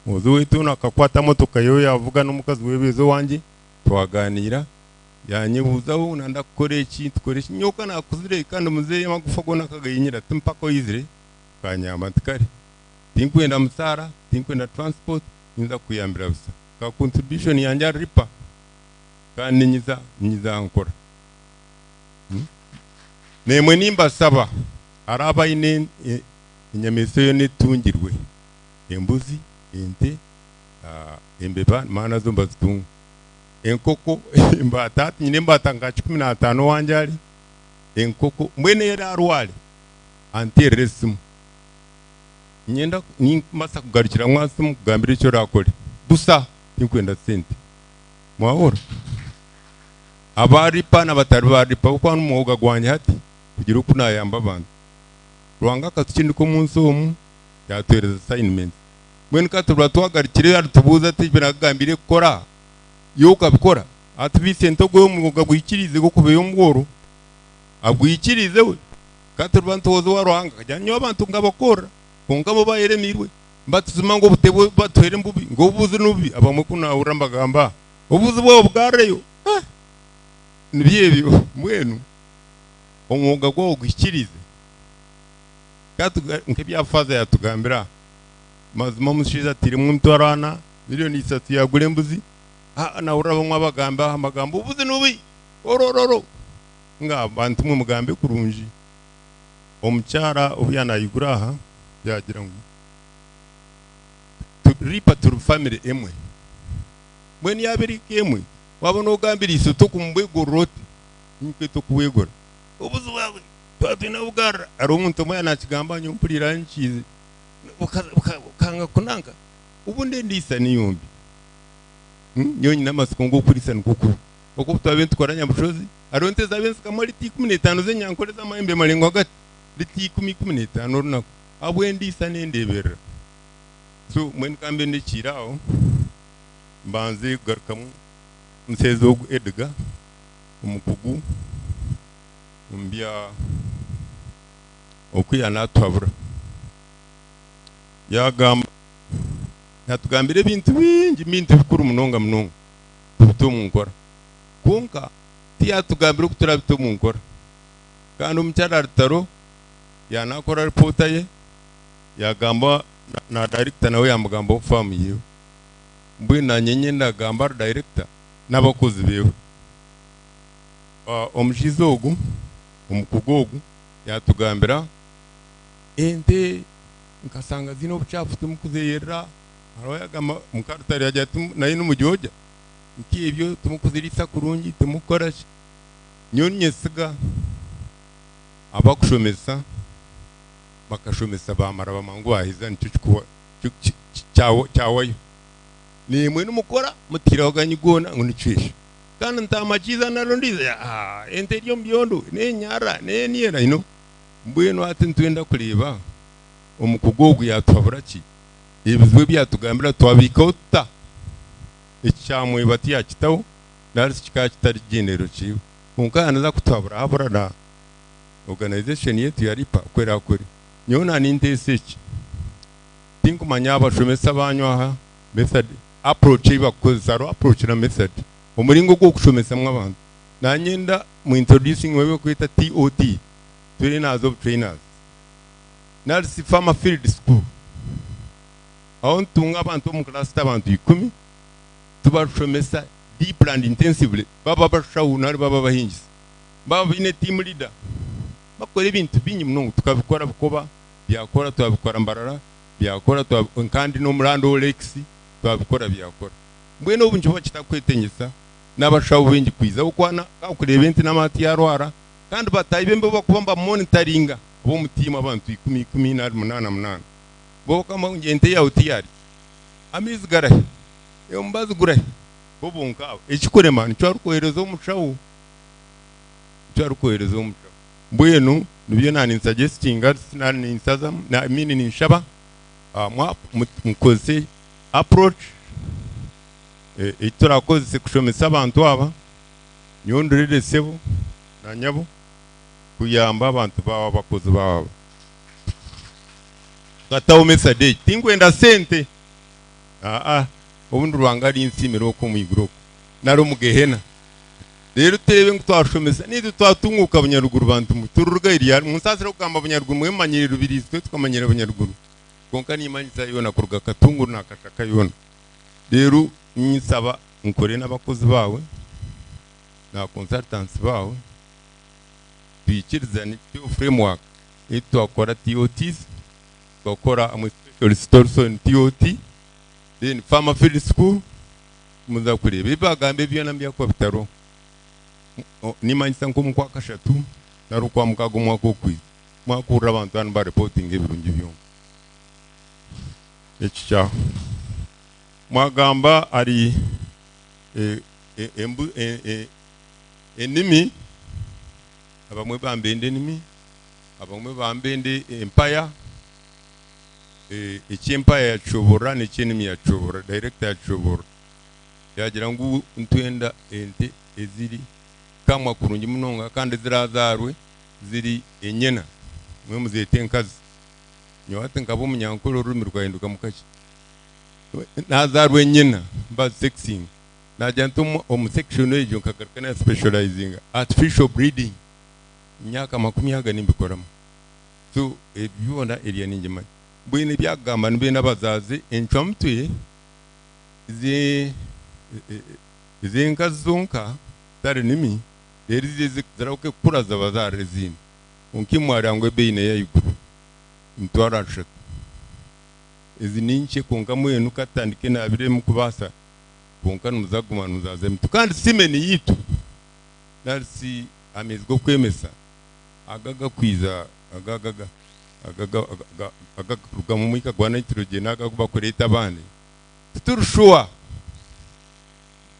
muzo wetu nakakwata motoka yo yavuga n'umukazi webezo wanje twaganira yanyibuzaho nanda kukore iki tukoresha nyoka nakuzire kandi muzeyi magufa gona kagayinyira tumpako yizire kanyama tikari tinkwenda musara tinkwenda transport inza kuyambira busa ka contribution yanja ripa kandi nyiza nkora nemwe nimba saba araba ine inyameso yo netungirwe embuzi ente embeba mana zomba zitunga enkoko imbata nyine mbata nga 15 wanjali enkoko mwene yari arwale anteresimu nyenda ni masa kugarukira mwasimu kugambira icyo rakore busa tinkwenda sente mwahora abaripa n'abatari baripa uko n'umuhoga gwanye hati kugira uko nayamba abantu rwanga katukindi ko munsi omu yatwereza assignment mwene katubura twagarukire aritubuza ati biragambire gukora yo ukabikora ati bisente gwe umuhoga gwikirize go kubeyo mugoro agwikirize we katubura ntozo warwanga kajyanyo abantu ngabakora konka bo bayeremirwe batuzuma ngo butebwe batwere mbubi ngo buzi nubi abamwe kuna urambagamba ubuzi bwo bwareyo nibyebyo mwenu umwuga gwo gwikirize nk'ibyafaza yatugambira mazima mushiza tiri mumtwarana miliyoni 3 yagure mbuzi na urabamwe abagamba amagambo ubuzi nubi orororo nga bantu mu mugambe kurunji omucyara ubuyana yiguraha yagira ngo ripa turu family emwe mweni yabiri kemwe wabona ugambira isuto kumbwego rote nkweto kuwegora ubuzu wawe twatuna ugara ari umuntu mwe anakigamba nyumpurira nkize ukanga kunanga ubunde ndisa niyombi nyonyi namasuko ngo kurisa nkuku uko twabentu koranya bushozi aronte zabensi kamali 15 zenyankoreza mahembe malengo hagati liti 15 runako abwendi sane ndebera so mwen kambe ndikiraho mbanze garkamu msezo edga umukugu umbya okuyana twabura yagamba yatugambire bintu bingi mintu bikuru munonga bito munkora konka tiyatugambire kutura bito munkora kandi umucyara rutaro yanakora reporta ye yagamba na director nawe yamugamba farm yiwe mbwe na nyenye ndagamba director n'abakozi bewe omushizogu umukugogu yatugambira ente nkasanga zino bucafu tumukuzeyera haro yagamba mukarutari yajya nayo n'umujyoja nkibyo tumukuzirisa kurungi tumukora nyonye siga abakushomesa bakashomesa bamara bamangu bahiza nicyo cyawayo nimwe n'umukora mutira oganyigona ngo nicesha kandi ntamakiza narondiza ente ryo mbyondo nenyara neniera ino mbweno ati ntwenda kureba umukugogu yatwabura ki ibizwe byatugambira twabikota icyamwe bati yakitaho nari kitari genero ciwe unkana za kutwabura habura na organization yetu ya ripa kwera kuri nyona ninteseki tinkumanya abashomesa banywa method approach ibakozaro approach na method umuringo gwo kushomesa mwabantu nanyenda mu introducing wewe kwita TOT trainers of trainers nalisi farmer field school aho ntunga abantu mu class tabantu 10 tubashomesa deep and intensively baba bashawuna baba bahingi baba bine team leader bakora ibintu binyi munongo tukabikora bukoba byakora twabikora mbarara byakora kandi no murando Lex twabikora byakora mbwene ubunje bakitakwetenyesa n'abashawo bengi kwiza ukwana kakureba enti n'amati yarwara kandi batayibembe bakubamba monitoringa bo mutima abantu 10 bo kama ngente ya utiyari amizi garahe Mbazi gure bobo nkawe ekikurema nicyo arukohereza omushaho nicyo arukohereza omushaho mbwenu nibyo nani suggestinga nani nsaza na mini ninshaba mwa mukoze approach iturakoze kushomesa abantu aba nyondorere sebo na nyabo kuyamba abantu bawa bakozi bawa katawo message tingwenda sente ubundi rwangari insimiro ko muyiguro naro mugehena rero tebe ngutwashomesa nidu twatunguka abanyaruguru bantu muturuga iriya musasira kugamba abanyaruguru mwemanyire Rubirizi twe tukamanyira abanyaruguru konka nimanyisa yona kuruga katunguru nakashaka yona rero nyisaba nkore n'abakozi bawe na consultants bawe bikirizani to framework ito akora TOTs bakora am special store TOT then farmer field school muza kureba ibagambe byo nambya ko bitaro nimanyisa nko mukwa kashatu narukwa mukago mwako kwiza mwakura abantu an ba reporting ebirungi byo ekicha mwagamba ari enimi abamwe bambende enimi abamwe bambende empire ekyempire yachobora n'ekyenimi yachobora director yachobora yagira ngu ntwenda ente eziri kamwa kurungi munonga kandi zirazarwe ziri enyena mwe muzete nkazi nyawate ngabo munyankoro rurimi rwahinduka mukaki nazarwe enyena ba sexing najanto section ejo nkagarukana specializing artificial breeding myaka 10 nimbikoramo so ebyona area ninjima bwine byagamba nibe nabazazi enchamtwe izi zonka tare nimi erize ziraruke kuraza bazare zini unkimwara ngwe beine yayikuru ntwara shaka izi ninche konka mwenu katandike nabire mukubasa konka numuzaguma nuzaze mtu kandi simeni yitu narisi amezgo kwemesa agaga kwiza agaga kuruga mu mwika gwa nitrogen agakuba kureta bane turushwa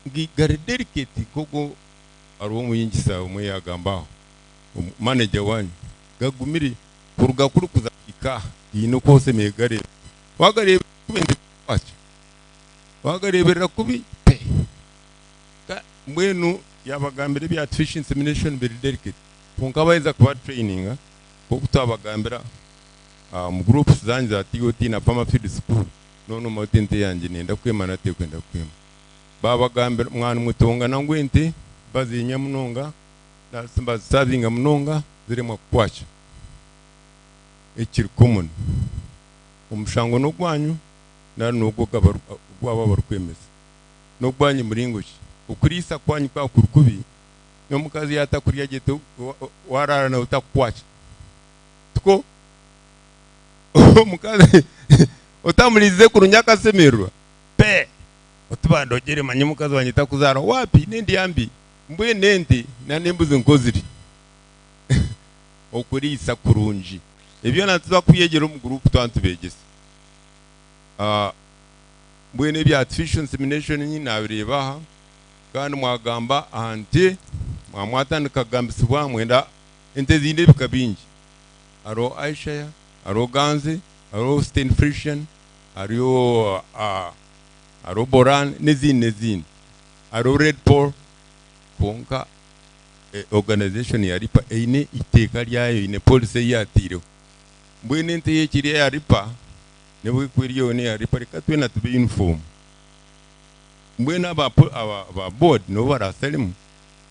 ngigare delicate koko aro muyingisa umwe yagambaho manager wanyu gagumiri kuruga kurukuza ika yino kose megare wagarebe kubende kwacho wagarebera kubi pe mwenu yabagambira bya artificial insemination very delicate kunkabayiza kuba training ko kutabagambira mu groups zanje za TOT na farmer field school nono matente yanje nenda kwemana te kwenda kwema babagambira mwana mutonga nangwente bazinya munonga nasimba savinga munonga ziremwa kwacha ekiri common umushango no gwanyu nari nugo gwaba barukwemeza no gwanyu muringoki ukurisa kwanyu kwa kurukubi no mukazi yatakuriya geto warara na utakwacha tuko mukazi utamulize kurunyaka semerwa pe utubandogere manye mukazi wanyita kuzara wapi nindi yambi mbwe nende na nembuze nkoziri okurisa kurunji ebyo natuza kuyegera mu group twantubegese mbwene bya artificial insemination nyina abirebaha kandi mwagamba ante mwamwatandika gambisibwa mwenda ente zinde bikabinji aro Aisha aro Ganze aro Stenfrishan aro Boran nezine aro Red Paul konka organization ya Ripa eine iteka lyayo ine policy yatiro mbwene ente yekiri ya Ripa nebo kwiriyo ne ya Ripa reka twena tube uniform mbwene aba board no barasalimu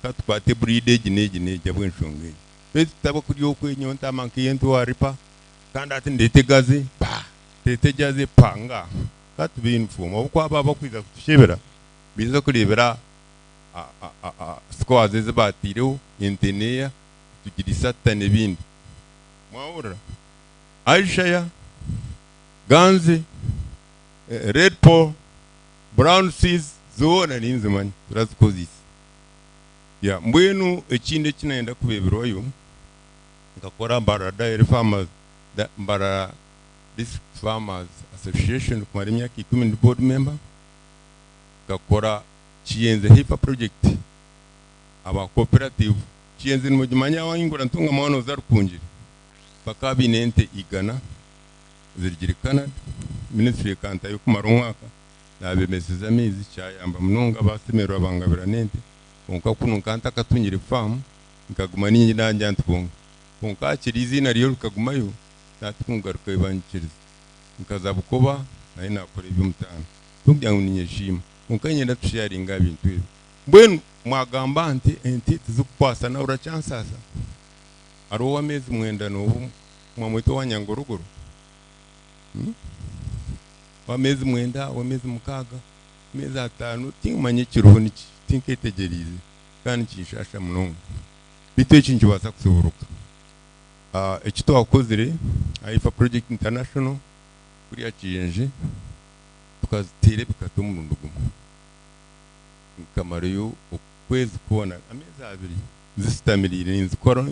katwate breedage neje bwenshonge bese tabo kuriyo kwenyonta mankiyentu wa Ripa kandi ati ndetegaze pa tetejaze panga katube uniform okwa baba kwiza kutushebera biza kurebera squads ezibatiriho enteneya tugirisata nebindi mwawura Aisha Ganze Red Paul Brown Seas zona ninzimanye turazikozisi ya mbwenu ekinde kinaenda kubebirwayo ngakora mbara dairy farmers mbara district farmers association kumara imyaka 10 board member gakora kiyenze hipa project aba cooperative kiyenze mu gimanya wangura ntunga mwana uzarukungira bakabinente igana zirigirikana ministry kanta yo kumara umwaka nabemeseza amezi cyayamba munonga basemero abangabira nente konka kuno kanta katunyire farm nkaguma ninyi nanjye antubonga konka kirizi na riyo rukagumayo natukungaruka ibanchiriza nkazabukoba naye nakora iby'umutana tumbyangu ninyeshima konka nyenda tusharinga bintu ibi mbwenu mwagamba enti tuzukwasa na urachansasa aro amezi mwenda no mwamwito wanyangoruguru wamezi mwenda wamezi mukaga mezi atanu tingmanye kiruhuni tinketegerize kandi kinshasha munonga bito ekintu basa kusoboruka ekito akozire aifa project international kuri yakiyenje tukazitere bikatumurundugumo kamariyo ukwezi kubona amezi abiri zisitamirire nzikora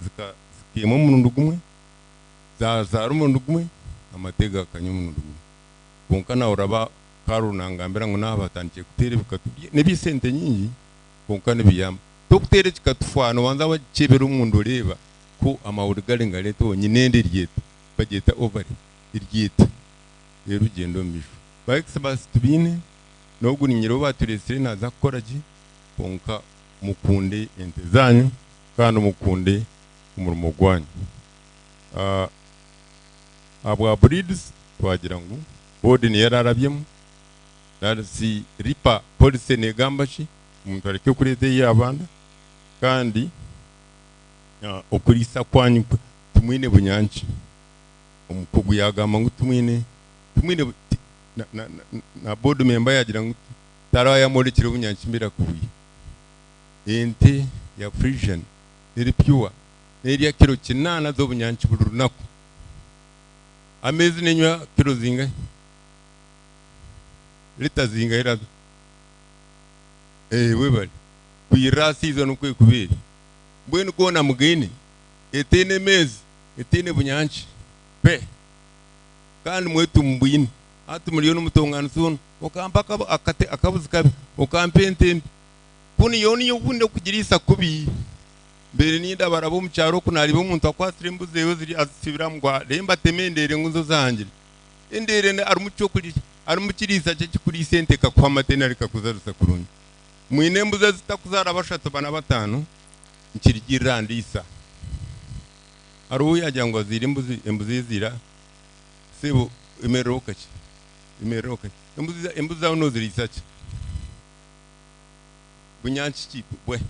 zikiyemo umurundugumwe zazara umurundugumwe amatega akanyumurundugumwe konka nawe uraba karunangambira ngo nabatangiye kutere bikatubye n'ibisente nyingi konka n'ibiyamba tokutere kikatufana wanza wacebera umuntu ureba ko amawurigare ngaleto nyinende ryeta bageta ovary iryeta rero ugendo misho baexabas tubine no guninyiro baturesire naza koraji konka mukunde ente zanyu kandi mukunde umurimo gwanyu abwa breeds twagira ngo bodi ni yararabyemo si ripa police negambashi umuntu areke kurete y'abana kandi okurisa kwanyu tumwine bunyanchi umukugu yagamba ngo tumwine na board member yagira ngo tara yamurekire bunyanchi mbira kubuye ente ya frisian iri pure iri ya kilo kinana zo bunyanchi burunako amezi nenywa kilo zinga lita zinga irazo webali kuira season kwe kubiri mbwenu kuona mugeni etene mezi etene bunyanchi pe kandi mwetu mbwini ati muri no mutongana sono okampa akabuzikabe okampente kuni yoni yokunde kugirisa kubi mbere ninda barabo mu cyaro kunari bo muntu akwasire mbuzeyo ziri azisibira mgwa remba temendere ngunzo zangire endere ari mucyo kuri ari mukirisa cyo kuri sente kakwa matena rikakuzarusa kurunyi mwine mbuze zitakuzara bashatu bana batanu nkirigirandisa ari uyajya ngo ziri mbuzi zira sebo imeroka imbuzi zawo no zirisa cyo bunyanchi kipu bwe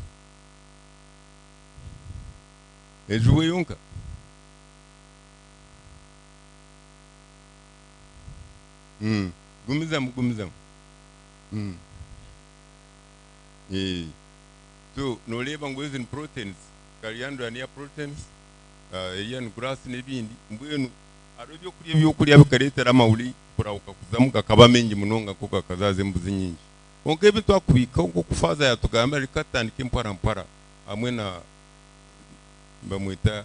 ejuwe yonka gumizamu so no leba ngo izin proteins kariandra ni proteins yan grass nebindi mbwenu arobyo kuriya bikaretera amawuli kurauka kuzamuka kabamenyi munonga kuko kazaze mbuzi nyingi onke bitu akubika uko kufaza yatugamba rikatandike mpara amwe na bamwita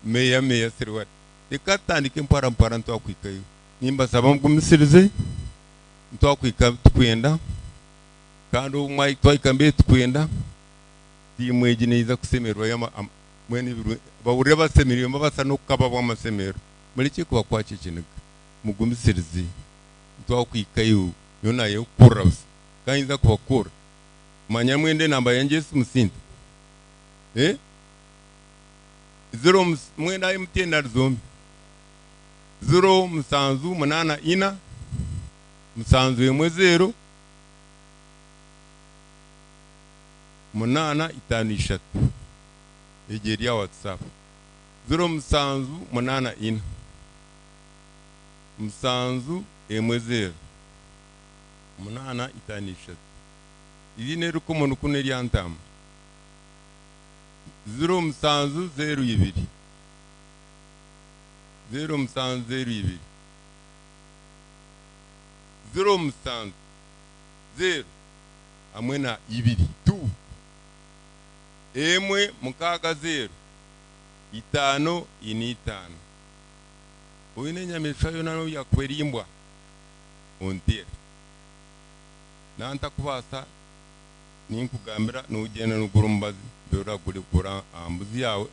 meya serwa rikatandike mpara nto akwikayo nimba saba mgumisirize nto akwika tukwenda kandi umwe twayikambe tukwenda timweji neza kusemerwa yama mwene bawure basemeriwe mabasa no kaba bw'amasemero muri cyo kuba kwacicinaga mugumisirize nto akwikayo yona yo kurabs kainza kubakura manya mwende namba ya Yesu musinda zero mwenda imtenda zombi zero musanzu munana ina musanzu yemwe zero munana itanu ishatu egeri ya WhatsApp zero musanzu munana ina musanzu yemwe zero munana itanu ishatu izine rukomo kuneri yantama zero musanzu zero ibiri zero musanzu zero ibiri zero musanzu zero hamwe na ibiri tu emwe mukaga zero itano ini itano uyine nyamesha yo nano yakwerimbwa ontiere nanta kubasa ninkugambira nugenda nugura omubazi beera gura ambuzi yawe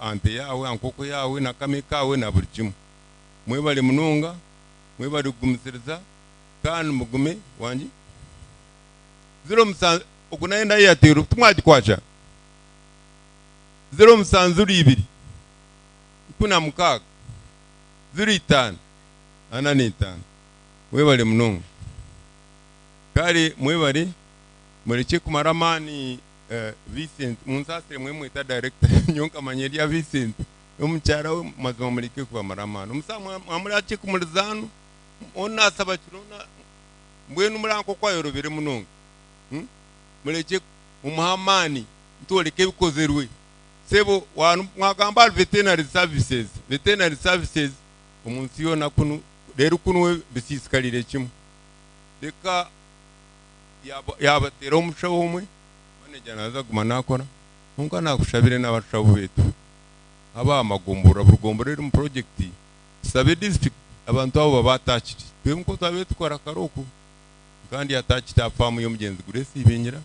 ante yawe ankoko yawe nakame kawe na buli kimu mwebale munonga mwebale kugumisiriza kandi mugume wangi 0 okunayenda yatero tumwagikwasha 0 kuna mukaga 0 5 mwebale munonga kale mwebale mureke kumaramani Vincent munsasire mwe mwita director nyonka manyeria Vincent omukyara we mazima mureke kuba maramani umusamwa amurake kumurizano ona saba kirona mbwenu muranko kwayo robere munonga mureke umuhamani ntoleke bikozerwe sebo wanu mwagamba veterinary services umunsi yona kunu rero kunu we bisisikalire kimwe reka yabatera omushaho umwe manager naza gumanakora nunga nakushabire n'abashaho betu aba amagombora burugombora rero mu project sabe district abantu abo babatachiri twemko tabe tukora karoko kandi yatachita afamu yo mugenzi guresi ibenyera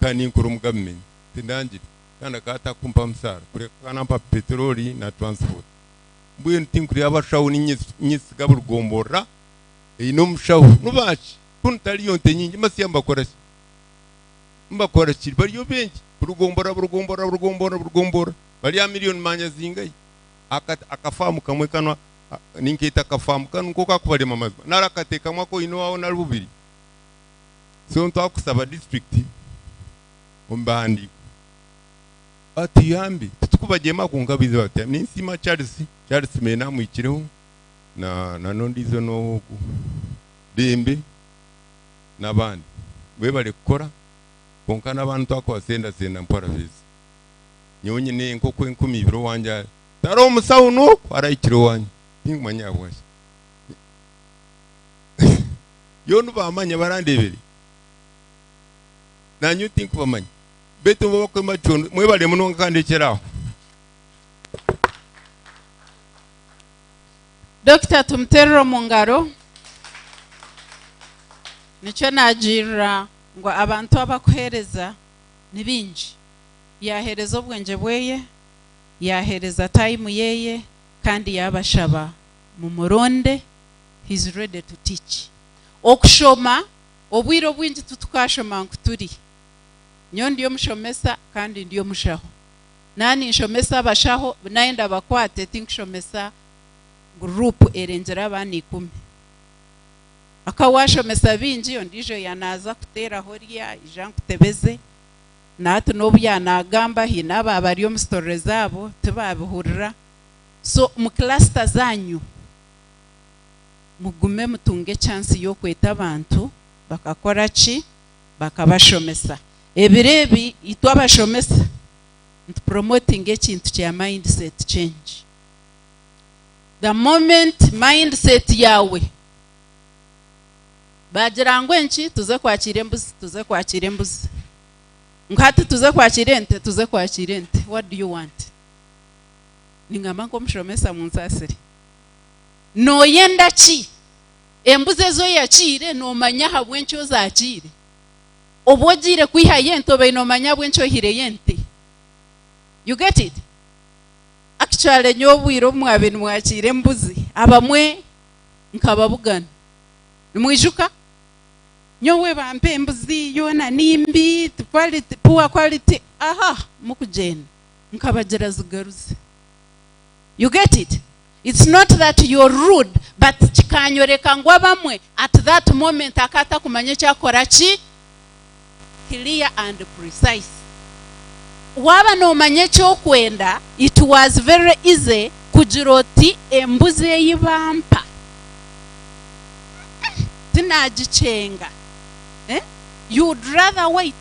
kandi inkuru mu government tindangire kandi akata kumpa msara kure kana mpa petroli na transport mbwe ntinkuri abashaho n'inyisi gaburugombora ino mushaho nubachi kuntali yonte nyingi masiyamba mbakora kiri bariyo benshi burugombora bari ya miliyoni manya zingayi akafamu kamwe kanwa ninkita akafamu kanu ko kakubare mamazwa narakateka mwako ino wawo na Rubirizi so ntwakusaba district ombandi ati yambi tukubagema kungabize bati ninsima Charles mena mwikireho na nondizo no dembe nabandi bebale kukora konka n'abantu akwasenda mpora visi nyonye ne nkoko 10 wanja taro musawu no arayikiro wanje ntimanya bwasha yonu bamanya barandebere nanyu tinku bamanya beto bako machondo mwebale munonga kandi keraho Dr. Tumterero Mungaro nicyo nagira ngo abantu abakuhereza nibinji yahereza obwenge bweye yahereza time yeye kandi yabashaba mu muronde he's ready to teach okushoma obwiro bwinji tutukashoma nkuturi nyo ndiyo mushomesa kandi ndiyo mushaho nani nshomesa abashaho naenda bakwate tinkushomesa group erengera abani 10 akawashomesa binji ondijo yanaza kutera horiya Jean Kutebeze natu nobya nagamba hinaba abariyo mu story zabo tebabihurira so mu cluster zanyu mugume mutunge chance yo kweta abantu bakakora ki bakabashomesa ebirebi itwabashomesa promoting ekintu kya mindset change the moment mindset yawe bagirango enchi tuze kwakira embuzi nkati tuze kwakira ente what do you want ningamba ko mushomesa munsasire no yenda ki embuzi zo yakire no manya habwe ncho zakire obogire kwiha yente obe no manya bwe ncho hire yente you get it actually nyobwiro mwabeni mwakire embuzi abamwe nkababugana nimwijuka nyowe bampe embuzi yona nimbi quality poor quality aha mukujeni nkabagera zigaruze you get it it's not that you're rude but chikanyoreka ngwa bamwe at that moment akata kumanya cyakora ki clear and precise waba no manye cyo kwenda it was very easy kujiroti embuzi yibampa tinagichenga you'd rather wait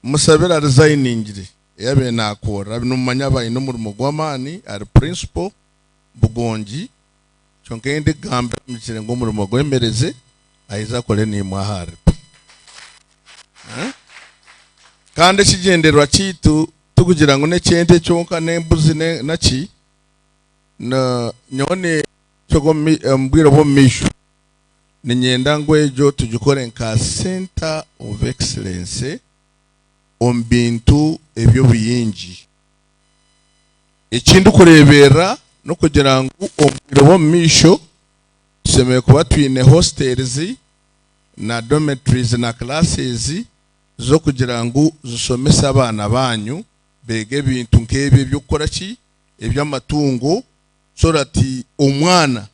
musabira resigning yabe nakora numanya bayi no muri mugwamani ari principal bugonji chongende gambe mukire ngo muri mugwemereze aiza kole ni mwahari kandi kigenderwa kitu tukugira ngo ne cyente cyonka nembuzi nachi na nyone cyogo mbwira bo mishu ni nyenda ngwejo tujukore nka center of excellence ombintu ebyo biyingi ikindi kurebera no kugira ngo ombwira bo misho tusemeye kuba twine hostels na dormitories na classes zo kugira ngo zisomesa abana banyu bege bintu nkebe byo gukora ki eby'amatungo so that umwana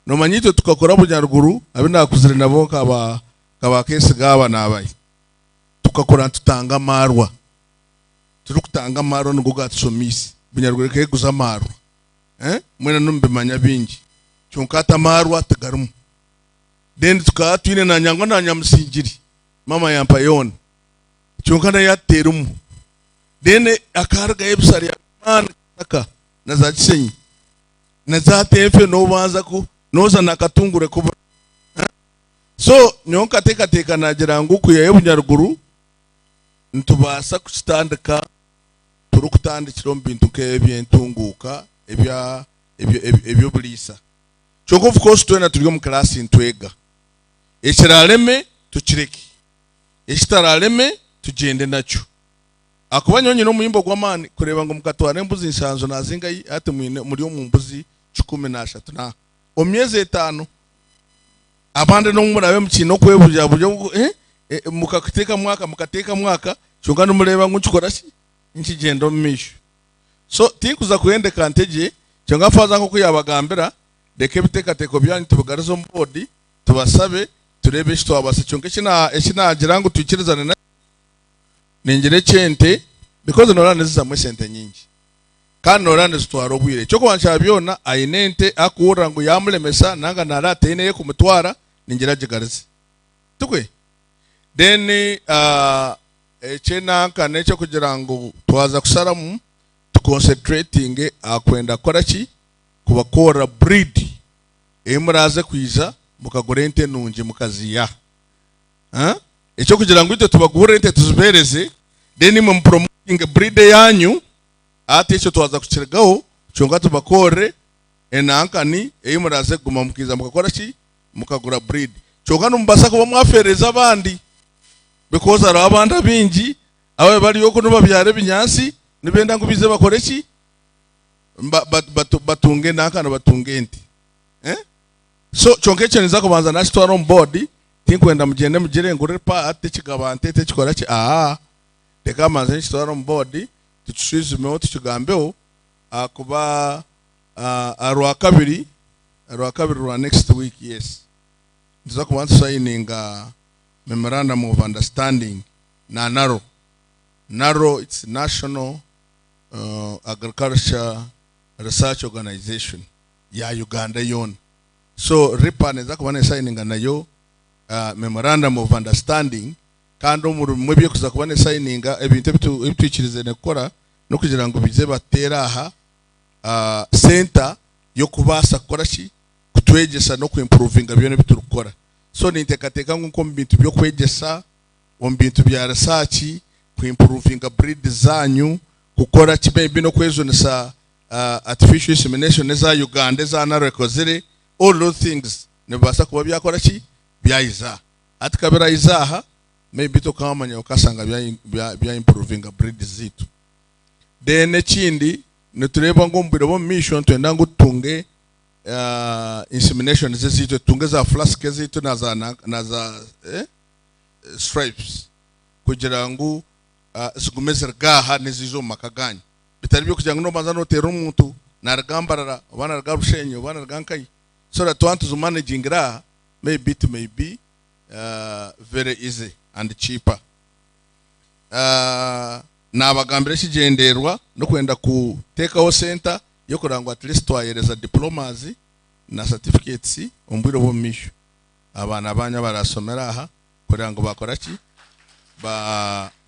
no manyito tukakora bunyaruguru abinakuzire nabo kaba kesi gaba nabaye tukakora tutanga marwa turi kutanga marwa ngo gatsomisi bunyaruguru ke guza marwa mwena numbe manya bingi chunkata marwa tagarumu then tukatwine na nyangwa na nyamusingiri mama yampa yone chunkana yaterumu then akarga ebusari man aka nazachisenyi nazatefe no banza ko noza nakatungure kuba so nyonka teka nagira ngo kuya y'ubunyaruguru ntubasa kustandika turi kutandikira mbintu kebye ntunguka ebyo bulisa choko of course twena turi mu class intwega ekiraleme tukireki ekitaraleme tugende nacho akubanyonye no muyimbo gw'amani kureba ngo mukatwara embuzi insanzo nazinga ate muri yo mu mbuzi 13 na omyeze 5 abande no murabe mukino kwebuja buryo mukateka mwaka cyongana mureba nk'ukikora ki nkigendo misho so tikuza kuende kanteje cyonga faza nko kuyabagambira deke bitekateko byanyu tubugarizo mbodi tubasabe turebe shito abase cyonge ekinagira ngo tukirizane na ningire cyente because norane zizamwe sente nyingi kandi norane zitwara obwire cyo kwansha byona ayinente akura ngo yamulemesa nanga narate ine ku mutwara ningira jigarize tukwe then echena kane cyo kugira ngo twaza kusaramu concentrating akwenda koraki kubakora breed emuraze kwiza mukagorente nunje mukaziya icyo kugira ngo ite tubagurente tuzubereze then mu promoting breed yanyu ate icyo twaza kukirgaho cyonga tubakore enankani emuraze guma mukiza mukakora ki mukagura breed cyonga numbasa kuba mwafereza abandi because ara abanda bingi abaye bari yo kuno babyare binyansi nibenda ngo bize bakore ki batunge nakana batunge enti so chonke cheneza kubanza na store on board tinkwenda mugende mugire ngo Ripa ate kigabante te kikora ki teka manze store on board tuchisuzime tukigambeho akuba arwa kabiri rwa next week yes ndiza kubanza signing memorandum of understanding na NARO it's National Agriculture Research Organization ya Uganda yon so Ripa neza kubana signing nayo memorandum of understanding kandi mwebye kuza kubana signing ebintu bitwikirize nekora no kugira ngo bize batera aha center yo kubasa gukora ki kutwegesa no kuimprovinga byone biturukora so nintekateka nko mbintu byo kwegesa ombintu bya research kuimprovinga breed zanyu kukora kibebi no kwezonesa artificial insemination za Uganda za narekozere all those things nebasa kuba byakora ki byayiza atikabera izaha maybe to kamanya ukasanga bya improvinga breed zitu then ekindi netureba ngo mbiro bo mission twenda ngo tunge insemination zitu tunge za flask zitu na za stripes kugira ngo zigumeze gaha nezizo makaganya bitari byo kugira ngo no banza no tera umuntu nargambarara bana rgarushenyo bana rgankai so that want to managing ra maybe it may be very easy and cheaper nabagambire kigenderwa no kwenda ku take out center yo kurangwa at least twayereza diplomas na certificates ombwiro bo misho abana banya barasomera aha kugira ngo bakora ki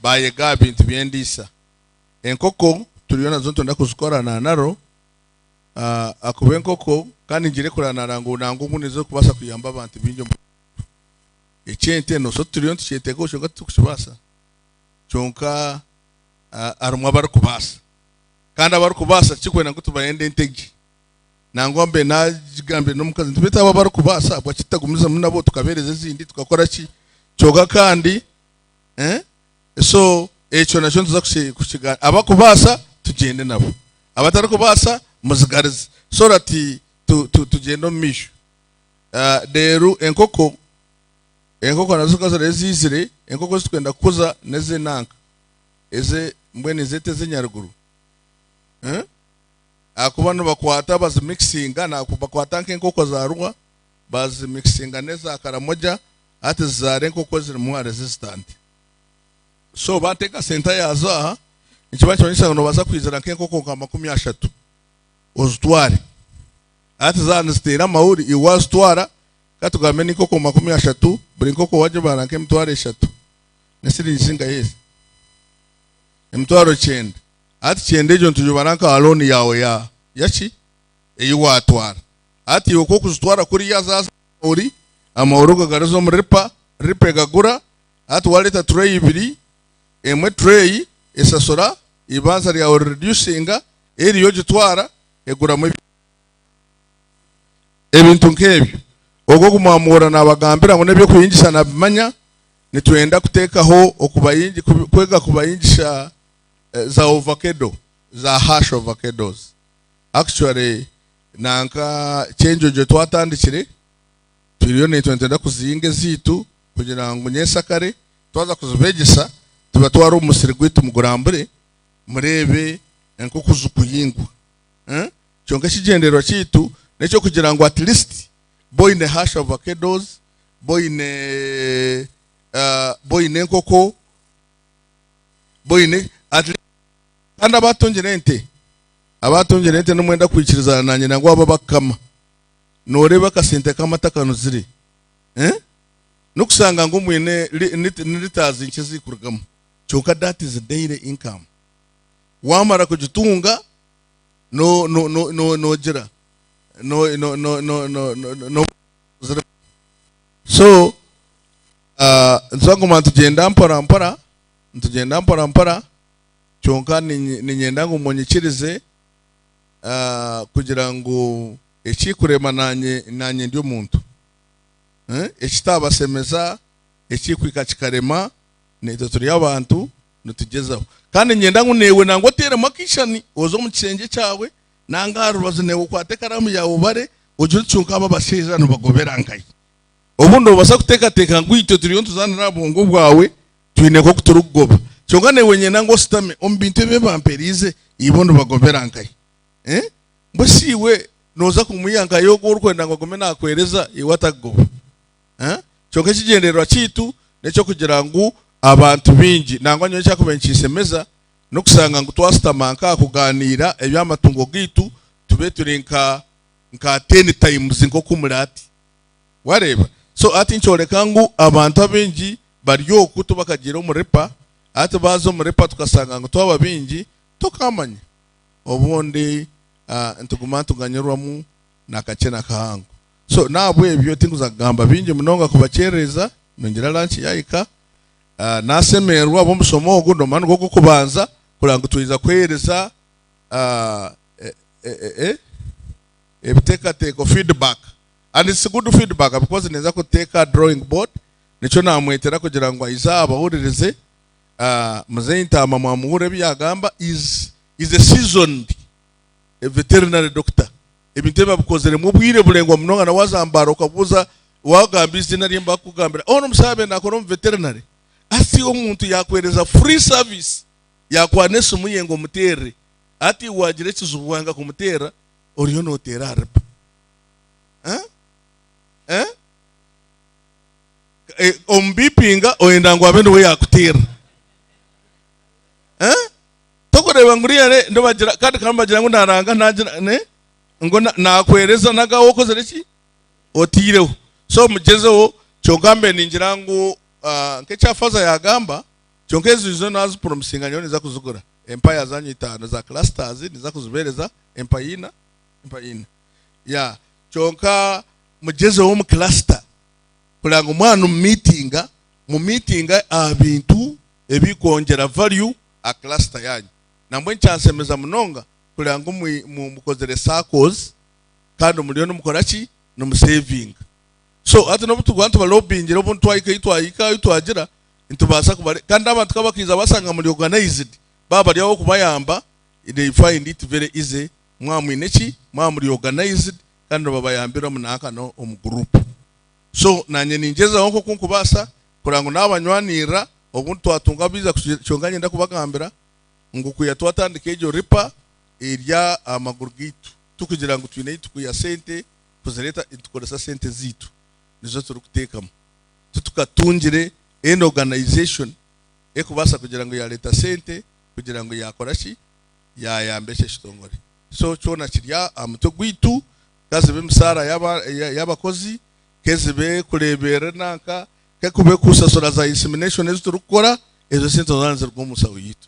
bayega bintu byendisa enkoko tuliyo nazo ntonda kuzikorana naro akuba enkoko kandi ngire kurana ngo nangu munizo kubasa kuyamba abantu binjo ekyente no so tuliyo tukyeteko shonga tukubasa chonka arumwa bari kubasa kandi abari kubasa kikwena ngo tubayende entegi nangombe najigambe n'umukazi ntibita aba bari kubasa bwa kitagumiza muri nabo tukabereza zindi tukakora ki cyoga kandi so echo nasho tuza kushigana abakubasa tugende nabo abatari kubasa muzigarize so that tugende misho deru enkoko nazo kazare zizire enkoko zikwenda kuza neze nanka eze mbwene zete zenyaruguru akubano bakwata bazi mixinga na kubakwata nk'enkoko za ruwa bazi mixinga neza karamoja ati zare enkoko ziri mu resistant so bateka center yazo aha ikibacho cyonyesha ngo baza kwizera nk'enkoko nka 30 ozitware ati zanistera mauri iwazitwara katugambe n'inkoko 30 buri nkoko waje baranke mtware 3 nesiri nsinga yesi mtwaro 9 ati cyendejo ntujubaranka aloni yawe yachi eyiwatwara ati uko kuzitwara kuri yazaza uri amauruga garizo muripa gagura ati waleta tray 2 emwe tray esasora ibanza lya reducinga eri yogitwara egura mu ebintu nkebyo ogo kumamura nabagambira ngo nebyo kuyingisha nabimanya nitwenda kutekaho okubayingi kwega kubayingisha za avocado za hash avocados actually nanka change je twatandikire turiyo netwenda kuzinge zitu kugira ngo nyesakare twaza kuzibegisa tuba twari umusiri gwitu mugurambure murebe enko kuzukuyingwa cyonka kigendero kitu necyo kugira ngo at least boy ne hash avocados boy ne nkoko boy ne at least kandi abatongerente n'umwenda kwikiriza nanye nangwa babakama noreba kasente kamata kanuzire nukusanga ngo mwene niritazi nkizikurugamo cyonka that is daily income wamara kugitunga no gira no so nzango mantugenda mpora cyonka ni nyenda ngo munyikirize kugira ngo ekikurema nanye ndi omuntu ekitabasemeza ekikwika kikarema neto turi abantu nutugezaho kandi nyenda ngo newe nango tere makishani ozo mu kisenge cyawe nangaro bazinewe kwate karamu yawe bare ujuru cyonka aba bashiza no bagoberangaye obundo basa kuteka ngwito turiyo tuzanira bongo bwawe twine ko kuturugoba cyonga newe nyenda ngo sitame ombinte bebamperize ibondo bagoberangaye mbosiwe noza kumuyanga yo gorwenda ngo gome nakwereza iwatagoba cyonka kigenderwa kitu necyo kugira ngo abantu bingi nangwa nyo cyakubenkisemeza no kusanga ngo twasitamanka kuganira ebyamatungo gitu tube turinka 10 times ngo kumurati wareba so ati nchoreka ngo abantu abengi bariyo kutu bakagira umurepa ati bazo murepa tukasanga ngo twaba bingi tukamanya obundi ntuguma tuganyurwamu nakachena kahango so nabwe ebyo tinguza gamba bingi munonga kubakereza nongira lunch yayika nasemerwa bo musomo ogundo manu go kubanza kurango tuiza kwereza take feedback and it's good feedback because neza ko take drawing board nico namwetera kugira ngo izaba huririze muzeyinta mama muhure byagamba is a seasoned a veterinary doctor ebinteba bukozere mu bwire bulengwa munonga na wazambara ukabuza wagambize nari mba kugambira ono musabe nakoro veterinary asi omuntu yakwereza free service yakwanesa umuyengo mutere ati wagire kizubuwanga kumutera oriyo notera arpa ombipinga oyenda ngo abende we yakutera tokoreba nguriyare ndobagira kandi kambagira ngo naranga nagira ne ngo nakwereza nagawo kozere ki otireho so mugezeho cyogambe ningira ngo nke cyafaza yagamba kyonka ezo izo nazo promisinga nyo niza kuzigura empaya zanyu 5 za clusters niza kuzibereza empayina ya kyonka mugeze wo mu cluster kulanga umwana mu meetinga abintu ebikongera value a cluster yanyu namwe ncyansemeza munonga kulanga mukozere circles kandi umuriyo n'umukoraki no saving so ati no butugwantu ba lobbying rero buntu twayika twagira intubasa kubare kandi abantu kabakiza basanga muri organized baba ryo kubayamba they find it very easy mwamwineki mwamuri organized kandi babayambira munaka no group so nanye ninjeza wonko kunkubasa kurango n'abanywanira obuntu twatunga biza kucyonganye ndakubagambira ngo kuya twatandike ejo ripa irya amaguru gitu tukugira ngo twine tukuya sente kuzereta tukoresa sente zitu nizo turi kutekamo tutukatungire en organization ekubasa kugira ngo ya leta sente kugira ngo yakora ki yayambeshe Ekitongore so cyona kirya amuto gwitu kazibe misara y'abakozi kezibe kurebera naka kekube kusasura za insemination ezo turukora ezo sente zanze rw'umusawo yitu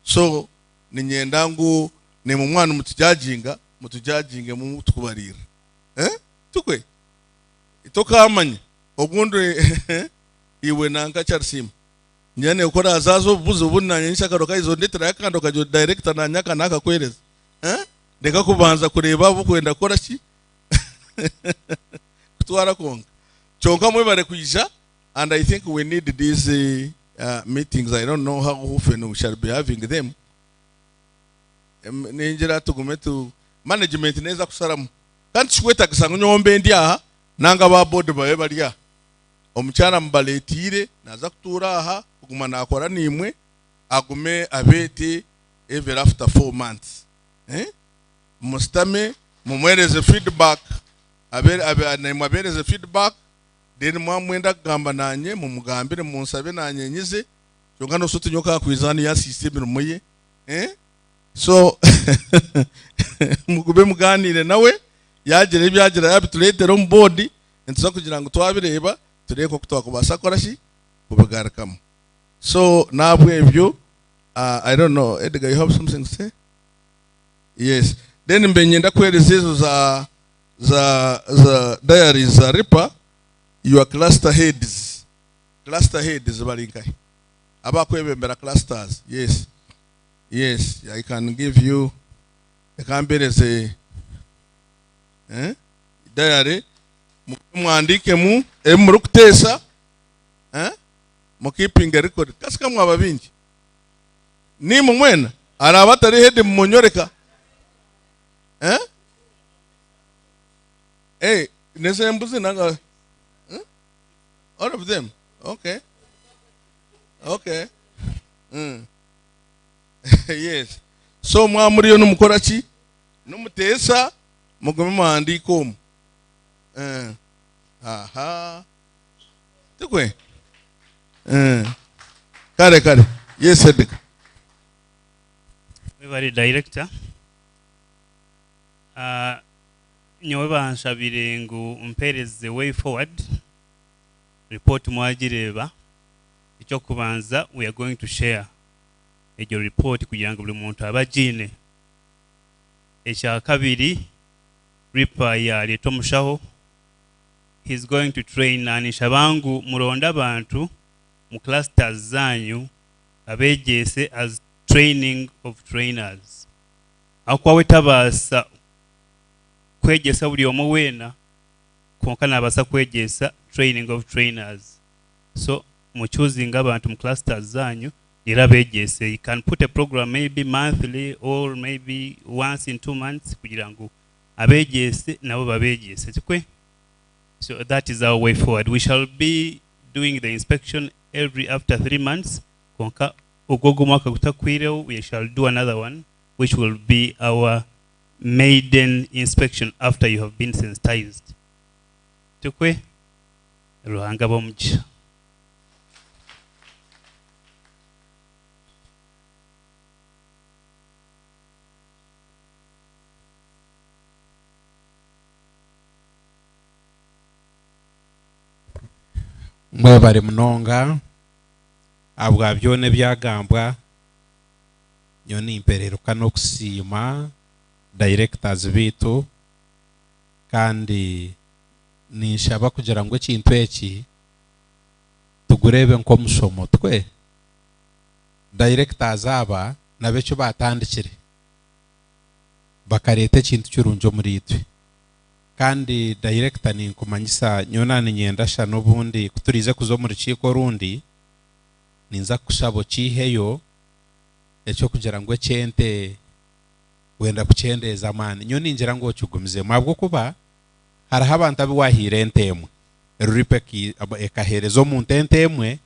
so ninyendangu ne mu mwana mutujajinge mu tukubarira tukwe itokamanye obundi iwe nanga charsim nyane ukora azazo buzo bunanye nshaka rokayizo ndetera yakando kajo director na nyaka naka kwereza ndeka kubanza kureba bukwenda kora ki kutwara konga chonka mwe bare kuija and I think we need these meetings. I don't know how often we shall be having them. Ninjira tugume tu management neza kusaramu kandi chikweta kisango nyombe ndiaha nanga ba board bawe baliya omucyana mbaletire naza kutura aha kuguma nakora nimwe agume abete ever after 4 months mustame mumwereze feedback abereze feedback then mwamwenda kugamba nanye mumugambire munsabe nanye nyize cyonga no soto nyoka kwizani ya system rumuye so mugube muganire nawe yagire ibyagira yabituletera mu board ntuza kugira ngo twabireba tureko kutwakubasa korashi kubigarakamo so nabwe ibyo I don't know Edgar, you have something to say? Yes, then mbenye ndakwereza izo za diaries za Ripa your cluster heads balinkai abakwebembera clusters. Yes, I can give you I can bereze diary mwandike mu emurukutesa mu keeping a record kasika mu ababinji ni mu mwena arabatari head mu monyoreka nese mbuzi nanga all of them okay yes so mwamuriyo numukorachi numutesa mugume mwandiko mu aha tukwe kare yes Edgar. Very director nyowe banshabire ngo mpereze the way forward report mwagireba icyo kubanza we are going to share ejo report kugira ngo buri muntu abajine ecya kabiri Ripa ya leto mushaho he's going to train anisha bangu muronda abantu mu clusters zanyu abegese as training of trainers akwawe tabasa kwegesa buli omo wena konka nabasa kwegesa training of trainers so mu choosing abantu mu clusters zanyu era begese you can put a program maybe monthly or maybe once in 2 months kugira ngo abegese nabo babegese tikwe. So that is our way forward. We shall be doing the inspection every after 3 months. Konka ogogo mwaka kutakwireo, we shall do another one, which will be our maiden inspection after you have been sensitized. Tukwe ruhanga bomja. mwebale munonga abwa byone byagambwa nyoni impereruka no kusima directors bitu kandi nishaba kugira ngo ikintu eki tugurebe nko mushomo twe directors aba nabecho batandikire bakarete ikintu cyurunjo muri itwe kandi director ni kumanyisa nyonani nyendasha n'ubundi kuturize kuzo muri ciko rundi ninza kushabo ciheyo echo kugira ngo cyente wenda kucendeza amani nyoni ngira ngo cyugumize mwabwo kuba haraho abantu abiwahire entemwe ruripeki ekaherezo mu ntentemwe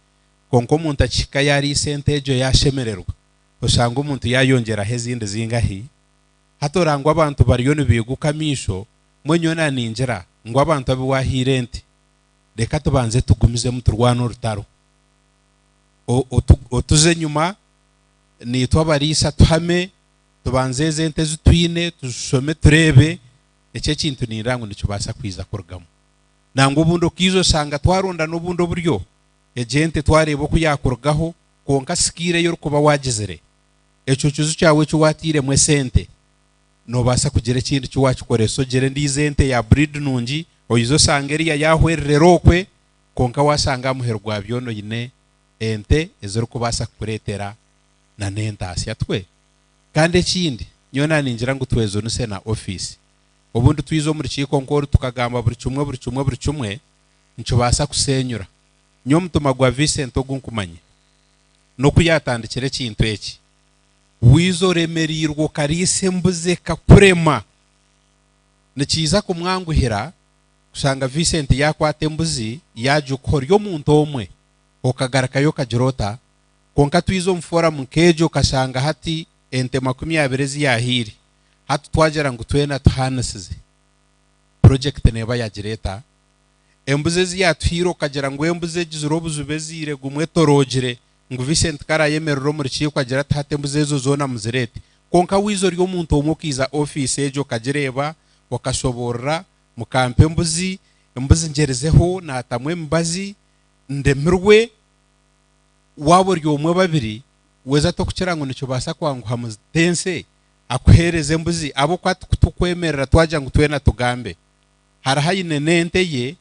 konko muntu akika yari isentejo yashemererwa usanga umuntu yayongera hezinde zingahi hatorangwa abantu bariyo nibigukamisho mwenyona ninjira ngo abantu abiwahire ente reka tubanze tugumize mu turwano rutaro otuze nyuma ni twabarisa tuhame tubanzeze ente zutwine tushome turebe ece kintu nirango nicubasa kwiza kurugamo nango ubundo kizo sanga twaronda n'ubundo buryo ejente twarebo kuyakurgaho konka skire yo kuba wagezere eco cyuzu cyawe cyo watire mwe sente no basa kugera kindi cyo wacukoreso gere ndizente ya breed nungi oyizo sangeriya yahwerero kwe konka wasanga muherwa byono yine ente ezo kubasa kuretera na nentasi yatwe kandi ekindi nyona ningira ngo twezo nuse na office ubundi twizo muri ciko nkoro tukagamba buri cumwe nco basa kusenyura nyo mutuma gwa Vincent ogunkumanye no kuyatandikire kintu eki wizo remerirwo karise mbuze kakurema nikiza kumwanguhira kusanga Vincent yakwate mbuzi yaje ukoryo muntu omwe okagarakayo kajirota konka twizo mfora mukejo kasanga hati ente 20 yahiri hatu twagera ngo twena tuhanasize project neba yagireta embuze ziyatwiro kagera ngo embuze gizurobuzu bezire gumwe torogire ngo Vincent karayemerero muri cyo kagera tate embuze zo zona muzirete konka wizo ryo muntu omukiza office ejo kagereba wakashobora mukampe embuzi ngerezeho natamwe mbazi ndemirwe wabo ryo umwe babiri weza to kukirango nicyo basa kwangu hamutense akuhereze mbuzi abo kwatukwemerera twaja ngo twena tugambe harahayine nente ye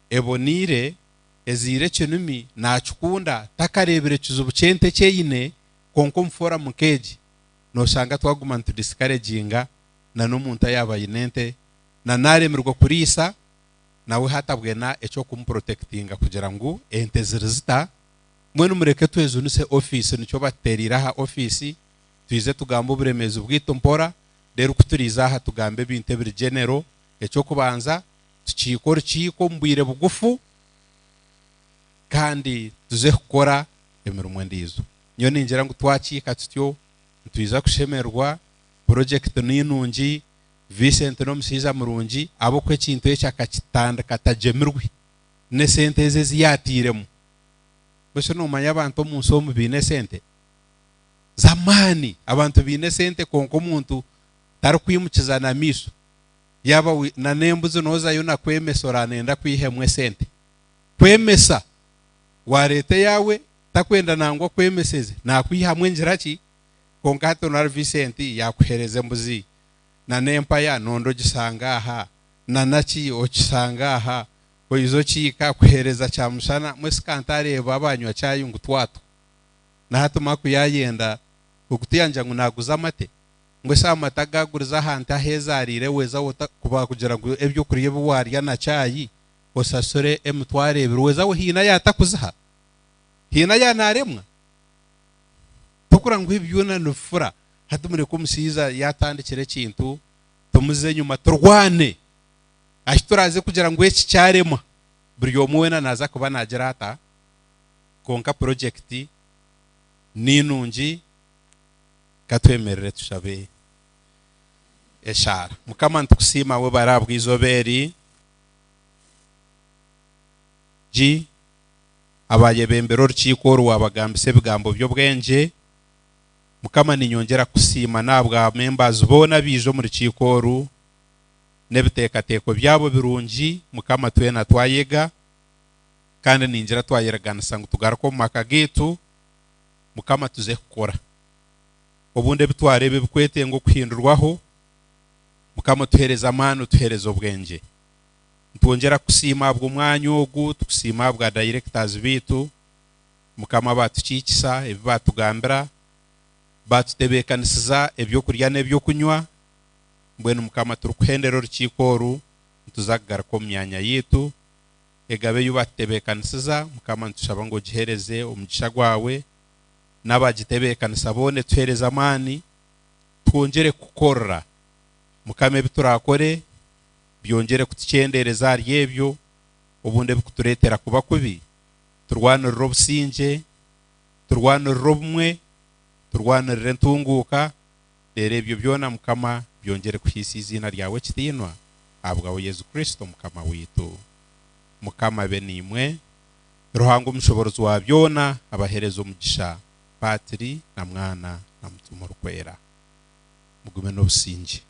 ebonire ezire chenumi nachukunda takarebere kizubu chente cyeyine konko mfora mukeji no shanga twaguma to discouraginga na n'umuntu yabaye nente na naremerwa kurisa nawe hatabwena eco kumprotectinga kugira ngo ente zirizita mwene mureke twezo nuse office nicyo baterira ha office tuize tugamba uburemezi bwito mpora rero kuturiza ha tugambe binte biri genero eco kubanza tukikora ciko mbwire bugufu kandi tuze gukora emirumwe ndizo nyo ningira ngo twakika tutyo tuiza kushemerwa project ninungi Vincent no musiza murungi abo kwe kintu ecyakakitanda katajemirwe ne sente ze ziyatiremo bose no manya abantu mu nsomo bine sente zamani abantu bine sente konko muntu tarukwimukiza na miso yaba na nembuzo noza yo nakwemesora nenda kwihemwe sente kwemesa warete yawe takwenda nangwa kwemeseze nakwihamwe njiraki konka hato na Vincent yakuhereze mbuzi na nempaya nondo gisanga aha na naki okisanga aha oyizo chika kuhereza chamushana mwesikantare babanywa cyayungu twatu na hatuma kuyayenda ukutiyanja ngo naguza mate ngwe samata gaguriza hanta hezarire weza kuba kugira ngo ebyo kuriye buwarya na cyayi osasore emutware birweza wo hina yatakuzaha hina yanaremwa tukura ngo ibyuna nufura hatumure ko musiza yatandikire kintu tumuze nyuma turwane ashituraze kugira ngo eki cyarema buri yomwena naza kuba nagerata konka project ninungi katwemerere tushabe eshara mukama ntukusima we barabwa izoberi ji abaye bembero rukiko rwabagambise bigambo byo bwenje mukama ninyongera kusima nabwa members bona bijo muri rukiko nebitekateko byabo birungi mukama twena twayega kandi ninjira twayeragana sangu tugarako makagetu mukama tuze kukora obundi bitwarebe bikwete ngo kuhindurwaho mukama tuhereza amano tuhereza ubwenge ntwongera kusima bwo mwanya ogu tukusima bwa directors bitu mukama batukikisa ebi batugambira batutebekanisiza ebyo kurya n'ebyo kunywa mbwenu mukama turukuhendera urukikoru ntuzagara ko myanya yitu egabe yubatebekanisiza mukama ntushaba ngo gihereze umugisha gwawe n'abagitebekanisa bone tuhereza amani twongere kukora mukame biturakore byongere kuticendereza ryebyo ubundi bikuturetera kuba kubi turwanirira obusinge turwanirira obumwe turwanirira entunguka rero ebyo byona mukama byongere kuhisa izina ryawe kitinwa abwawe Yesu Kristo mukama witu mukama benimwe ruhango umushoborozi wa byona abahereza umugisha patiri na mwana na mutumo rukwera mugume n'obusinge